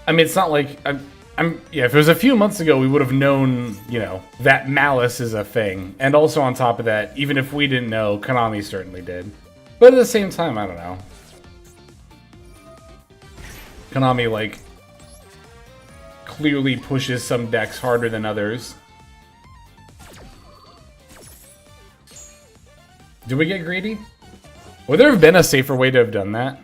I mean, it's not like yeah, if it was a few months ago, we would have known, you know, that Malice is a thing. And also on top of that, even if we didn't know, Konami certainly did. But at the same time, I don't know. Konami, like, clearly pushes some decks harder than others. Did we get greedy? Would there have been a safer way to have done that?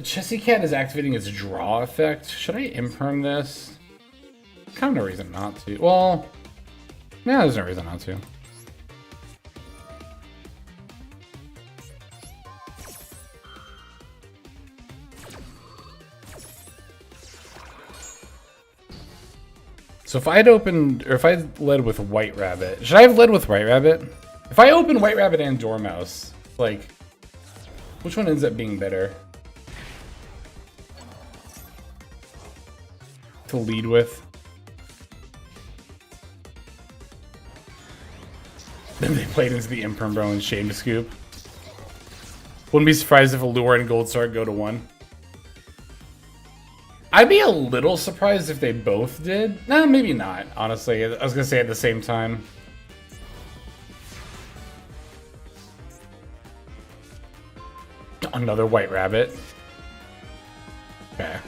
Chessy Cat is activating its draw effect. Should I imperm this? Kind of no reason not to. Well, yeah, there's no reason not to. So if I had opened, or if I led with White Rabbit, should I have led with White Rabbit? If I open White Rabbit and Dormouse, like, which one ends up being better to lead with? Then they played into the Imperm Bro and Shame to Scoop. Wouldn't be surprised if Allure and Gold Sark go to 1. I'd be a little surprised if they both did. Nah, maybe not, honestly. I was gonna say at the same time. Another White Rabbit. Okay.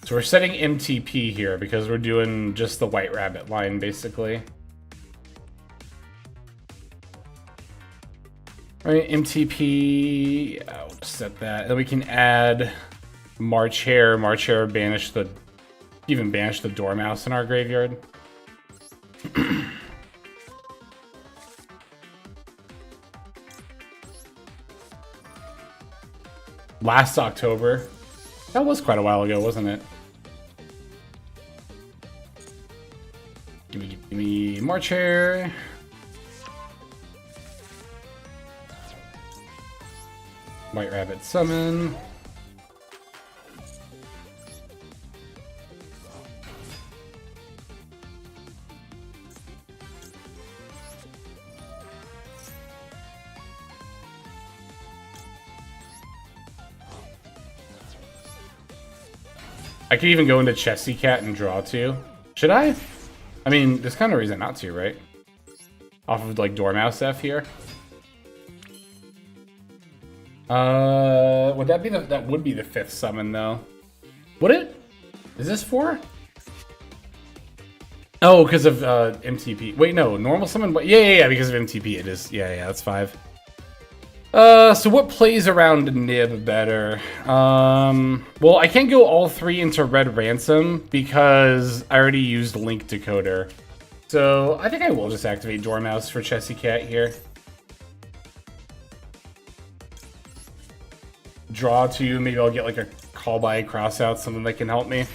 So we're setting MTP here because we're doing just the White Rabbit line, basically. Alright, MTP, I'll set that. Then we can add March Hare. March Hare banish the, even banish the Dormouse in our graveyard. Last October. That was quite a while ago, wasn't it? Give me March Hare. White Rabbit summon. I could even go into Chessy Cat and draw too. Should I? I mean, there's kind of a reason not to, right? Off of like Dormouse F here. Would that be that would be the 5th summon though? Would it? Is this 4? Oh, because of MTP. Wait, no, normal summon. But yeah, because of MTP it is. Yeah, that's 5. So what plays around Nib better? Well, I can't go all 3 into Red Ransom because I already used Link Decoder. So I think I will just activate Dormouse for Chessy Cat here. Draw 2, maybe I'll get like a Call by Cross Out, something that can help me.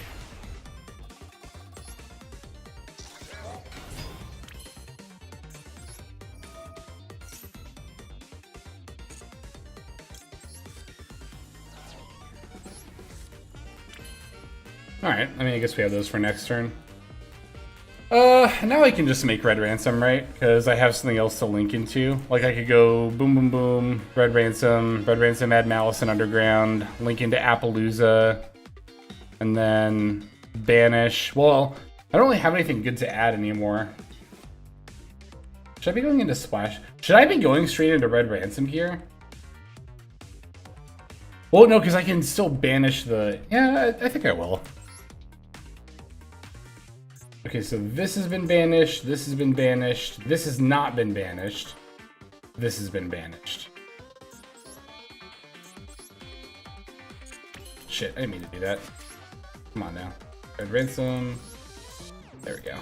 Alright, I mean, I guess we have those for next turn. Now I can just make Red Ransom, right? Because I have something else to link into. Like, I could go boom, boom, boom, Red Ransom, add Malice and Underground, link into Appaloosa, and then banish. Well, I don't really have anything good to add anymore. Should I be going into Splash? Should I be going straight into Red Ransom here? Well, no, because I can still banish the... Yeah, I think I will. Okay, so this has been banished, this has been banished, this has not been banished, this has been banished. Shit, I didn't mean to do that. Come on now. Red Ransom. There we go.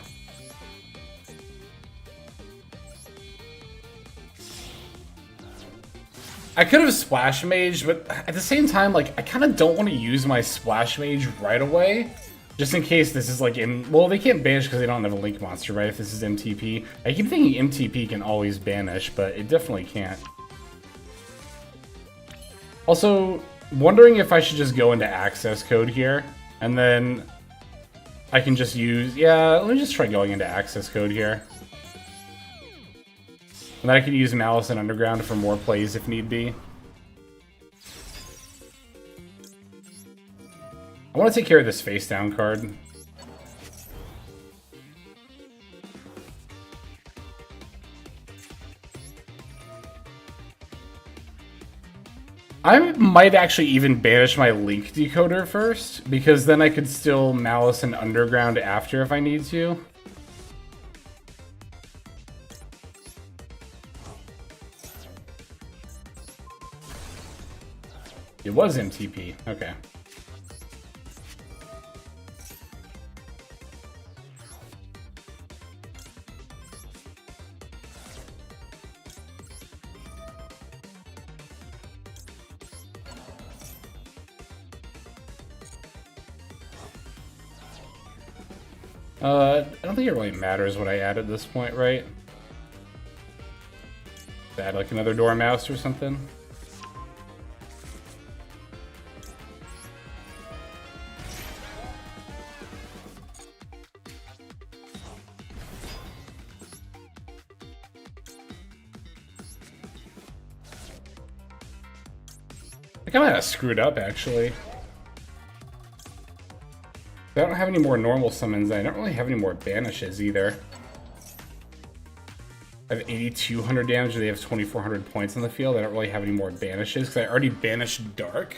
I could have Splash Mage, but at the same time, like, I kind of don't want to use my Splash Mage right away. Just in case this is like well, they can't banish because they don't have a Link monster, right? If this is MTP. I keep thinking MTP can always banish, but it definitely can't. Also, wondering if I should just go into access code here, and then I can just use... Yeah, let me just try going into access code here. And then I can use Malice and Underground for more plays if need be. I want to take care of this face down card. I might actually even banish my Link Decoder first, because then I could still Malice and Underground after if I need to. It was MTP, okay. I don't think it really matters what I add at this point, right? Add like another Dormouse or something. I think I might have screwed up, actually. I don't have any more normal summons. I don't really have any more banishes either. I have 8,200 damage, they have 2,400 points on the field. I don't really have any more banishes because I already banished Dark.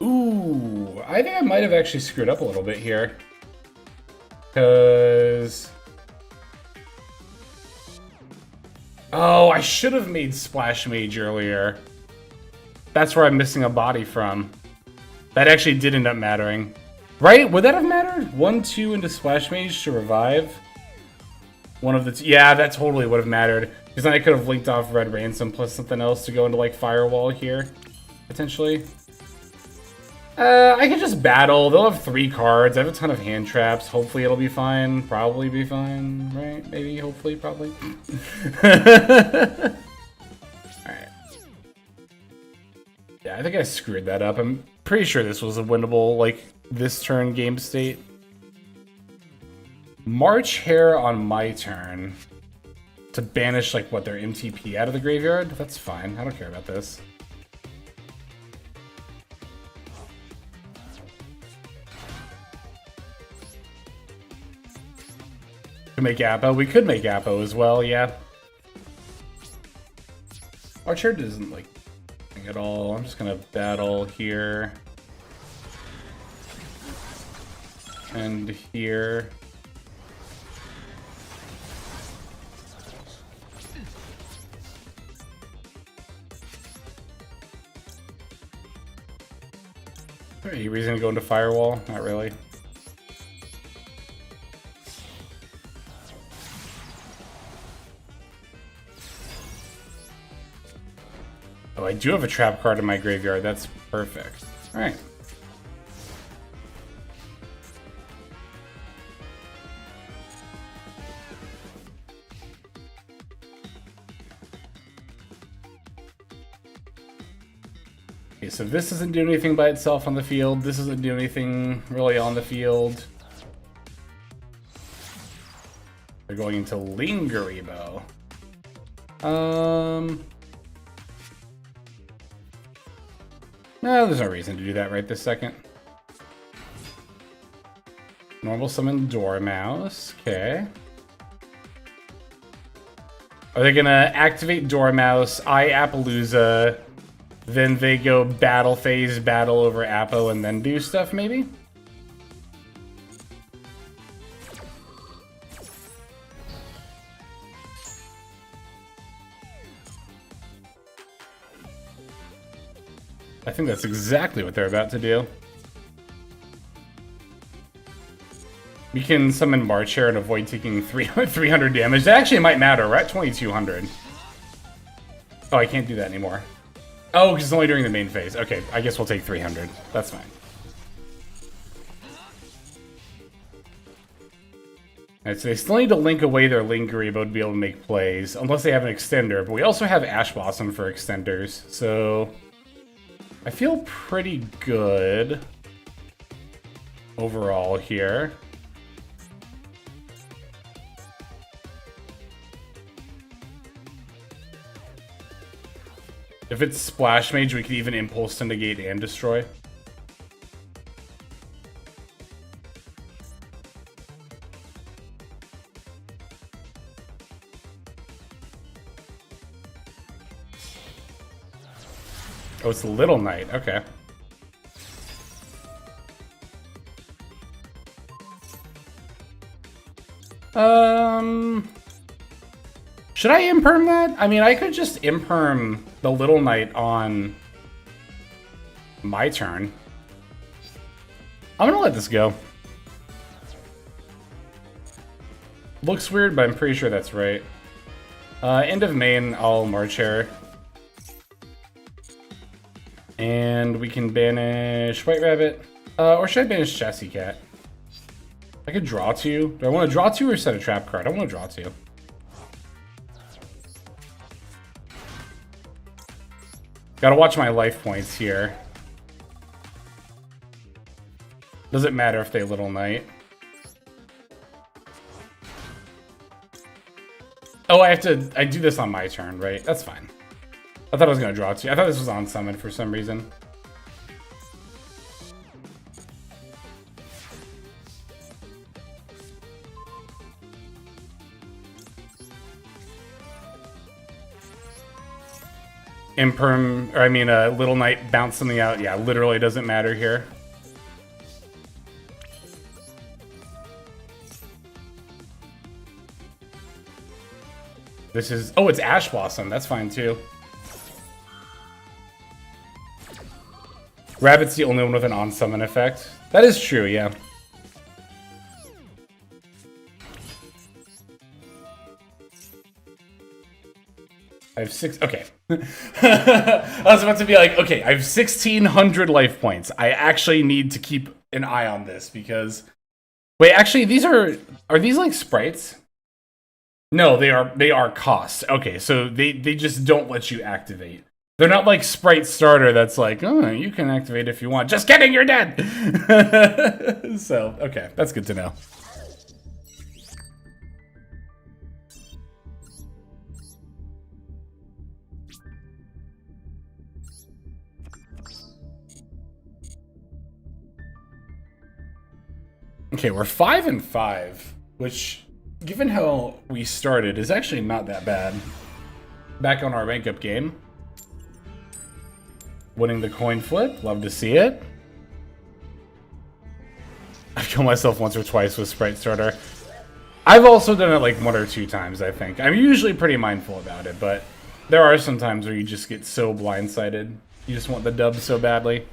Ooh, I think I might have actually screwed up a little bit here. Because... Oh, I should have made Splash Mage earlier. That's where I'm missing a body from. That actually did end up mattering. Right? Would that have mattered? 1-2 into Splash Mage to revive? One of the yeah, that totally would have mattered. Because then I could have linked off Red Ransom plus something else to go into, like, Firewall here. Potentially. I could just battle. They'll have 3 cards. I have a ton of hand traps. Hopefully it'll be fine. Probably be fine. Right? Maybe, hopefully, probably. Alright. Yeah, I think I screwed that up. I'm pretty sure this was a winnable, like, this turn game state. March Hare on my turn to banish, like, what, their MTP out of the graveyard? That's fine. I don't care about this. To make Appo. We could make Appo as well, yeah. March Hare doesn't, like, thing at all. I'm just gonna battle here. And here. Any reason to go into Firewall? Not really. Oh, I do have a trap card in my graveyard. That's perfect. All right. Okay, so this doesn't do anything by itself on the field. This doesn't do anything really on the field. They're going into Lingeribo. No, there's no reason to do that right this second. Normal summon Dormouse. Okay. Are they gonna activate Dormouse, Appaloosa, then they go battle phase, battle over Appo, and then do stuff, maybe? I think that's exactly what they're about to do. We can summon March Hare and avoid taking 300 damage. That actually might matter. We're at 2200. Oh, I can't do that anymore. Oh, because it's only during the main phase. Okay, I guess we'll take 300. That's fine. Alright, so they still need to link away their Lingeribo to be able to make plays, unless they have an extender. But we also have Ash Blossom for extenders, so I feel pretty good overall here. If it's Splash Mage, we could even Impulse to negate and destroy. Oh, it's Little Knight. Okay. Should I imperm that? I mean, I could just imperm the Little Knight on my turn. I'm gonna let this go. Looks weird, but I'm pretty sure that's right. End of main, I'll March Hare. And we can banish White Rabbit. Or should I banish Chassis Cat? I could draw two. Do I want to draw two or set a trap card? I want to draw two. Gotta watch my life points here. Doesn't matter if they Little Knight. Oh, I do this on my turn, right? That's fine. I thought I was gonna draw two. I thought this was on summon for some reason. Imperm, or I mean, Little Knight bounce something out. Yeah, literally doesn't matter here. This is, oh, it's Ash Blossom. That's fine too. Rabbit's the only one with an on-summon effect. That is true, yeah. I have six, okay. I was about to be like, okay, I have 1,600 life points. I actually need to keep an eye on this because... Wait, actually, these are these like sprites? No, they are costs. Okay, so they just don't let you activate. They're not like Sprite Starter that's like, oh, you can activate if you want. Just kidding, you're dead! So, okay, that's good to know. Okay, we're 5-5, which, given how we started, is actually not that bad. Back on our rank up game. Winning the coin flip, love to see it. I've killed myself once or twice with Sprite Starter. I've also done it like 1 or 2 times, I think. I'm usually pretty mindful about it, but there are some times where you just get so blindsided. You just want the dub so badly.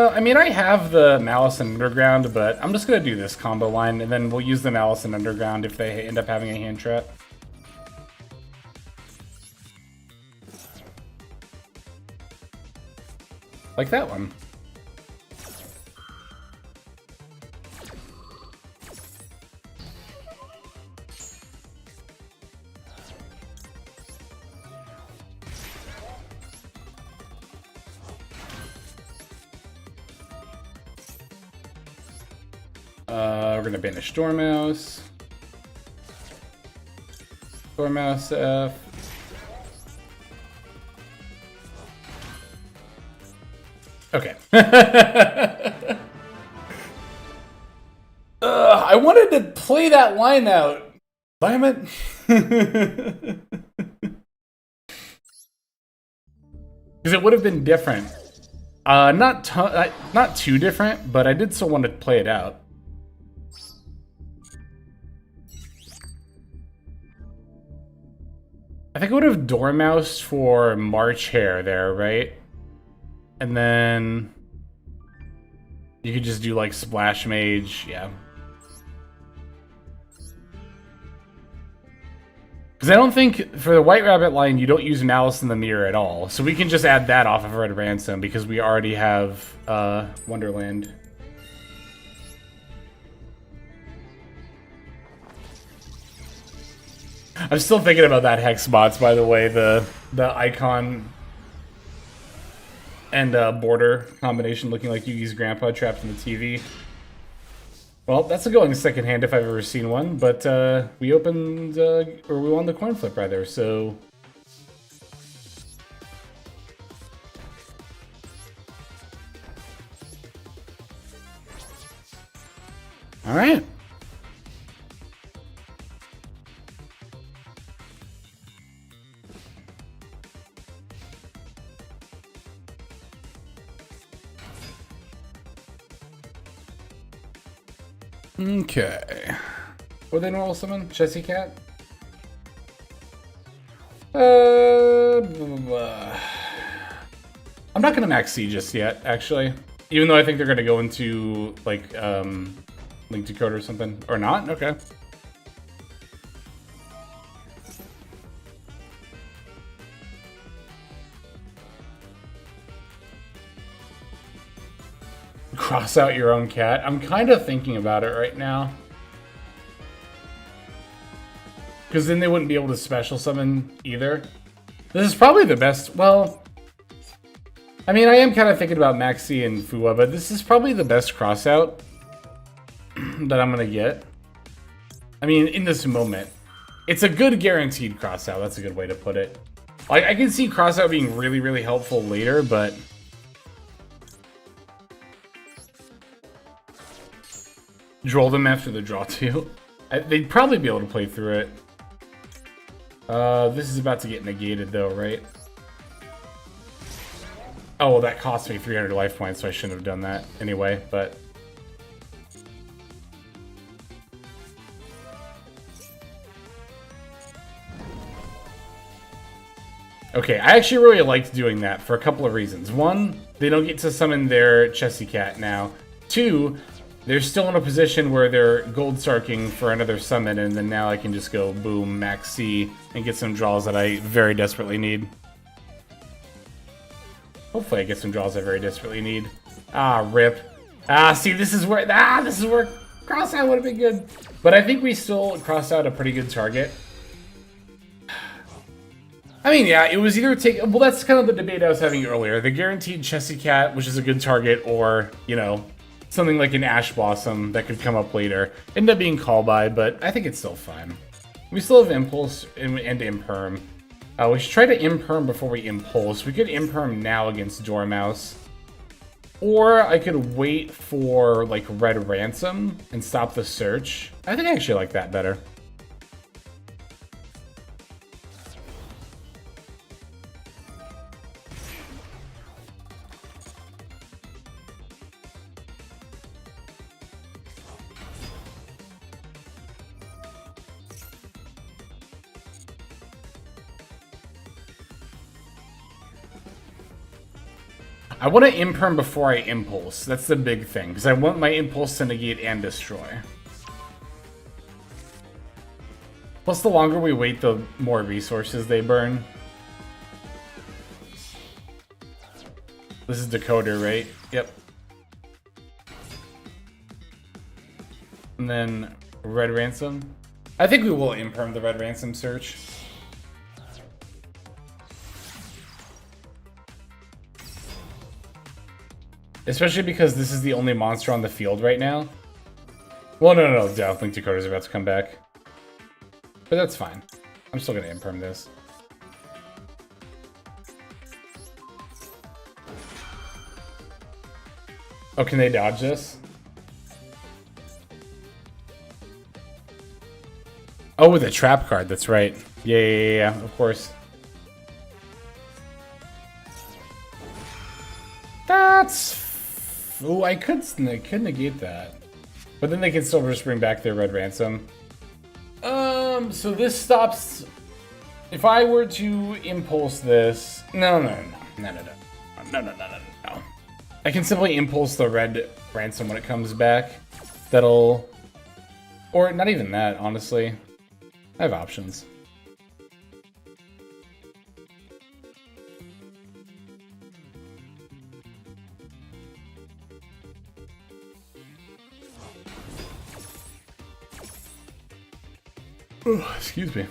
I mean, I have the Malice and Underground, but I'm just gonna do this combo line, and then we'll use the Malice and Underground if they end up having a hand trap. Like that one. We're gonna banish Dormouse. Dormouse F. Okay. I wanted to play that line out. Damn it. Because it would have been different. Not too different, but I did still want to play it out. I think I would have Dormouse for March Hare there, right? And then you could just do like Splash Mage, yeah. Because I don't think, for the White Rabbit line, you don't use Malice in the Mirror at all. So we can just add that off of Red Ransom because we already have Wonderland. I'm still thinking about that Hex bots, by the way, the icon and border combination looking like Yugi's grandpa trapped in the TV. Well, that's a going second hand if I've ever seen one, but we opened, or we won the coin flip rather, so... Alright. Okay. What they normal summon? Chessy Cat? I'm not gonna max C just yet, actually. Even though I think they're gonna go into, like, Link to Code or something. Or not? Okay. Cross out your own cat. I'm kind of thinking about it right now. Because then they wouldn't be able to special summon either. This is probably the best... Well... I mean, I am kind of thinking about Maxi and Fua, but this is probably the best crossout that I'm going to get. I mean, in this moment. It's a good guaranteed crossout. That's a good way to put it. Like, I can see crossout being really, really helpful later, but... Draw them after the draw too. They'd probably be able to play through it. This is about to get negated though, right? Oh, well, that cost me 300 life points, so I shouldn't have done that anyway, but... Okay, I actually really liked doing that for a couple of reasons. One, they don't get to summon their Chessy Cat now. Two, they're still in a position where they're gold sarking for another summon, and then now I can just go boom, max C, and get some draws that I very desperately need. Hopefully I get some draws I very desperately need. Ah, rip. See, this is where cross out would have been good. But I think we still crossed out a pretty good target. I mean, yeah, it was either take... Well, that's kind of the debate I was having earlier. The guaranteed Chessy Cat, which is a good target, or, you know, something like an Ash Blossom that could come up later. Ended up being call by, but I think it's still fine. We still have Impulse and Imperm. We should try to Imperm before we Impulse. We could Imperm now against Dormouse. Or I could wait for, like, Red Ransom and stop the search. I think I actually like that better. I want to Imperm before I Impulse. That's the big thing, because I want my Impulse to negate and destroy. Plus, the longer we wait, the more resources they burn. This is Decoder, right? Yep. And then Red Ransom. I think we will Imperm the Red Ransom search. Especially because this is the only monster on the field right now. Well, no, Downlink Dakota's about to come back. But that's fine. I'm still gonna Imperm this. Oh, can they dodge this? Oh, with a trap card, that's right. Yeah, of course. That's... Ooh, I could negate that. But then they can still just bring back their Red Ransom. So this stops... If I were to Impulse this... No. I can simply Impulse the Red Ransom when it comes back. That'll... Or not even that, honestly. I have options. Oh, excuse me.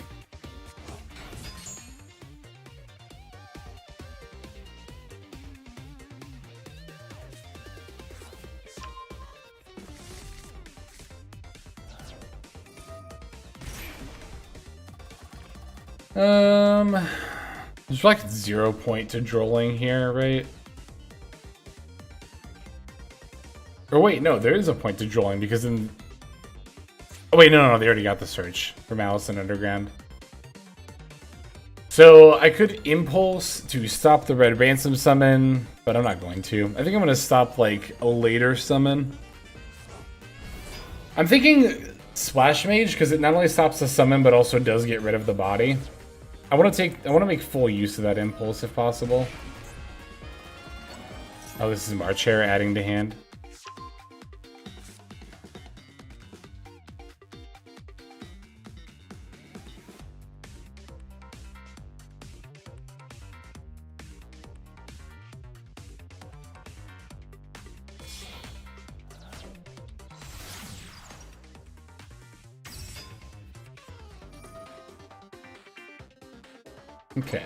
There's like 0 point to drolling here, right? Or wait, no, there is a point to drolling because in... Oh wait, no, they already got the search for Malice and Underground. So I could Impulse to stop the Red Ransom summon, but I'm not going to. I think I'm going to stop like a later summon. I'm thinking Splash Mage because it not only stops the summon but also does get rid of the body. I want to make full use of that Impulse if possible. Oh, this is March Hare adding to hand. Okay.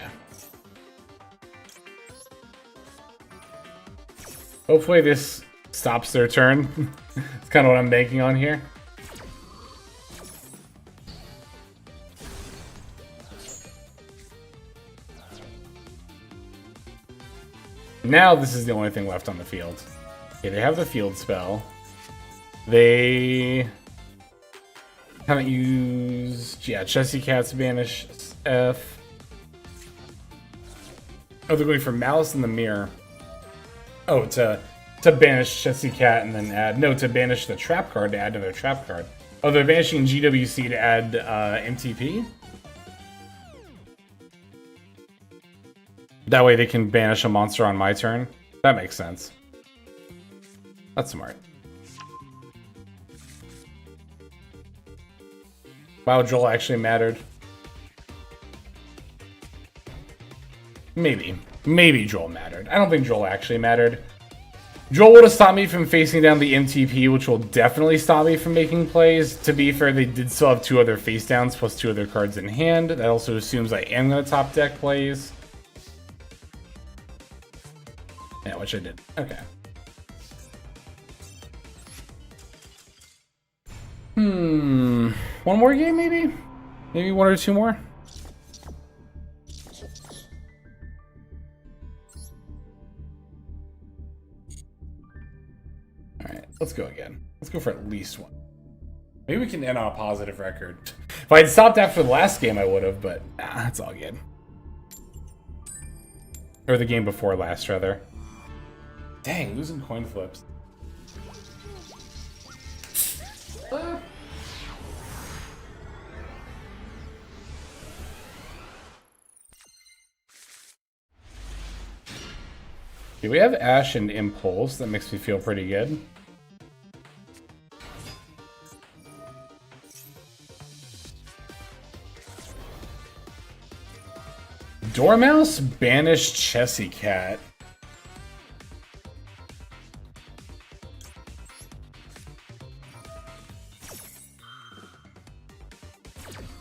Hopefully this stops their turn. It's kind of what I'm banking on here. Now this is the only thing left on the field. Okay, they have the field spell. They haven't used... Yeah, Chessy Cat's banish F. Oh, they're going for Malice in the Mirror. Oh, to banish Chessy Cat and then add... No, to banish the trap card to add to their trap card. Oh, they're banishing GWC to add MTP? That way they can banish a monster on my turn. That makes sense. That's smart. Wow, Joel actually mattered. Maybe. Maybe Joel mattered. I don't think Joel actually mattered. Joel would have stopped me from facing down the MTP, which will definitely stop me from making plays. To be fair, they did still have 2 other face downs plus 2 other cards in hand. That also assumes I am going to top deck plays. Yeah, which I did. Okay. One more game, maybe? Maybe 1 or 2 more? Alright, let's go again. Let's go for at least 1. Maybe we can end on a positive record. If I had stopped after the last game, I would have, but nah, it's all good. Or the game before last, rather. Dang, losing coin flips. Okay, we have Ash and Impulse. That makes me feel pretty good. Dormouse, Banish, Chessy Cat.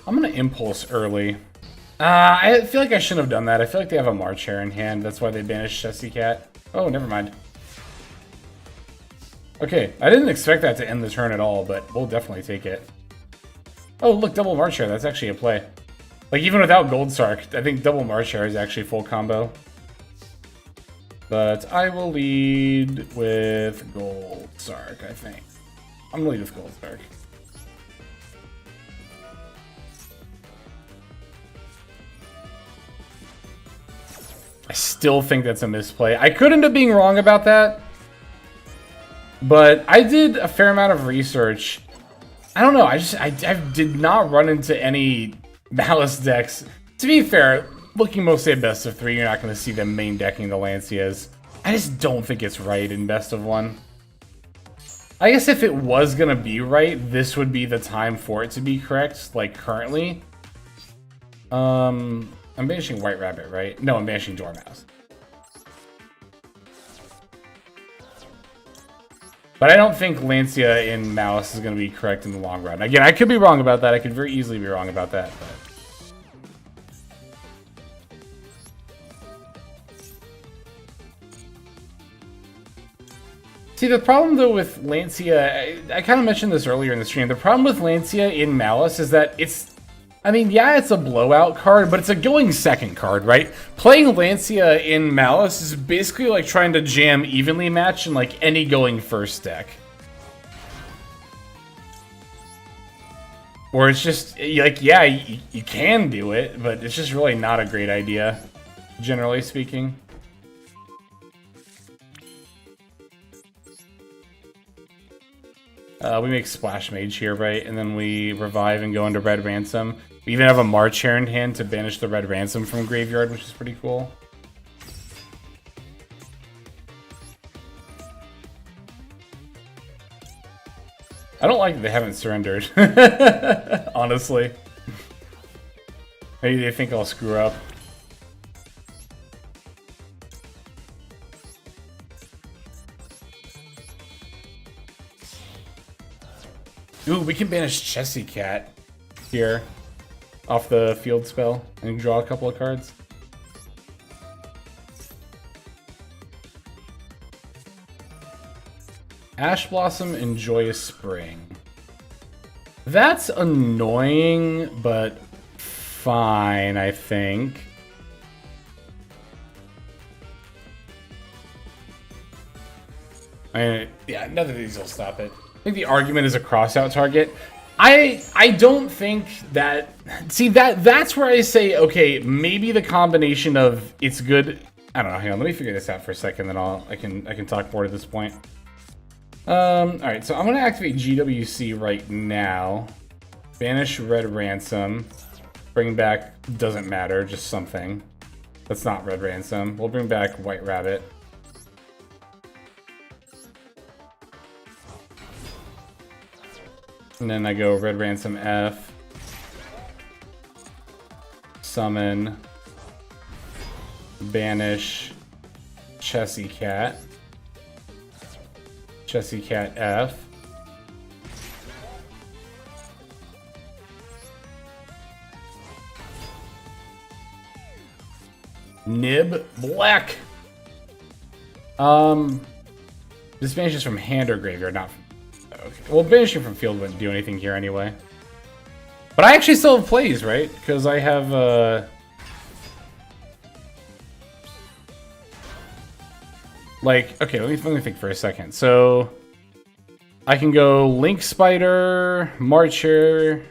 I'm gonna Impulse early. I feel like I shouldn't have done that. I feel like they have a March Hare in hand. That's why they banished Chessy Cat. Oh, never mind. Okay, I didn't expect that to end the turn at all, but we'll definitely take it. Oh, look, double March Hare. That's actually a play. Like, even without Gold Sark, I think double March Hare is actually full combo. But I will lead with Gold Sark, I think. I'm gonna lead with Gold Sark. I still think that's a misplay. I could end up being wrong about that, but I did a fair amount of research. I don't know. I did not run into any Malice decks. To be fair, looking mostly at best of 3, you're not going to see them main decking the Lancias. I just don't think it's right in best of 1. I guess if it was going to be right, this would be the time for it to be correct, like currently. I'm banishing White Rabbit, right? No, I'm banishing Dormouse. But I don't think Lancia in Malice is going to be correct in the long run. Again, I could be wrong about that. I could very easily be wrong about that. But... See, the problem, though, with Lancia... I kind of mentioned this earlier in the stream. The problem with Lancia in Malice is that it's... I mean, yeah, it's a blowout card, but it's a going second card, right? Playing Lancia in Malice is basically like trying to jam evenly match in like any going first deck. Or it's just, like, yeah, you can do it, but it's just really not a great idea, generally speaking. We make Splash Mage here, right? And then we revive and go into Red Ransom. We even have a March Hare in hand to banish the Red Ransom from Graveyard, which is pretty cool. I don't like that they haven't surrendered, honestly. Maybe they think I'll screw up. Ooh, we can banish Chessy Cat here off the field spell and draw a couple of cards. Ash Blossom and Joyous Spring. That's annoying, but fine, I think. Yeah, none of these will stop it. I think the argument is a crossout target. I don't think that... See, that's where I say, okay, maybe the combination of it's good... I don't know, hang on, let me figure this out for a second, then I can talk more at this point. Alright, so I'm going to activate GWC right now. Banish Red Ransom. Bring back, doesn't matter, just something. That's not Red Ransom. We'll bring back White Rabbit. And then I go Red Ransom F. Summon. Banish Chessy Cat. Jessie Cat F. Nib Black. This banishes from hand or graveyard, not from... Okay. Well, banishing from field wouldn't do anything here anyway. But I actually still have plays, right? Because I have, like, okay, let me think for a second. So, I can go Link Spider, Marcher.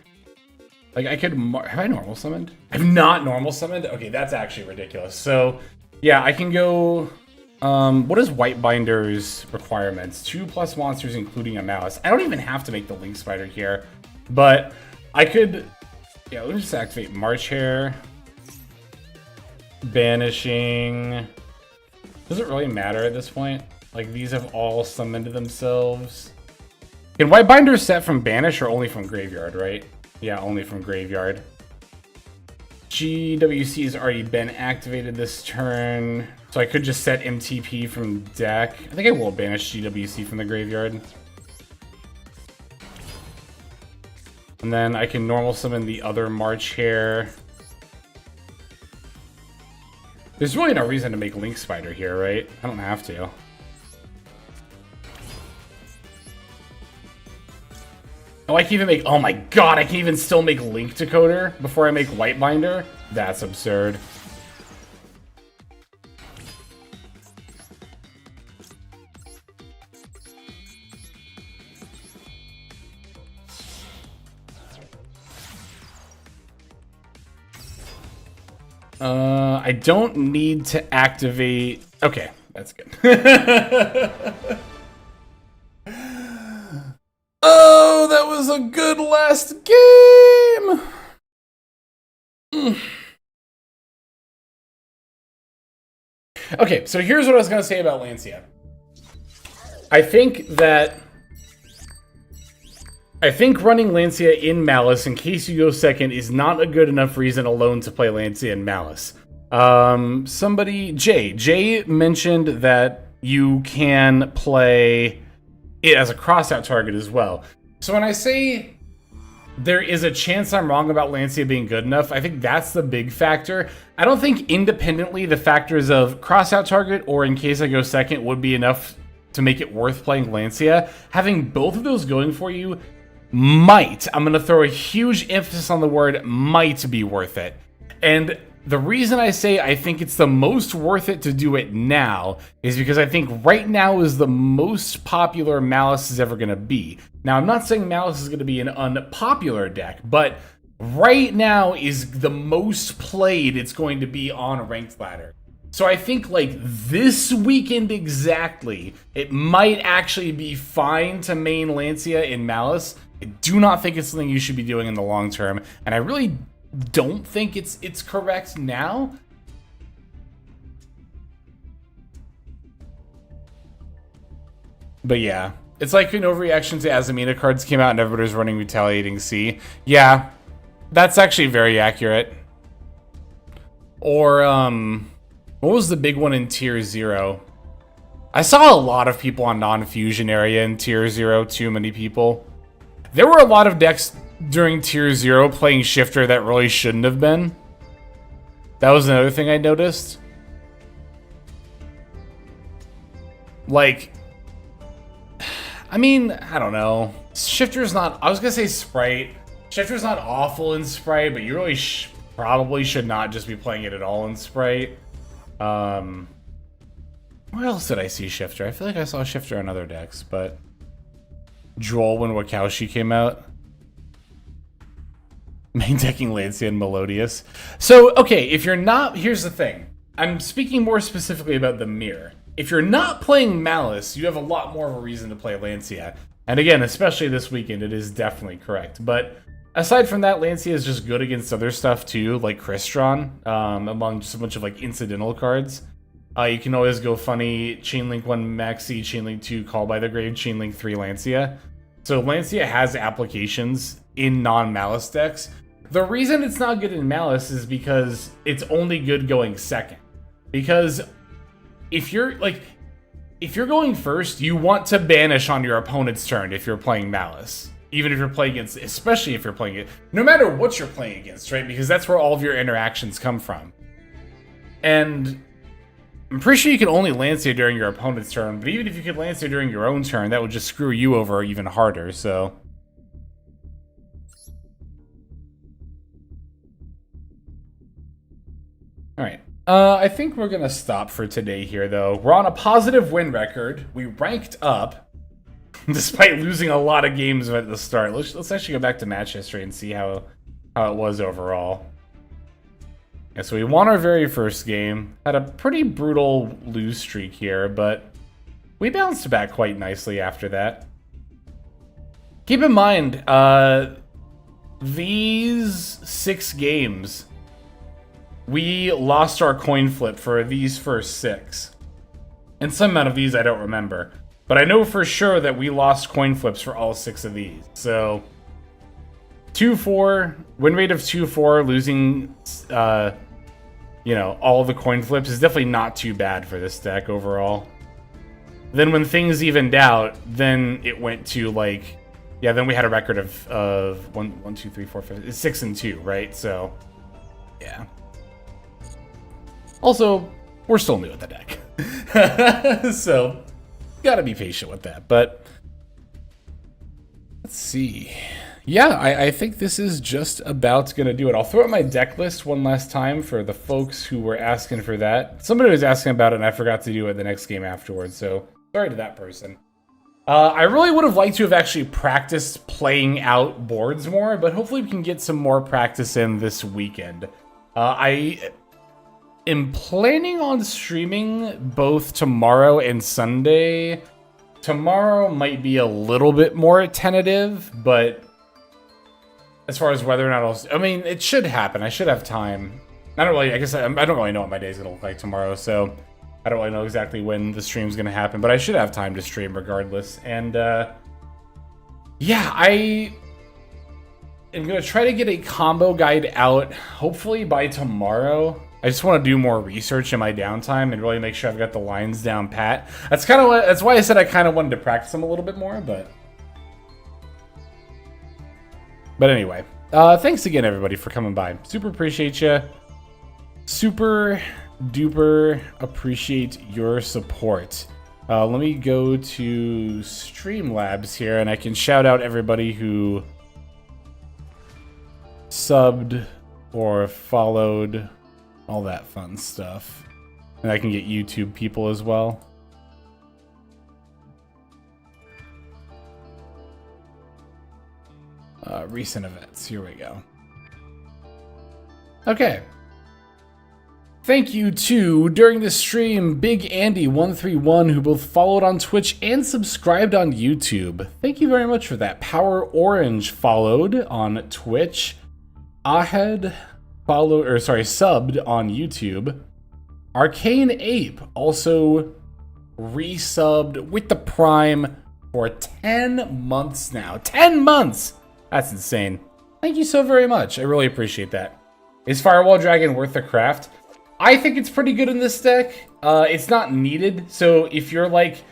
Like, I could... Have I normal summoned? I've not normal summoned? Okay, that's actually ridiculous. So, yeah, I can go... what is White Binder's requirements? 2+ monsters, including a Malice. I don't even have to make the Link Spider here. But I could... Yeah, let me just activate March Hare. Banishing... Does it really matter at this point? Like, these have all summoned themselves. Can White Binder set from Banish or only from Graveyard, right? Yeah, only from Graveyard. GWC has already been activated this turn, so I could just set MTP from deck. I think I will banish GWC from the Graveyard. And then I can normal summon the other March Hare. There's really no reason to make Link Spider here, right? I don't have to. Oh, I can even make... Oh my god, I can even still make Link Decoder before I make White Binder? That's absurd. I don't need to activate... Okay, that's good. Oh, that was a good last game! Okay, so here's what I was going to say about Lancia. I think running Lancia in Malice, in case you go second, is not a good enough reason alone to play Lancia in Malice. Jay mentioned that you can play it as a crossout target as well. So when I say there is a chance I'm wrong about Lancia being good enough, I think that's the big factor. I don't think independently the factors of crossout target or in case I go second would be enough to make it worth playing Lancia. Having both of those going for you might, I'm going to throw a huge emphasis on the word might be worth it. And the reason I say I think it's the most worth it to do it now is because I think right now is the most popular Malice is ever going to be. Now, I'm not saying Malice is going to be an unpopular deck, but right now is the most played it's going to be on a ranked ladder. So I think, like, this weekend exactly, it might actually be fine to main Lancia in Malice. I do not think it's something you should be doing in the long term, and I really don't think it's correct now. But yeah, it's like an overreaction to Azamina cards came out and everybody was running Retaliating Sea. Yeah, that's actually very accurate. Or, what was the big one in Tier 0? I saw a lot of people on non-fusion area in Tier 0, too many people. There were a lot of decks during Tier 0 playing Shifter that really shouldn't have been. That was another thing I noticed. Like, I mean, I don't know. Shifter's not... I was going to say Sprite. Shifter's not awful in Sprite, but you really probably should not just be playing it at all in Sprite. Where else did I see Shifter? I feel like I saw Shifter on other decks, but... Droll when Wakaushi came out. Main decking Lancia and Melodious. So, okay, if you're not... Here's the thing. I'm speaking more specifically about the mirror. If you're not playing Malice, you have a lot more of a reason to play Lancia. And again, especially this weekend, it is definitely correct. But aside from that, Lancia is just good against other stuff too, like Crystron, among just a bunch of like incidental cards. You can always go funny, Chainlink 1 Maxi, Chainlink 2 Call by the Grave, Chainlink 3 Lancia. So Lancia has applications in non-Malice decks. The reason it's not good in Malice is because it's only good going second. Because if you're, like, if you're going first, you want to banish on your opponent's turn if you're playing Malice. Even if you're playing against, especially if you're playing it, no matter what you're playing against, right? Because that's where all of your interactions come from. And I'm pretty sure you can only lance here during your opponent's turn, but even if you could lance here during your own turn, that would just screw you over even harder, so. Alright. I think we're gonna stop for today here, though. We're on a positive win record. We ranked up, despite losing a lot of games at the start. Let's actually go back to match history and see how it was overall. Yeah, so we won our very first game. Had a pretty brutal lose streak here, but we bounced back quite nicely after that. Keep in mind, these 6 games, we lost our coin flip for these first 6. And some amount of these I don't remember. But I know for sure that we lost coin flips for all 6 of these. So 2-4, win rate of 2-4, losing you know, all the coin flips is definitely not too bad for this deck overall. Then when things evened out, then it went to like, yeah, then we had a record of 1, 2, 3, 4, 5, 6 and 2, right? So yeah. Also, we're still new at the deck. So, gotta be patient with that. But, let's see. Yeah, I think this is just about gonna do it. I'll throw out my deck list one last time for the folks who were asking for that. Somebody was asking about it and I forgot to do it the next game afterwards, so sorry to that person. I really would have liked to have actually practiced playing out boards more, but hopefully we can get some more practice in this weekend. I am planning on streaming both tomorrow and Sunday. Tomorrow might be a little bit more tentative, but as far as whether or not I mean, it should happen. I should have time. I don't really know what my day's gonna look like tomorrow, so I don't really know exactly when the stream's gonna happen, but I should have time to stream regardless. And yeah, I am gonna try to get a combo guide out hopefully by tomorrow. I just want to do more research in my downtime and really make sure I've got the lines down pat. That's why I said I kind of wanted to practice them a little bit more, but anyway, thanks again everybody for coming by. Super appreciate you. Super duper appreciate your support. Let me go to Streamlabs here and I can shout out everybody who subbed or followed, all that fun stuff. And I can get YouTube people as well. Recent events, here we go. Okay. Thank you to, during the stream, Big Andy131, who both followed on Twitch and subscribed on YouTube. Thank you very much for that. Power Orange followed on Twitch. Ahed subbed on YouTube. Arcane Ape also resubbed with the Prime for 10 months now. 10 months! That's insane. Thank you so very much. I really appreciate that. Is Firewall Dragon worth the craft? I think it's pretty good in this deck. It's not needed. So if you're like,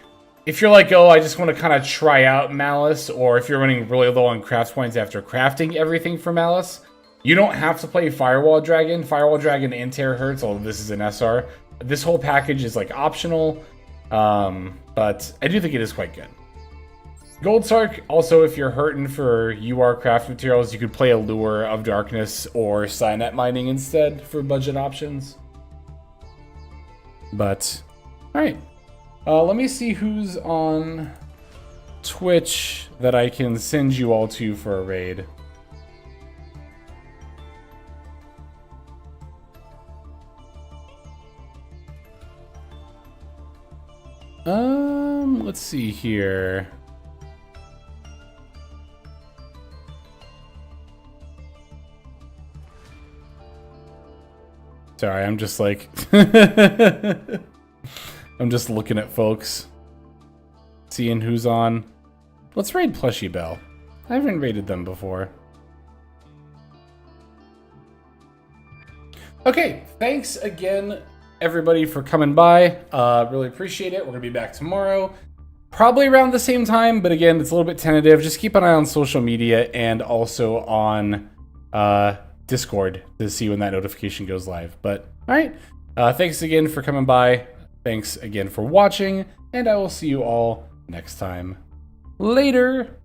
oh, I just want to kind of try out Malice, or if you're running really low on craft points after crafting everything for Malice, you don't have to play Firewall Dragon. Firewall Dragon and Terahertz, although this is an SR. This whole package is like optional, but I do think it is quite good. Gold Sark, also if you're hurting for UR craft materials, you could play Allure of Darkness or Cynet Mining instead for budget options. But, alright. Let me see who's on Twitch that I can send you all to for a raid. Let's see here. Sorry, I'm just like... I'm just looking at folks. Seeing who's on. Let's raid Plushy Bell. I haven't raided them before. Okay, thanks again everybody for coming by. Really appreciate it. We're going to be back tomorrow. Probably around the same time, but again, it's a little bit tentative. Just keep an eye on social media and also on Discord to see when that notification goes live. But all right, thanks again for coming by. Thanks again for watching, and I will see you all next time. Later.